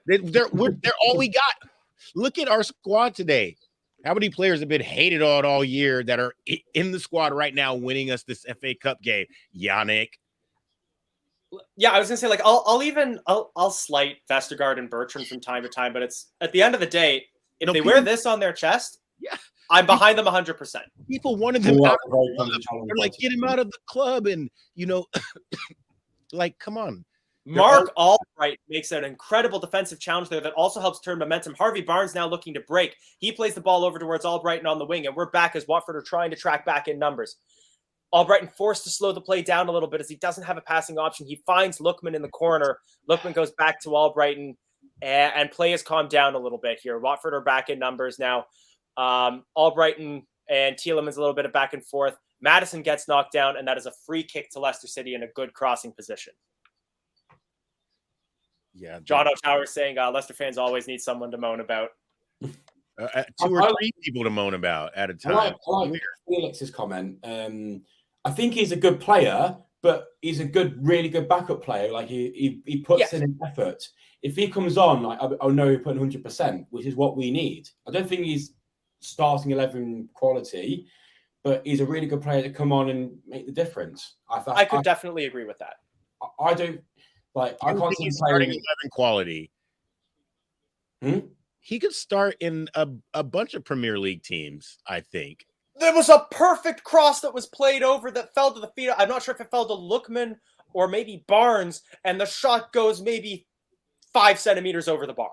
They're all we got. Look at our squad today. How many players have been hated on all year that are in the squad right now winning us this FA Cup game? Yannick. Yeah, I was gonna say I'll slight Vestergaard and Bertrand from time to time, but it's at the end of the day, if they wear this on their chest, yeah, I'm behind them 100%. People wanted them out of the club. They're like, get him out of the club, and like, come on. Mark Albright makes an incredible defensive challenge there that also helps turn momentum. Harvey Barnes now looking to break. He plays the ball over towards Albrighton on the wing, and we're back as Watford are trying to track back in numbers. Albrighton forced to slow the play down a little bit as he doesn't have a passing option. He finds Lookman in the corner. Lookman goes back to Albrighton, and play has calmed down a little bit here. Watford are back in numbers now. Albrighton and Tielemans a little bit of back and forth. Maddison gets knocked down, and that is a free kick to Leicester City in a good crossing position. Yeah, John O'Tower saying Leicester fans always need someone to moan about. 2 or 3 people to moan about at a time. I like Felix's comment. I think he's a good player, but he's a really good backup player. Like he puts in an effort. If he comes on, like I know he's putting 100%, which is what we need. I don't think he's starting 11 quality, but he's a really good player to come on and make the difference. I could definitely agree with that. I don't like. I can't see him starting playing 11 quality. He could start in a bunch of Premier League teams, I think. There was a perfect cross that was played over that fell to the feet. I'm not sure if it fell to Lookman or maybe Barnes, and the shot goes maybe 5 centimeters over the bar.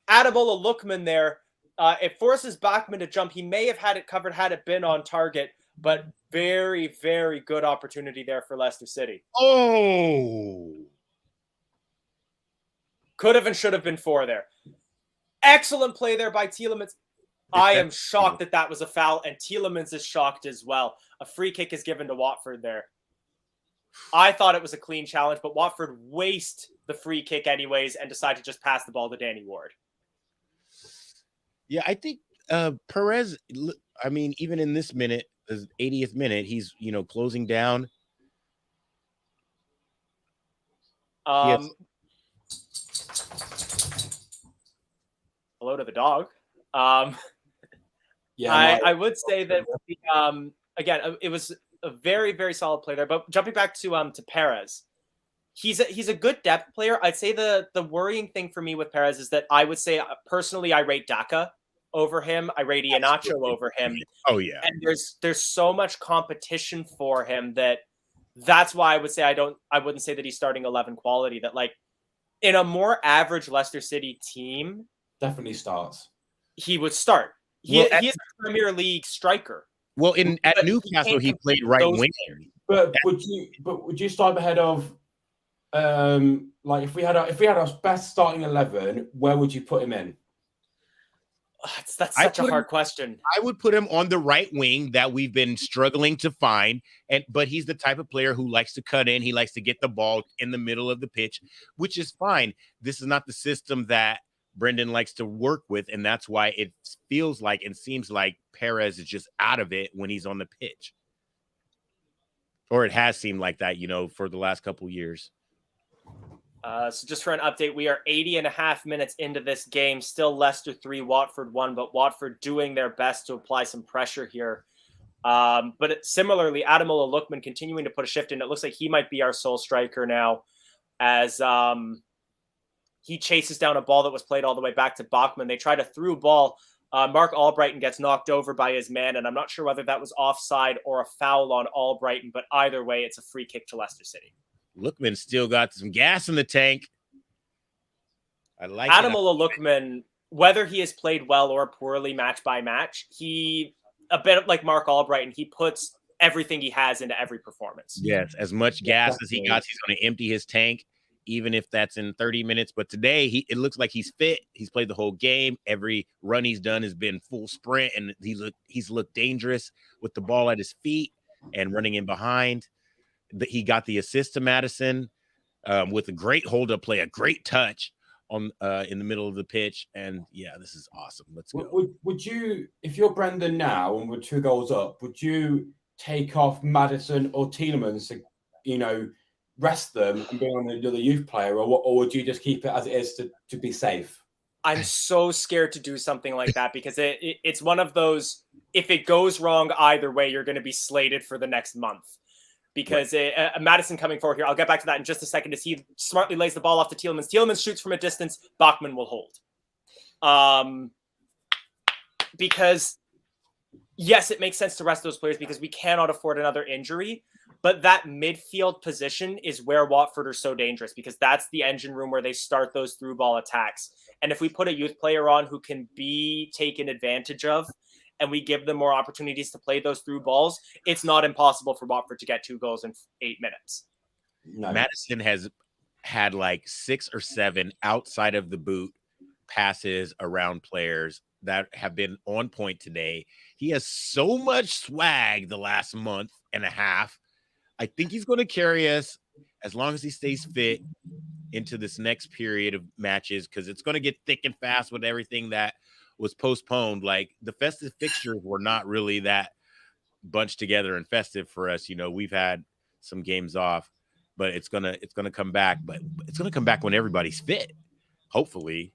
Ademola Lookman there. It forces Bachmann to jump. He may have had it covered had it been on target, but very, very good opportunity there for Leicester City. Oh! Could have and should have been 4 there. Excellent play there by Tielemans. I am shocked that was a foul, and Tielemans is shocked as well. A free kick is given to Watford there. I thought it was a clean challenge, but Watford waste the free kick anyways and decide to just pass the ball to Danny Ward. Yeah, I think Perez, I mean, even in this minute, the 80th minute, he's, closing down. Hello to the dog. Yeah, I would say that again, it was a very, very solid play there. But jumping back to Perez, he's a good depth player. I'd say the worrying thing for me with Perez is that I would say personally I rate Daka over him. I rate Iheanacho over him. Oh yeah, and there's so much competition for him that's why I would say I wouldn't say that he's starting 11 quality. That like in a more average Leicester City team, definitely starts. He would start. He is a Premier League striker. Well, at Newcastle, he played right wing. But would you start ahead of like if we had our best starting 11, where would you put him in? That's such a hard question. I would put him on the right wing that we've been struggling to find, but he's the type of player who likes to cut in. He likes to get the ball in the middle of the pitch, which is fine. This is not the system that Brendan likes to work with, and that's why it feels like and seems like Perez is just out of it when he's on the pitch. Or it has seemed like that, for the last couple of years. So just for an update, we are 80.5 minutes into this game. Still Leicester 3, Watford 1, but Watford doing their best to apply some pressure here. But similarly, Ademola Lookman continuing to put a shift in. It looks like he might be our sole striker now as he chases down a ball that was played all the way back to Bachmann. They tried a through ball. Mark Albrighton gets knocked over by his man, and I'm not sure whether that was offside or a foul on Albrighton, but either way, it's a free kick to Leicester City. Lookman still got some gas in the tank. I like Ademola Lookman, whether he has played well or poorly match by match, he, a bit like Mark Albrighton, he puts everything he has into every performance. Yes, as much gas as he got, he's going to empty his tank, even if that's in 30 minutes. But today, it looks like he's fit. He's played the whole game. Every run he's done has been full sprint, and he's looked dangerous with the ball at his feet and running in behind. He got the assist to Maddison with a great hold-up play, a great touch on in the middle of the pitch. And, yeah, this is awesome. Let's go. Would you, if you're Brendan now and we're 2 goals up, would you take off Maddison or Tielemans to, rest them and bring on another youth player, or would you just keep it as it is to be safe? I'm so scared to do something like that because it's one of those, if it goes wrong either way, you're going to be slated for the next month. Because Maddison coming forward here, I'll get back to that in just a second, as he smartly lays the ball off to Tielemans. Tielemans shoots from a distance. Bachmann will hold. Because, yes, it makes sense to rest those players because we cannot afford another injury. But that midfield position is where Watford are so dangerous because that's the engine room where they start those through ball attacks. And if we put a youth player on who can be taken advantage of, and we give them more opportunities to play those through balls, it's not impossible for Watford to get 2 goals in 8 minutes. No. Maddison has had like 6 or 7 outside of the boot passes around players that have been on point today. He has so much swag the last month and a half. I think he's going to carry us as long as he stays fit into this next period of matches, because it's going to get thick and fast with everything that was postponed. Like the festive fixtures were not really that bunched together and festive for us. We've had some games off, but it's gonna come back. But it's gonna come back when everybody's fit, hopefully.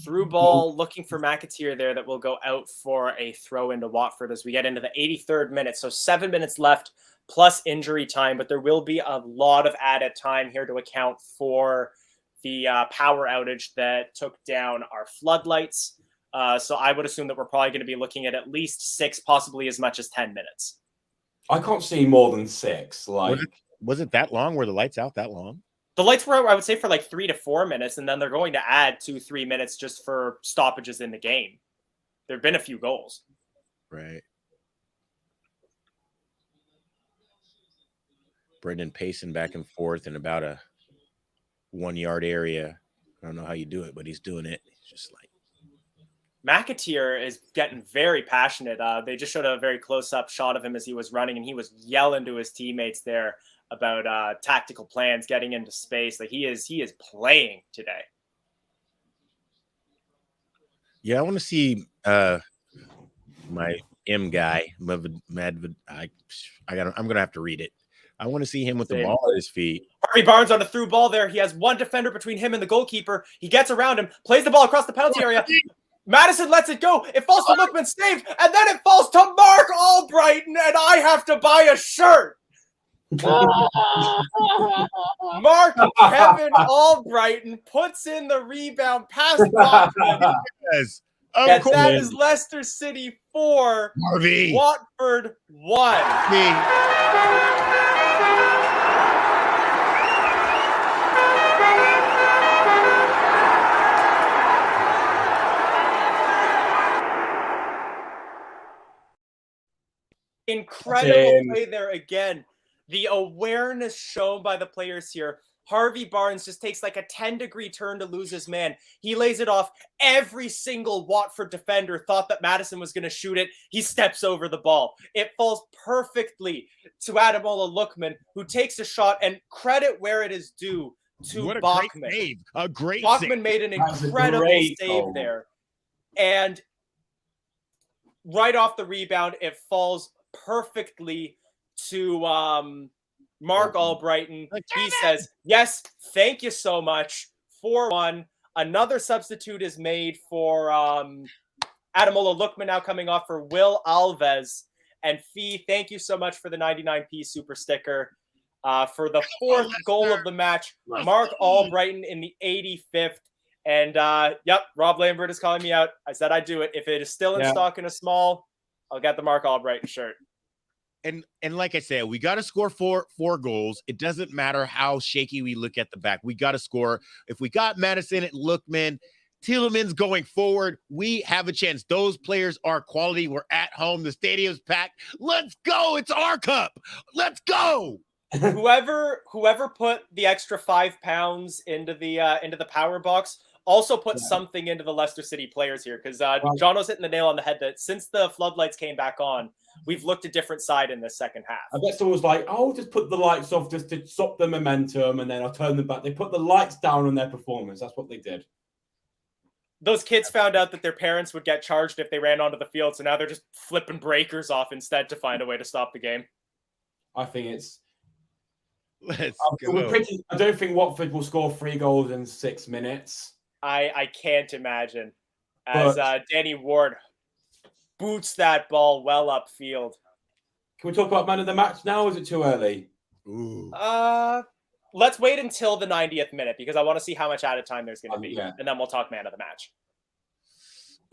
Through ball, looking for McAteer there, that will go out for a throw into Watford as we get into the 83rd minute. So 7 minutes left plus injury time, but there will be a lot of added time here to account for the power outage that took down our floodlights. So I would assume that we're probably going to be looking at least 6, possibly as much as 10 minutes. I can't see more than 6. Was it that long? Were the lights out that long? The lights were, I would say, for like 3 to 4 minutes, and then they're going to add 2-3 minutes just for stoppages in the game. There have been a few goals. Right. Brendan pacing back and forth in about a 1-yard area. I don't know how you do it, but he's doing it. He's just like, McAteer is getting very passionate. They just showed a very close-up shot of him as he was running, and he was yelling to his teammates there about tactical plans, getting into space. Like he is playing today. Yeah, I want to see my M guy. I'm gonna have to read it. I want to see him with the ball at his feet. Harvey Barnes on a through ball there. He has one defender between him and the goalkeeper. He gets around him, plays the ball across the penalty area. Madison lets it go. It falls to Lookman, saved, and then it falls to Mark Albrighton, and I have to buy a shirt. Mark Kevin Albrighton puts in the rebound past Bachman. Yes. And that is Leicester City 4, Harvey. Watford 1. Incredible play there again. The awareness shown by the players here. Harvey Barnes just takes like a 10-degree turn to lose his man. He lays it off. Every single Watford defender thought that Madison was going to shoot it. He steps over the ball. It falls perfectly to Ademola Lookman, who takes a shot, and credit where it is due to Bachman. Great save. A great Bachman save. made an incredible save there. And right off the rebound, it falls perfectly to Mark Albrighton. He says, yes, thank you so much. 4-1. Another substitute is made for Ademola Lookman, now coming off for Will Alves. And Fee, thank you so much for the 99p super sticker. For the 4th goal of the match, Mark Albrighton in the 85th. And yep, Rob Lambert is calling me out. I said I'd do it. If it is still in stock in a small, I'll get the Mark Albrighton shirt. And like I said, we got to score four goals. It doesn't matter how shaky we look at the back. We got to score. If we got Madison and Lookman, Tielemans going forward, we have a chance. Those players are quality. We're at home. The stadium's packed. Let's go. It's our cup. Let's go. Whoever put the extra £5 into the power box also put something into the Leicester City players here, because Jono's hitting the nail on the head that since the floodlights came back on, we've looked a different side in this second half. I bet someone was like, "Oh, just put the lights off just to stop the momentum, and then I'll turn them back." They put the lights down on their performance. That's what they did. Those kids found out that their parents would get charged if they ran onto the field, so now they're just flipping breakers off instead to find a way to stop the game. I think it's. Let's go. I don't think Watford will score 3 goals in 6 minutes. I can't imagine. As Danny Ward boots that ball well upfield. Can we talk about man of the match now, or is it too early? Ooh. Let's wait until the 90th minute, because I want to see how much added time there's going to be, and then we'll talk man of the match.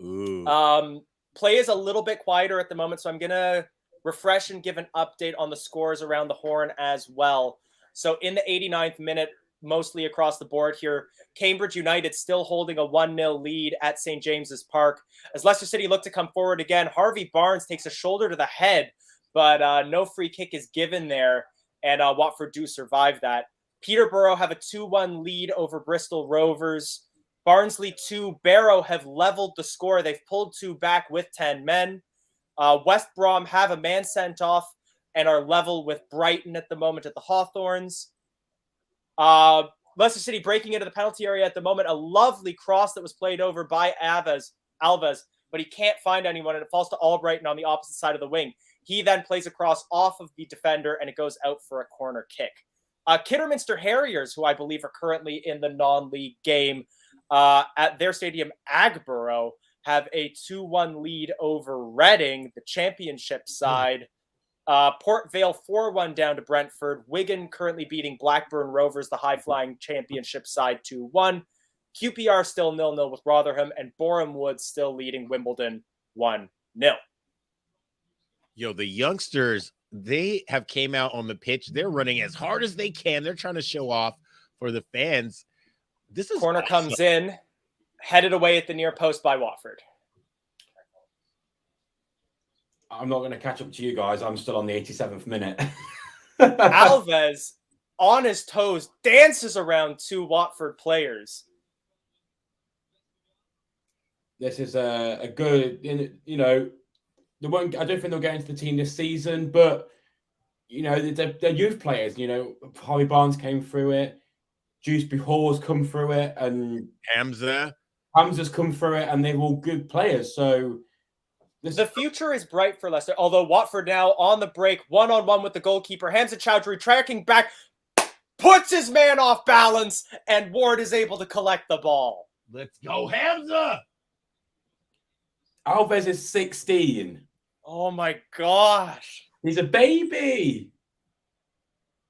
Ooh. Play is a little bit quieter at the moment, so I'm going to refresh and give an update on the scores around the horn as well. So in the 89th minute, mostly across the board here, Cambridge United still holding a 1-0 lead at St. James's Park. As Leicester City look to come forward again, Harvey Barnes takes a shoulder to the head, but no free kick is given there, and Watford do survive that. Peterborough have a 2-1 lead over Bristol Rovers. Barnsley 2, Barrow have leveled the score. They've pulled 2 back with 10 men. West Brom have a man sent off and are level with Brighton at the moment at the Hawthorns. Leicester City breaking into the penalty area at the moment. A lovely cross that was played over by Alves, but he can't find anyone, and it falls to Albrighton on the opposite side of the wing. He then plays a cross off of the defender, and it goes out for a corner kick. Kidderminster Harriers, who I believe are currently in the non-league game at their stadium, Agborough, have a 2-1 lead over Reading, the championship side. Port Vale 4-1 down to Brentford. Wigan currently beating Blackburn Rovers, the high-flying championship side, 2-1. QPR still 0-0 with Rotherham, and Boreham Wood still leading Wimbledon 1-0. Yo, the youngsters, they have came out on the pitch. They're running as hard as they can. They're trying to show off for the fans. This is corner awesome. Comes in, headed away at the near post by Watford. I'm not going to catch up to you guys. I'm still on the 87th minute. Alves, on his toes, dances around 2 Watford players. This is a good, you know, they won't. I don't think they'll get into the team this season, but you know, they're youth players. You know, Harvey Barnes came through it, Dewsbury Hall's come through it, and Hamza's come through it, and they're all good players. So the future is bright for Leicester, although Watford now on the break, one-on-one with the goalkeeper. Hamza Chowdhury tracking back, puts his man off balance, and Ward is able to collect the ball. Let's go, Hamza! Alves is 16. Oh my gosh. He's a baby.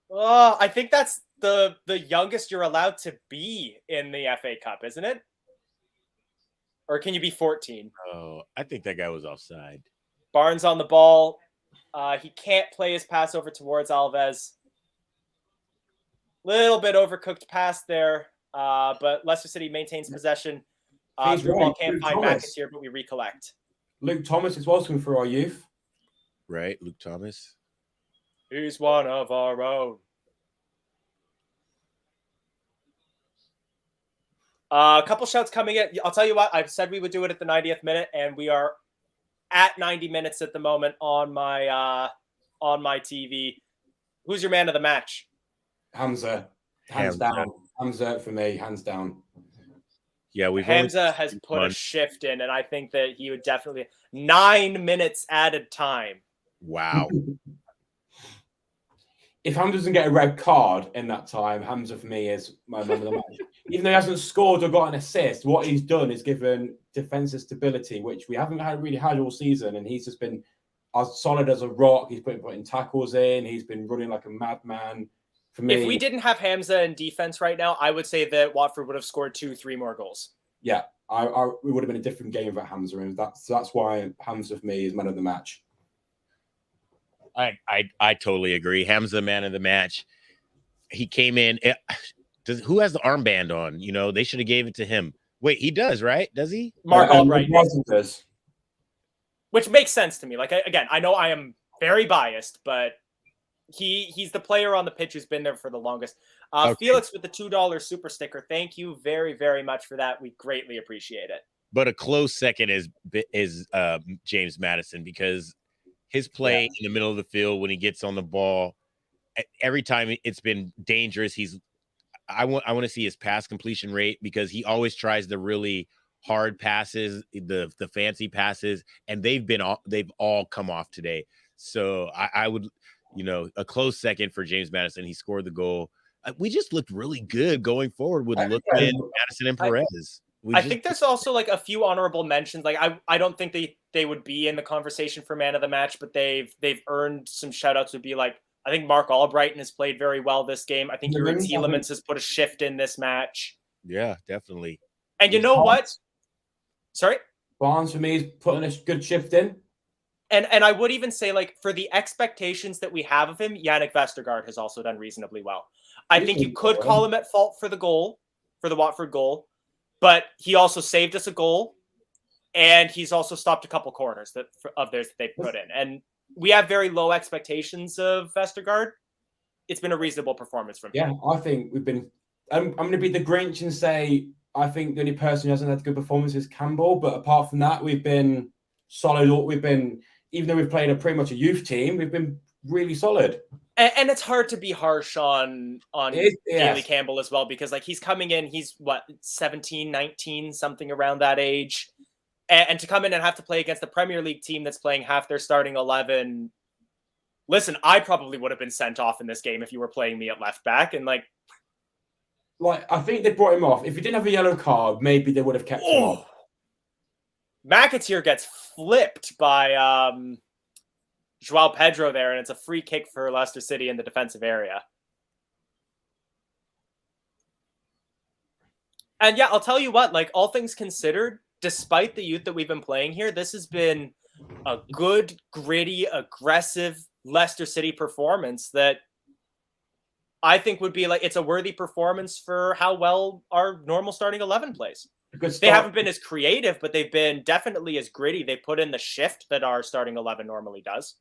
Oh, I think that's the youngest you're allowed to be in the FA Cup, isn't it? Or can you be 14? Oh, I think that guy was offside. Barnes on the ball. He can't play his pass over towards Alves. Little bit overcooked pass there, but Leicester City maintains possession. The ball can't find Mackett here, but we recollect. Luke Thomas is welcome for our youth. Right, Luke Thomas. He's one of our own. A couple shouts coming in. I'll tell you what, I said we would do it at the 90th minute, and we are at 90 minutes at the moment on my TV. Who's your man of the match? Hamza. Hands down. Hamza for me, hands down. Yeah, Hamza has put a shift in, and I think that he would definitely 9 minutes added time. Wow. If Hamza doesn't get a red card in that time, Hamza for me is my man of the match. Even though he hasn't scored or got an assist, what he's done is given defensive stability, which we haven't really had all season, and he's just been as solid as a rock. He's putting tackles in. He's been running like a madman. For me, if we didn't have Hamza in defense right now, I would say that Watford would have scored 2-3 more goals. Yeah, it would have been a different game without Hamza, and that's why Hamza for me is man of the match. I totally agree. Hamza, man of the match. He came in. Who has the armband on? You know, they should have gave it to him. Wait, he does, right? Does he? Mark Albright does. Which makes sense to me. Like, again, I know I am very biased, but he's the player on the pitch who's been there for the longest. Okay. Felix with the $2 super sticker. Thank you very, very much for that. We greatly appreciate it. But a close second is James Maddison, because his play in the middle of the field when he gets on the ball, every time it's been dangerous. I want to see his pass completion rate, because he always tries the really hard passes, the fancy passes, and they've all come off today. So I would, a close second for James Maddison. He scored the goal. We just looked really good going forward with Lookman, Maddison, and Perez. I think there's also like a few honorable mentions. Like I don't think they would be in the conversation for man of the match, but they've earned some shout outs. Would be like, I think Mark Albrighton has played very well this game. I think Yuri Tielemans has put a shift in this match. Yeah, definitely. And you know what? Sorry? Barnes for me is putting a good shift in. And I would even say, like, for the expectations that we have of him, Yannick Vestergaard has also done reasonably well. I think you could call him at fault for the goal, for the Watford goal, but he also saved us a goal, and he's also stopped a couple corners of theirs that they put in. And we have very low expectations of Vestergaard. It's been a reasonable performance from him. Yeah, I think we've been. I'm going to be the Grinch and say I think the only person who hasn't had a good performance is Campbell. But apart from that, we've been solid. Even though we've played pretty much a youth team, we've been really solid. And it's hard to be harsh on Daly Campbell as well, because like he's coming in, he's what, 17, 19, something around that age. And to come in and have to play against the Premier League team that's playing half their starting 11. Listen, I probably would have been sent off in this game if you were playing me at left back. And like I think they brought him off. If he didn't have a yellow card, maybe they would have kept him off. McAteer gets flipped by João Pedro there, and it's a free kick for Leicester City in the defensive area. And yeah, I'll tell you what, like all things considered, despite the youth that we've been playing here, this has been a good, gritty, aggressive Leicester City performance that I think would be like, it's a worthy performance for how well our normal starting 11 plays. They haven't been as creative, but they've been definitely as gritty. They put in the shift that our starting 11 normally does.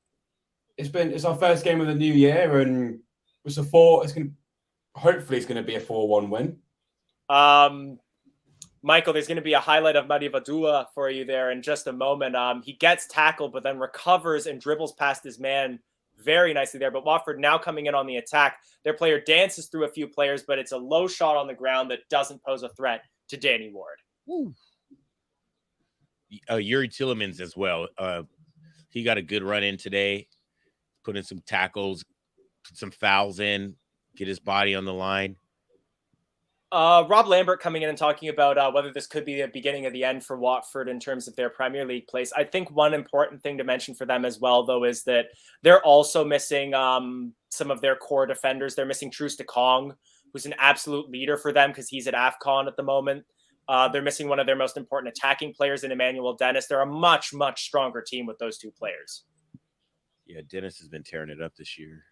It's our first game of the new year, and hopefully it's going to be a 4-1 win. Michael, there's going to be a highlight of Madi Vadua for you there in just a moment. He gets tackled, but then recovers and dribbles past his man very nicely there. But Watford now coming in on the attack. Their player dances through a few players, but it's a low shot on the ground that doesn't pose a threat to Danny Ward. Yuri Tielemans as well. He got a good run in today, put in some tackles, put some fouls in, get his body on the line. Rob Lambert coming in and talking about whether this could be the beginning of the end for Watford in terms of their Premier League place. I think one important thing to mention for them as well, though, is that they're also missing some of their core defenders. They're missing Truce de Kong, who's an absolute leader for them because he's at AFCON at the moment. They're missing one of their most important attacking players in Emmanuel Dennis. They're a much, much stronger team with those two players. Yeah, Dennis has been tearing it up this year.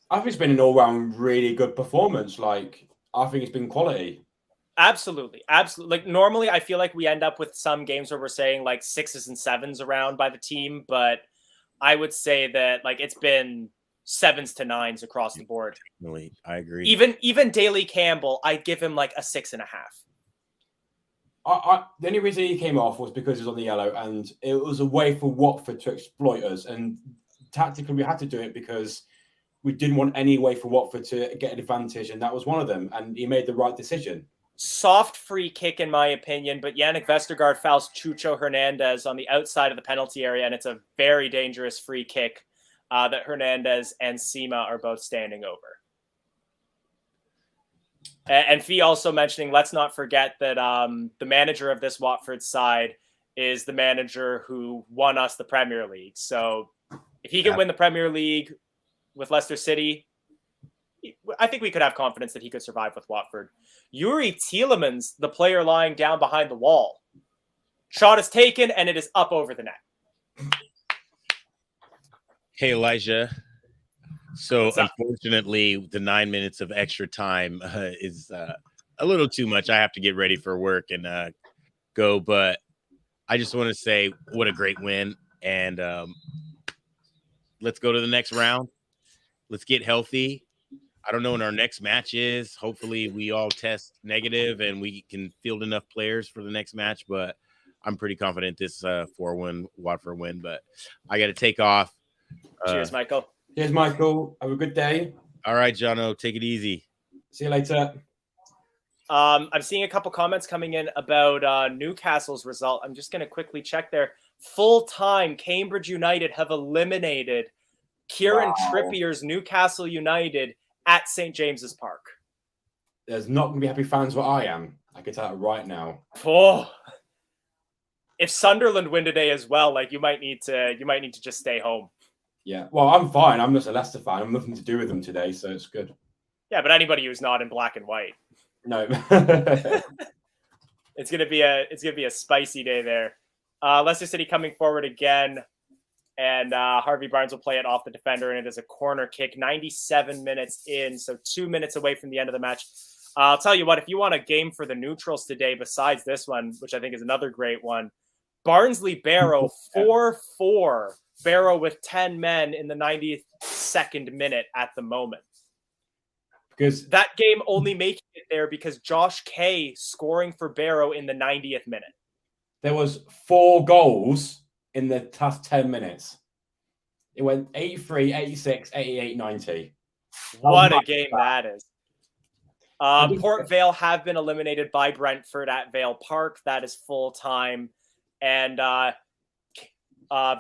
I think it's been an all-round really good performance. Like, I think it's been quality. Absolutely. Absolutely. Like normally I feel like we end up with some games where we're saying like 6s and 7s around by the team, but I would say that like it's been 7s to 9s across the board. Really, I agree. Even Daly Campbell, I'd give him like a 6.5. The only reason he came off was because he was on the yellow, and it was a way for Watford to exploit us. And tactically, we had to do it because we didn't want any way for Watford to get an advantage, and that was one of them. And he made the right decision. Soft free kick, in my opinion, but Yannick Vestergaard fouls Chucho Hernandez on the outside of the penalty area, and it's a very dangerous free kick that Hernandez and Sima are both standing over. And Fee also mentioning, let's not forget that the manager of this Watford side is the manager who won us the Premier League. So if he can win the Premier League with Leicester City, I think we could have confidence that he could survive with Watford. Yuri Tielemans, the player lying down behind the wall. Shot is taken, and it is up over the net. Hey, Elijah. So, unfortunately, the 9 minutes of extra time is a little too much. I have to get ready for work and go. But I just want to say what a great win. And let's go to the next round. Let's get healthy. I don't know when our next match is. Hopefully, we all test negative and we can field enough players for the next match. But I'm pretty confident this 4-1 Watford win. But I got to take off. Cheers, Michael. Cheers, Michael. Have a good day. All right, Jono. Take it easy. See you later. I'm seeing a couple comments coming in about Newcastle's result. I'm just going to quickly check there. Full-time, Cambridge United have eliminated Kieran Trippier's Newcastle United at St. James's Park. There's not going to be happy fans where I am. I can tell that right now. Oh, if Sunderland win today as well, like you might need to just stay home. Yeah, well, I'm fine. I'm just a Leicester fan. I'm nothing to do with them today, so it's good. Yeah, but anybody who's not in black and white. No. It's gonna be a spicy day there. Leicester City coming forward again, and Harvey Barnes will play it off the defender, and it is a corner kick. 97 minutes in, so 2 minutes away from the end of the match. I'll tell you what, if you want a game for the neutrals today, besides this one, which I think is another great one, Barnsley Barrow 4-4. Barrow with 10 men in the 92nd minute at the moment. because that game only making it there because Josh Kay scoring for Barrow in the 90th minute. There was 4 goals in the past 10 minutes. It went 83, 86, 88, 90. What a game that is. Port Vale have been eliminated by Brentford at Vale Park. That is full time. And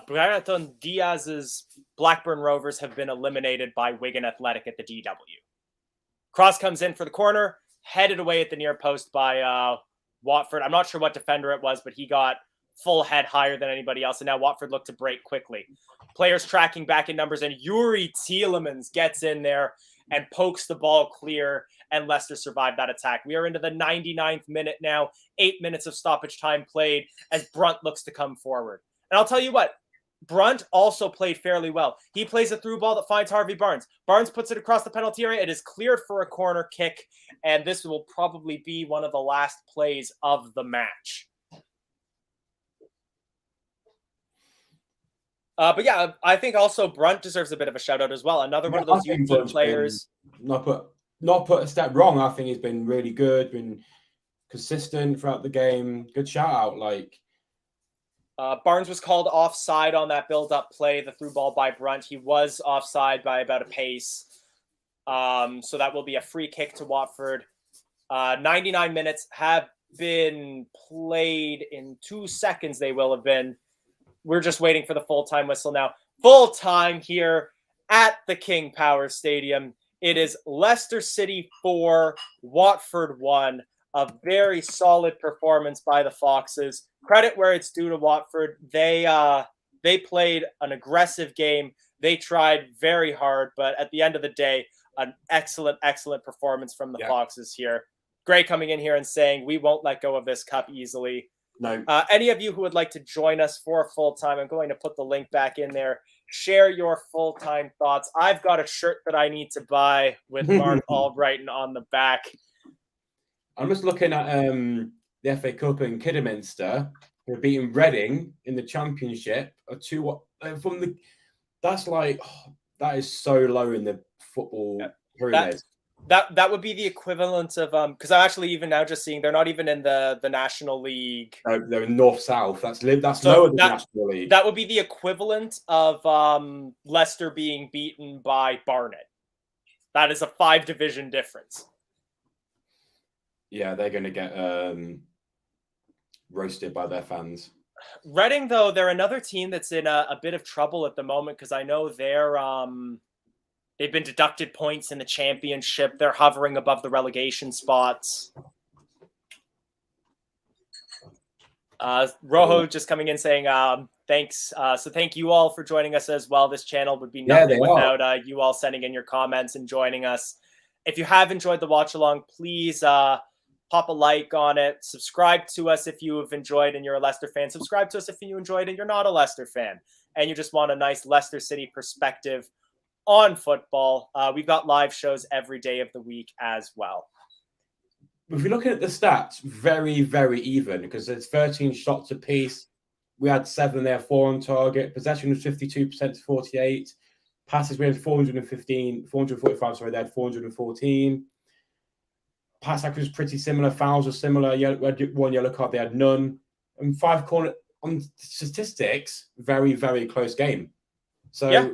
Brereton Diaz's Blackburn Rovers have been eliminated by Wigan Athletic at the DW. Cross comes in for the corner, headed away at the near post by Watford. I'm not sure what defender it was, but he got full head higher than anybody else. And now Watford look to break quickly. Players tracking back in numbers, and Yuri Tielemans gets in there and pokes the ball clear, and Leicester survived that attack. We are into the 99th minute now, 8 minutes of stoppage time played as Brunt looks to come forward. And I'll tell you what, Brunt also played fairly well. He plays a through ball that finds Harvey Barnes. Barnes puts it across the penalty area. It is cleared for a corner kick, and this will probably be one of the last plays of the match. But yeah, I think also Brunt deserves a bit of a shout out as well. Another one of those youth team players. Not put a step wrong. I think he's been really good, been consistent throughout the game. Good shout out. Barnes was called offside on that build-up play, the through ball by Brunt. He was offside by about a pace. So that will be a free kick to Watford. 99 minutes have been played in 2 seconds. They will have been. We're just waiting for the full-time whistle now. Full-time here at the King Power Stadium. It is Leicester City 4, Watford 1. A very solid performance by the Foxes. Credit where it's due to Watford. They played an aggressive game. They tried very hard, but at the end of the day, an excellent, excellent performance from the Foxes here. Gray coming in here and saying, we won't let go of this cup easily. No. Any of you who would like to join us for full-time, I'm going to put the link back in there. Share your full-time thoughts. I've got a shirt that I need to buy with Mark Albrighton on the back. I'm just looking at the FA Cup in Kidderminster. They're beating Reading in the Championship. That is so low in the football pyramid. That would be the equivalent of because I'm actually even now just seeing they're not even in the National League. No, they're in North South. That's lower than the National League. That would be the equivalent of Leicester being beaten by Barnet. That is a 5-division difference. Yeah, they're going to get roasted by their fans. Reading, though, they're another team that's in a bit of trouble at the moment because I know they've been deducted points in the Championship. They're hovering above the relegation spots. Rojo just coming in saying thanks. So thank you all for joining us as well. This channel would be nothing without you all sending in your comments and joining us. If you have enjoyed the watch along, please pop a like on it. Subscribe to us if you have enjoyed and you're a Leicester fan. Subscribe to us if you enjoyed and you're not a Leicester fan and you just want a nice Leicester City perspective on football. We've got live shows every day of the week as well. If you're looking at the stats, very, very even because there's 13 shots apiece. We had 7 there, 4 on target. Possession was 52% to 48. Passes, we had 445, sorry, they had 414. Pass accuracy was pretty similar. Fouls were similar. We had 1 yellow card, they had none. And 5 corner on statistics, very, very close game. So yeah.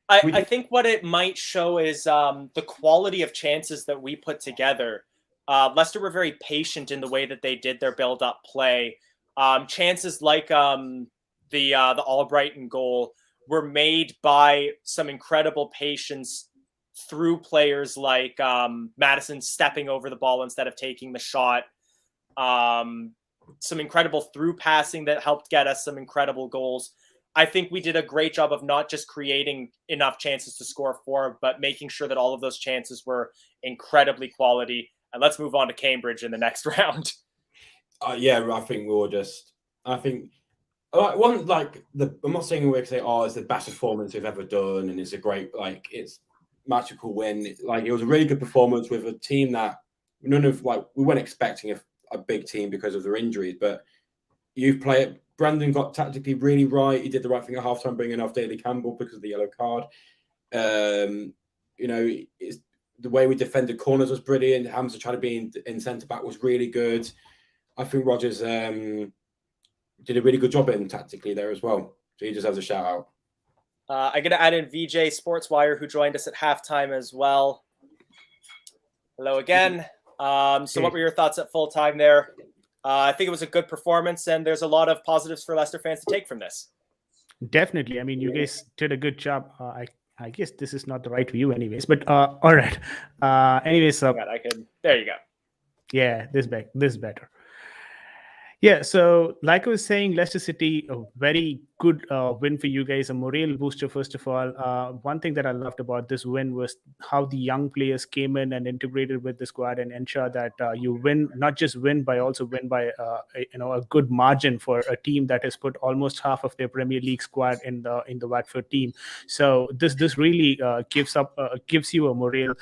I think what it might show is the quality of chances that we put together. Leicester were very patient in the way that they did their build-up play. Chances like the Albrighton goal were made by some incredible patience through players like Madison stepping over the ball instead of taking the shot. Some incredible through passing that helped get us some incredible goals. I think we did a great job of not just creating enough chances to score for, but making sure that all of those chances were incredibly quality. And let's move on to Cambridge in the next round. Yeah, I think I'm not saying we're going to say, it's the best performance we've ever done, and it's a great, it's magical win. It was a really good performance with a team that we weren't expecting a big team because of their injuries, but you play it. Brandon got tactically really right. He did the right thing at halftime, bringing off Daley Campbell because of the yellow card. the way we defended corners was brilliant. Hamza trying to be in centre back was really good. I think Rodgers did a really good job in tactically there as well. So he deserves a shout out. I'm going to add in VJ Sportswire, who joined us at halftime as well. Hello again. So what were your thoughts at full time there? I think it was a good performance, and there's a lot of positives for Leicester fans to take from this. Definitely. I mean, you guys did a good job. I guess this is not the right view anyways, but all right. Anyways, there you go. Yeah, this is better. Yeah, so like I was saying, Leicester City, a very good win for you guys, a morale booster, first of all. One thing that I loved about this win was how the young players came in and integrated with the squad and ensure that you win, not just win, but also win by a good margin for a team that has put almost half of their Premier League squad in the Watford team. So this really gives you a morale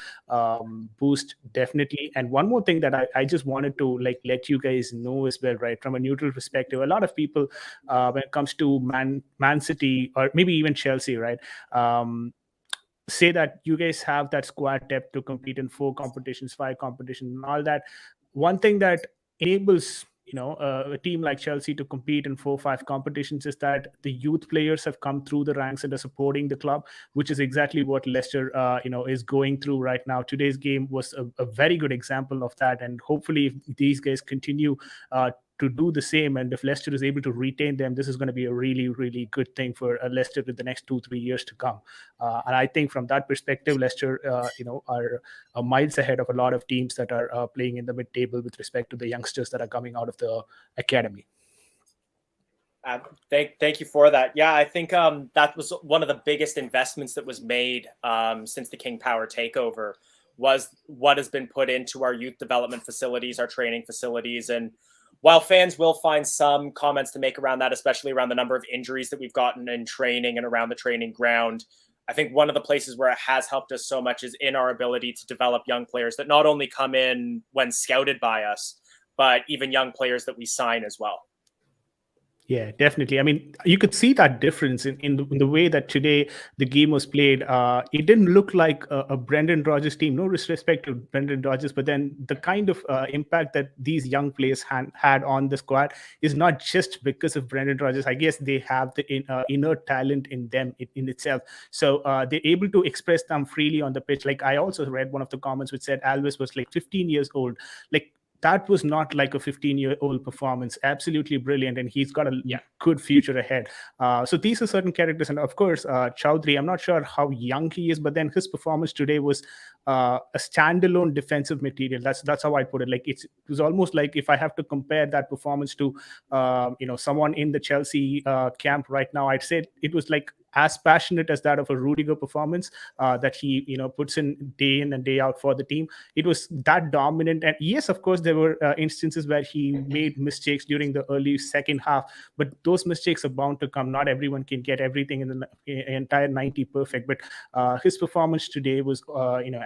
boost, definitely. And one more thing that I just wanted to let you guys know as well, right? From a neutral perspective, a lot of people when it comes to Man City or maybe even Chelsea, right, say that you guys have that squad depth to compete in 4 competitions, 5 competitions, and all that. One thing that enables a team like Chelsea to compete in 4 or 5 competitions is that the youth players have come through the ranks and are supporting the club, which is exactly what Leicester is going through right now. Today's game was a very good example of that, and hopefully if these guys continue to do the same, and if Leicester is able to retain them, this is going to be a really, really good thing for Leicester in the next 2-3 years to come. And I think from that perspective, Leicester, are miles ahead of a lot of teams that are playing in the mid-table with respect to the youngsters that are coming out of the academy. Thank you for that. Yeah, I think that was one of the biggest investments that was made since the King Power takeover, was what has been put into our youth development facilities, our training facilities. And while fans will find some comments to make around that, especially around the number of injuries that we've gotten in training and around the training ground, I think one of the places where it has helped us so much is in our ability to develop young players that not only come in when scouted by us, but even young players that we sign as well. Yeah, definitely. I mean, you could see that difference in the way that today the game was played. It didn't look like a Brendan Rodgers team. No disrespect to Brendan Rodgers, but then the kind of impact that these young players had on the squad is not just because of Brendan Rodgers. I guess they have the inner talent in them in itself. So they're able to express them freely on the pitch. Like I also read one of the comments which said Alves was like 15 years old. Like, that was not like a 15-year-old performance. Absolutely brilliant, and he's got a good future ahead. So these are certain characters, and of course, Chowdhury. I'm not sure how young he is, but then his performance today was a standalone defensive material. That's how I put it. Like it was almost like if I have to compare that performance to someone in the Chelsea camp right now, I'd say it was like as passionate as that of a Rudiger performance that he puts in and day out for the team. It was that dominant, and yes, of course, there were instances where he made mistakes during the early second half, but those mistakes are bound to come. Not everyone can get everything in the entire 90 perfect, but his performance today was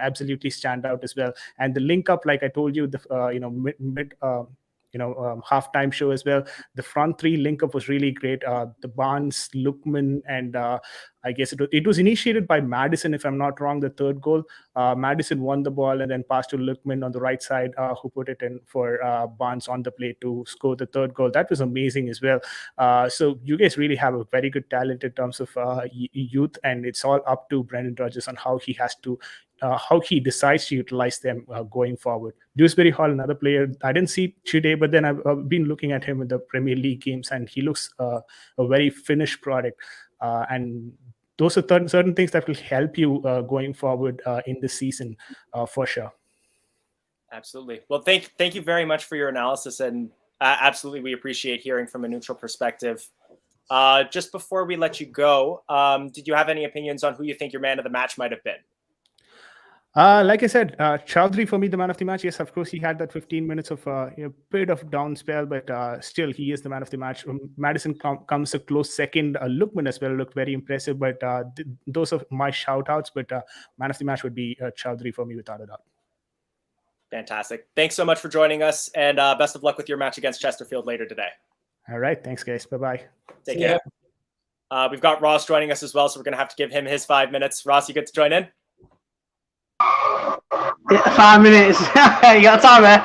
absolutely stand out as well. And the link up, like I told you, the mid halftime show as well. The front three link up was really great. The Barnes, Lookman, and I guess it was initiated by Maddison, if I'm not wrong, the third goal. Maddison won the ball and then passed to Lookman on the right side, who put it in for Barnes on the play to score the third goal. That was amazing as well. So you guys really have a very good talent in terms of youth, and it's all up to Brendan Rodgers on how he decides to utilize them going forward. Dewsbury Hall, another player I didn't see today, but then I've been looking at him in the Premier League games, and he looks a very finished product. And those are certain things that will help you going forward in this season for sure. Absolutely. Well, thank you very much for your analysis, and absolutely we appreciate hearing from a neutral perspective. Just before we let you go, did you have any opinions on who you think your man of the match might have been? Like I said, Chowdhury for me, the man of the match. Yes, of course, he had that 15 minutes of bit of down spell, but still, he is the man of the match. Maddison comes a close second. Lookman as well looked very impressive, but those are my shout-outs. But man of the match would be Chowdhury for me, without a doubt. Fantastic. Thanks so much for joining us, and best of luck with your match against Chesterfield later today. All right. Thanks, guys. Bye-bye. Take care. We've got Ross joining us as well, so we're going to have to give him his 5 minutes. Ross, you get to join in? Yeah, 5 minutes. You got time there?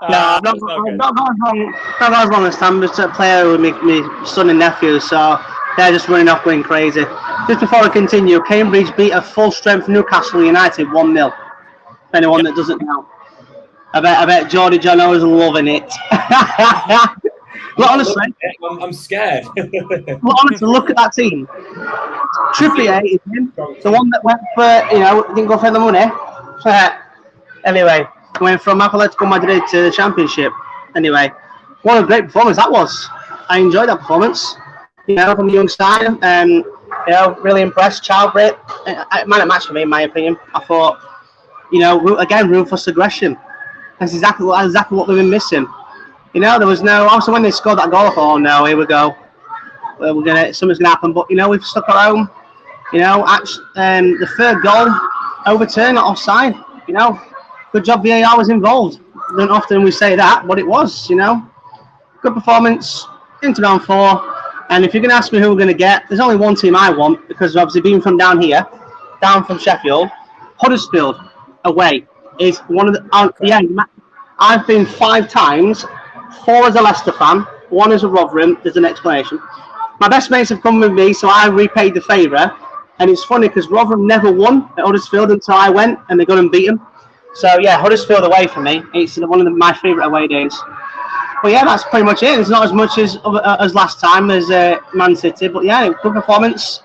No, I've not gone as long as Sam. Just a player with my son and nephew, so they're just running off going crazy. Just before I continue, Cambridge beat a full-strength Newcastle United 1-0. For anyone that doesn't know, I bet Geordie Jono is loving it. But honestly, I'm scared. but honestly, look at that team. Trippier is him, the one that went for didn't go for the money. Anyway, went from Atletico Madrid to the Championship. Anyway, what a great performance that was. I enjoyed that performance. From the young side, really impressed. Childbreak, man of match for me, in my opinion. I thought, again, ruthless aggression. That's exactly what we've been missing. There was no. Also, when they scored that goal, I thought, oh no, here we go. Something's gonna happen. But we've stuck at home. The third goal overturned, not offside. Good job VAR was involved. Don't often we say that, but it was. Good performance into round 4. And if you're going to ask me who we're going to get, there's only one team I want, because obviously being from down here, down from Sheffield, Huddersfield away is one of the. I've been 5 times, 4 as a Leicester fan, 1 as a Rotherham. There's an explanation. My best mates have come with me, so I repaid the favour. And it's funny because Rotherham never won at Huddersfield until I went, and they got them beaten. So yeah, Huddersfield away for me. It's one of my favourite away days. But yeah, that's pretty much it. It's not as much as last time as Man City, but yeah, good performance.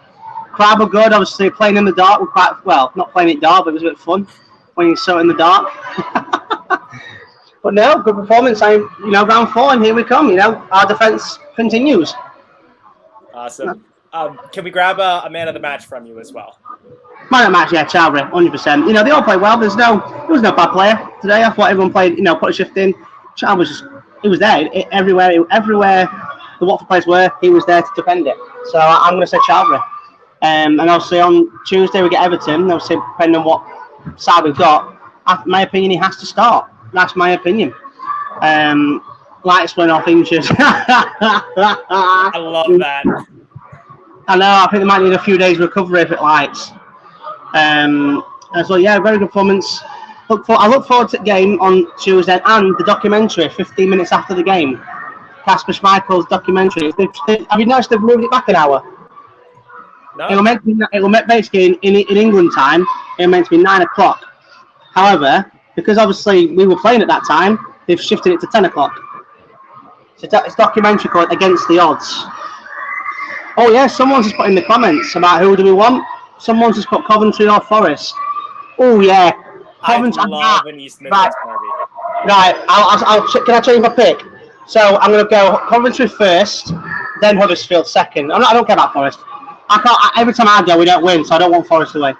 Crowd were good. Obviously, playing in the dark were quite not playing it dark, but it was a bit fun when you're so in the dark. But no, good performance. Round 4, and here we come. Our defence continues. Awesome. Can we grab a man of the match from you as well? Man of the match, yeah, Chowdhury, 100%. They all play well. There was no bad player today. I thought everyone played, put a shift in. Chowdhury he was there everywhere the Watford players were. He was there to defend it. So I'm going to say Chowdhury. And obviously on Tuesday we get Everton. Obviously, depending on what side we've got, in my opinion, he has to start. That's my opinion. Lights went off injured. I love that. I know. I think they might need a few days recovery if it lights. And so yeah, very good performance. I look forward to the game on Tuesday and the documentary 15 minutes after the game. Kasper Schmeichel's documentary. Have you noticed they've moved it back an hour? No. It will make basically in England time. It meant to be 9 o'clock. However, because obviously we were playing at that time, they've shifted it to 10 o'clock. So it's documentary called Against the Odds. Oh yeah, someone's just put in the comments about who do we want. Someone's just put Coventry or Forest. Oh yeah. I love an East Midlands derby. Right, can I change my pick? So I'm going to go Coventry first, then Huddersfield second. I don't care about Forest. Every time I go, we don't win, so I don't want Forest away.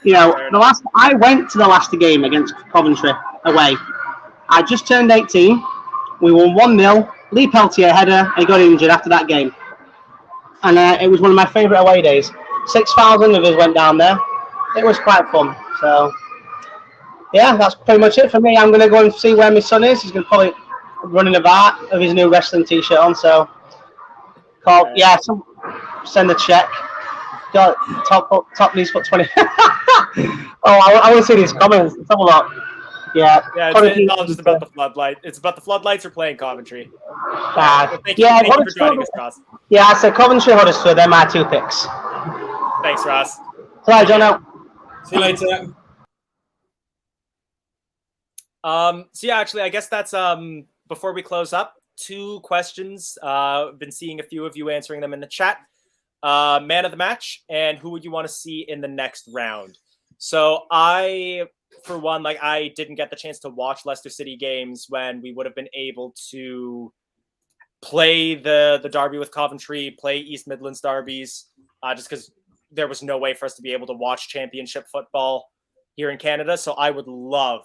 I went to the last game against Coventry away. I just turned 18. We won 1-0. Lee Peltier header, and he got injured after that game. And it was one of my favourite away days. 6,000 of us went down there. It was quite fun. So. Yeah, that's pretty much it for me. I'm going to go and see where my son is. He's going to probably running about with his new wrestling t-shirt on. So, send a check. Got top needs put 20. I want to see these comments. Let's have a look. Yeah, it's all just about the floodlight. It's about the floodlights are playing Coventry. Thank you for joining us, Ross. Yeah, I said Coventry, Huddersfield. They're my 2 picks. Thanks, Ross. Sorry, John. See you later. So yeah, actually, I guess that's before we close up, 2 questions. I've been seeing a few of you answering them in the chat. Man of the match, and who would you want to see in the next round? So I, for one, I didn't get the chance to watch Leicester City games when we would have been able to play the derby with Coventry, play East Midlands derbies, just because there was no way for us to be able to watch championship football here in Canada. So I would love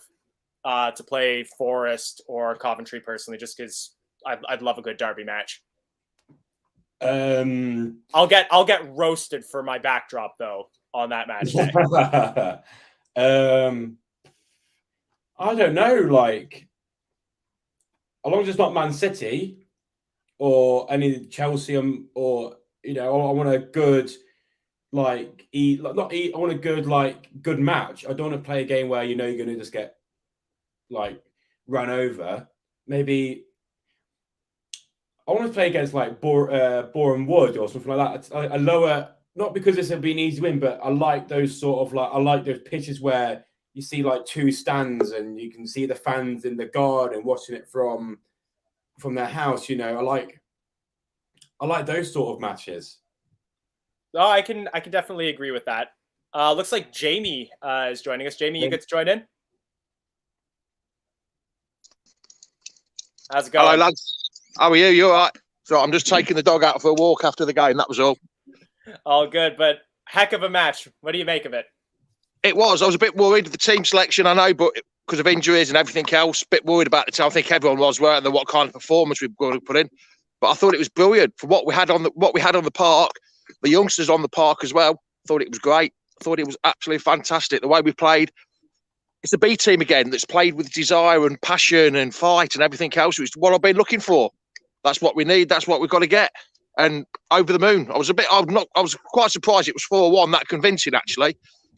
to play Forest or Coventry personally, just because I'd love a good derby match. I'll get roasted for my backdrop though on that match day. I don't know, as long as it's not Man City or any Chelsea, or I want a good I want a good match. I don't want to play a game where you're going to just get run over. Maybe I want to play against Boreham Wood or something like that. A lower, not because this would be an easy win, but I like those those pitches where you see two stands and you can see the fans in the garden watching it from their house. I like those sort of matches. Oh, I can definitely agree with that. Looks like Jamie is joining us. Jamie, you get to join in. How's it going? Hello, lads. How are you? You all right? So I'm just taking the dog out for a walk after the game. That was all. All good, but heck of a match. What do you make of it? It was. I was a bit worried of the team selection, I know, but because of injuries and everything else, a bit worried about the team. I think everyone was, weren't they, what kind of performance we've got to put in. But I thought it was brilliant for what we had on the park. The youngsters on the park as well. I thought it was great. I thought it was absolutely fantastic the way we played. It's the B team again that's played with desire and passion and fight and everything else. It's what I've been looking for. That's what we need. That's what we've got to get. And over the moon. I was quite surprised it was 4-1, that convincing actually.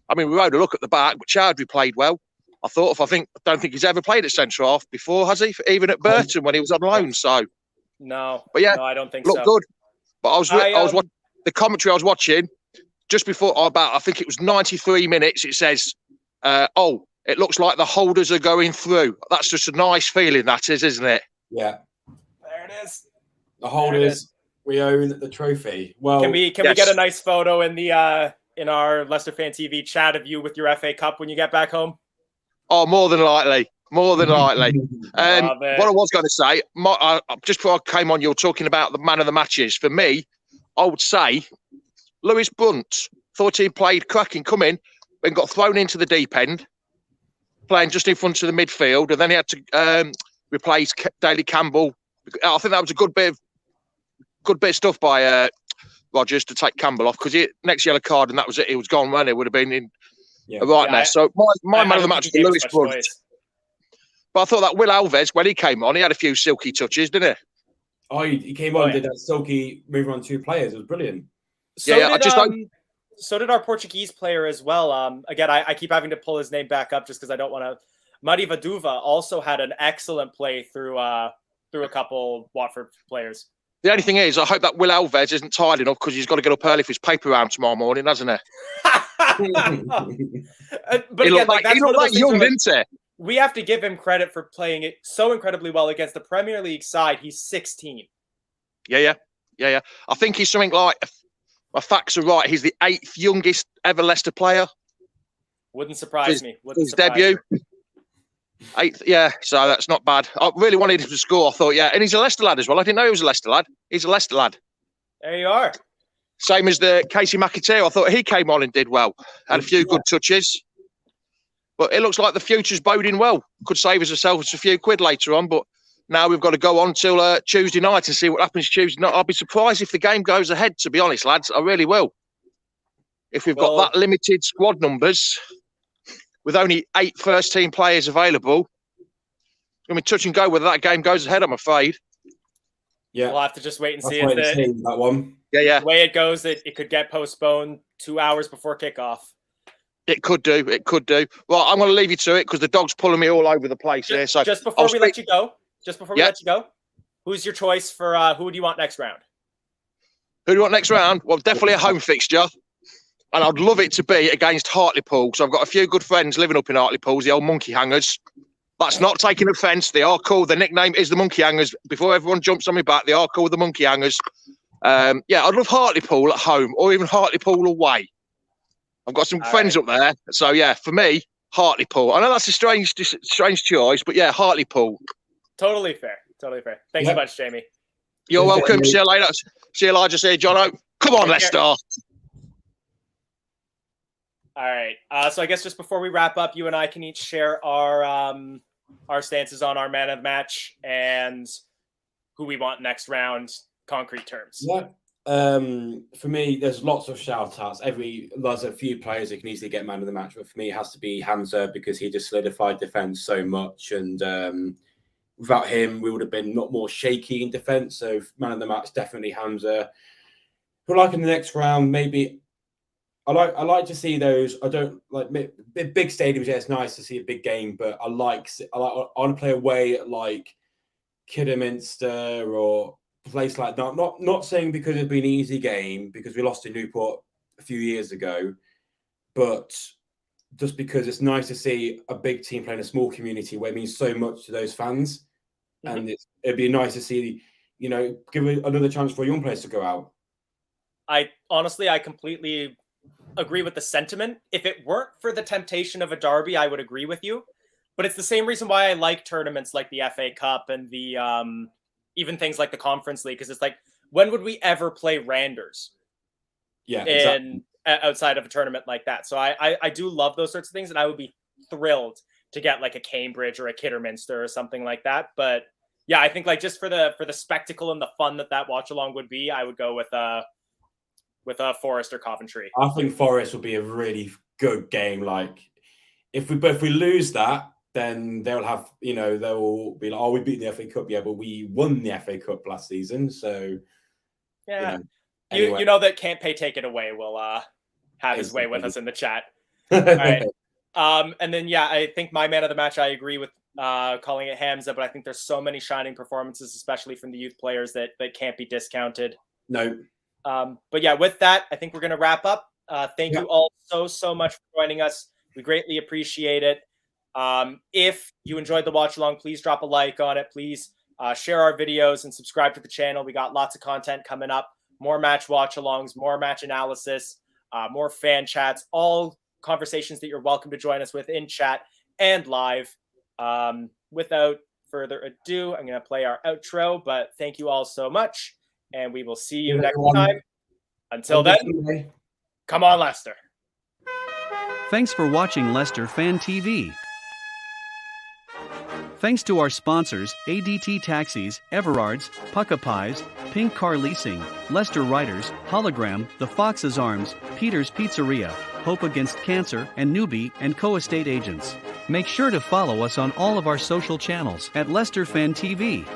I mean, we rode a look at the back, but Chowdhury played well. I don't think he's ever played at centre half before, has he? Even at Burton when he was on loan. So no, I don't think so. Looked good. But I was watching the commentary I was watching just before I think it was 93 minutes. It says, it looks like the holders are going through. That's just a nice feeling, that is, isn't it? Yeah. There it is. The holders, we own the trophy. Well, can we get a nice photo in the in our Leicester Fan TV chat of you with your FA Cup when you get back home? Oh, more than likely. What I was going to say, just before I came on, you were talking about the man of the matches. For me, I would say Lewis Brunt. Thought he played cracking, come in, then got thrown into the deep end, playing just in front of the midfield, and then he had to replace Daly Campbell. I think that was a good bit of stuff by Rodgers to take Campbell off, because next yellow card and that was it. He was gone, wasn't it? Would have been in a right mess. So my man of the match was Lewis Brunt. But I thought that Will Alves, when he came on, he had a few silky touches, didn't he? Oh, he came on, did that silky move on 2 players. It was brilliant. So did our Portuguese player as well. Again, I keep having to pull his name back up just because I don't want to. Madi Vaduva also had an excellent play through a couple Watford players. The only thing is, I hope that Will Alves isn't tired enough, because he's got to get up early for his paper round tomorrow morning, hasn't he? But he looked like young, didn't he? We have to give him credit for playing it so incredibly well against the Premier League side. He's 16. Yeah. I think he's something like, my facts are right, he's the 8th youngest ever Leicester player. Wouldn't surprise me. His debut. 8th, yeah, so that's not bad. I really wanted him to score, I thought, yeah. And he's a Leicester lad as well. I didn't know he was a Leicester lad. He's a Leicester lad. There you are. Same as the Casey McAteer. I thought he came on and did well. Had a few good touches. But it looks like the future's boding well. Could save us ourselves a few quid later on, but now we've got to go on till Tuesday night and see what happens Tuesday night. I'll be surprised if the game goes ahead, to be honest, lads. I really will. If we've got that limited squad numbers, with only 8 first-team players available, I mean, touch and go whether that game goes ahead, I'm afraid. Yeah. We'll have to just wait and see. That one. Yeah. The way it goes, it could get postponed 2 hours before kickoff. It could do. Well, I'm going to leave you to it because the dog's pulling me all over the place here. So just before we let you go, who's your choice for who do you want next round? Who do you want next round? Well, definitely a home fixture. And I'd love it to be against Hartlepool. So I've got a few good friends living up in Hartlepool, the old Monkey Hangers. That's not taking offence. They are called. The nickname is the Monkey Hangers. Before everyone jumps on me back, they are called the Monkey Hangers. I'd love Hartlepool at home or even Hartlepool away. I've got some friends up there. So, yeah, for me, Hartlepool. I know that's a strange choice, but, yeah, Hartlepool. Totally fair. Thanks so much, Jamie. You're welcome. See you later. See you later. See you, Jono. Come on, Leicester. All right. So I guess just before we wrap up, you and I can each share our stances on our man of the match and who we want next round, concrete terms. Yeah. For me, there's lots of shout-outs. There's a few players that can easily get man of the match, but for me, it has to be Hamza because he just solidified defence so much. And without him, we would have been not more shaky in defence. So man of the match, definitely Hamza. Who like in the next round, maybe I like to see those. I don't like big stadiums. Yeah, it's nice to see a big game, but I want to play away at like Kidderminster or a place like that. Not saying because it'd be an easy game because we lost to Newport a few years ago, but just because it's nice to see a big team playing a small community where it means so much to those fans, and it'd be nice to see, give another chance for a young players to go out. I completely agree with the sentiment. If it weren't for the temptation of a derby, I would agree with you. But it's the same reason why I like tournaments like the FA Cup and the even things like the Conference League, because it's like, when would we ever play Randers? Yeah, exactly. Outside of a tournament like that. So I do love those sorts of things, and I would be thrilled to get like a Cambridge or a Kidderminster or something like that. But yeah, I think like just for the spectacle and the fun that Watchalong would be, I would go with Forest or Coventry. I think Forest will be a really good game. Like if we lose that, then they'll have, they'll be like, oh, we beat the FA Cup, yeah, but we won the FA Cup last season. So yeah, anyway. you know that Can't Pay Take It Away will have his way with us in the chat. All right. And then yeah, I think my man of the match, I agree with calling it Hamza, but I think there's so many shining performances, especially from the youth players, that can't be discounted. No. But yeah, with that, I think we're going to wrap up. Thank you all so much for joining us. We greatly appreciate it. If you enjoyed the watch along, please drop a like on it. Please share our videos and subscribe to the channel. We got lots of content coming up. More match watch alongs, more match analysis, more fan chats, all conversations that you're welcome to join us with in chat and live. Without further ado, I'm going to play our outro, but thank you all so much, and we will see you next time. Until then, come on, Leicester. Thanks for watching Leicester Fan TV. Thanks to our sponsors, ADT Taxis, Everards, Pucka Pies, Pink Car Leasing, Leicester Riders, Hologram, The Fox's Arms, Peter's Pizzeria, Hope Against Cancer, and Newbie & Co. Estate Agents. Make sure to follow us on all of our social channels at Leicester Fan TV.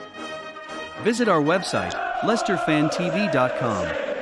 Visit our website, leicesterfantv.com.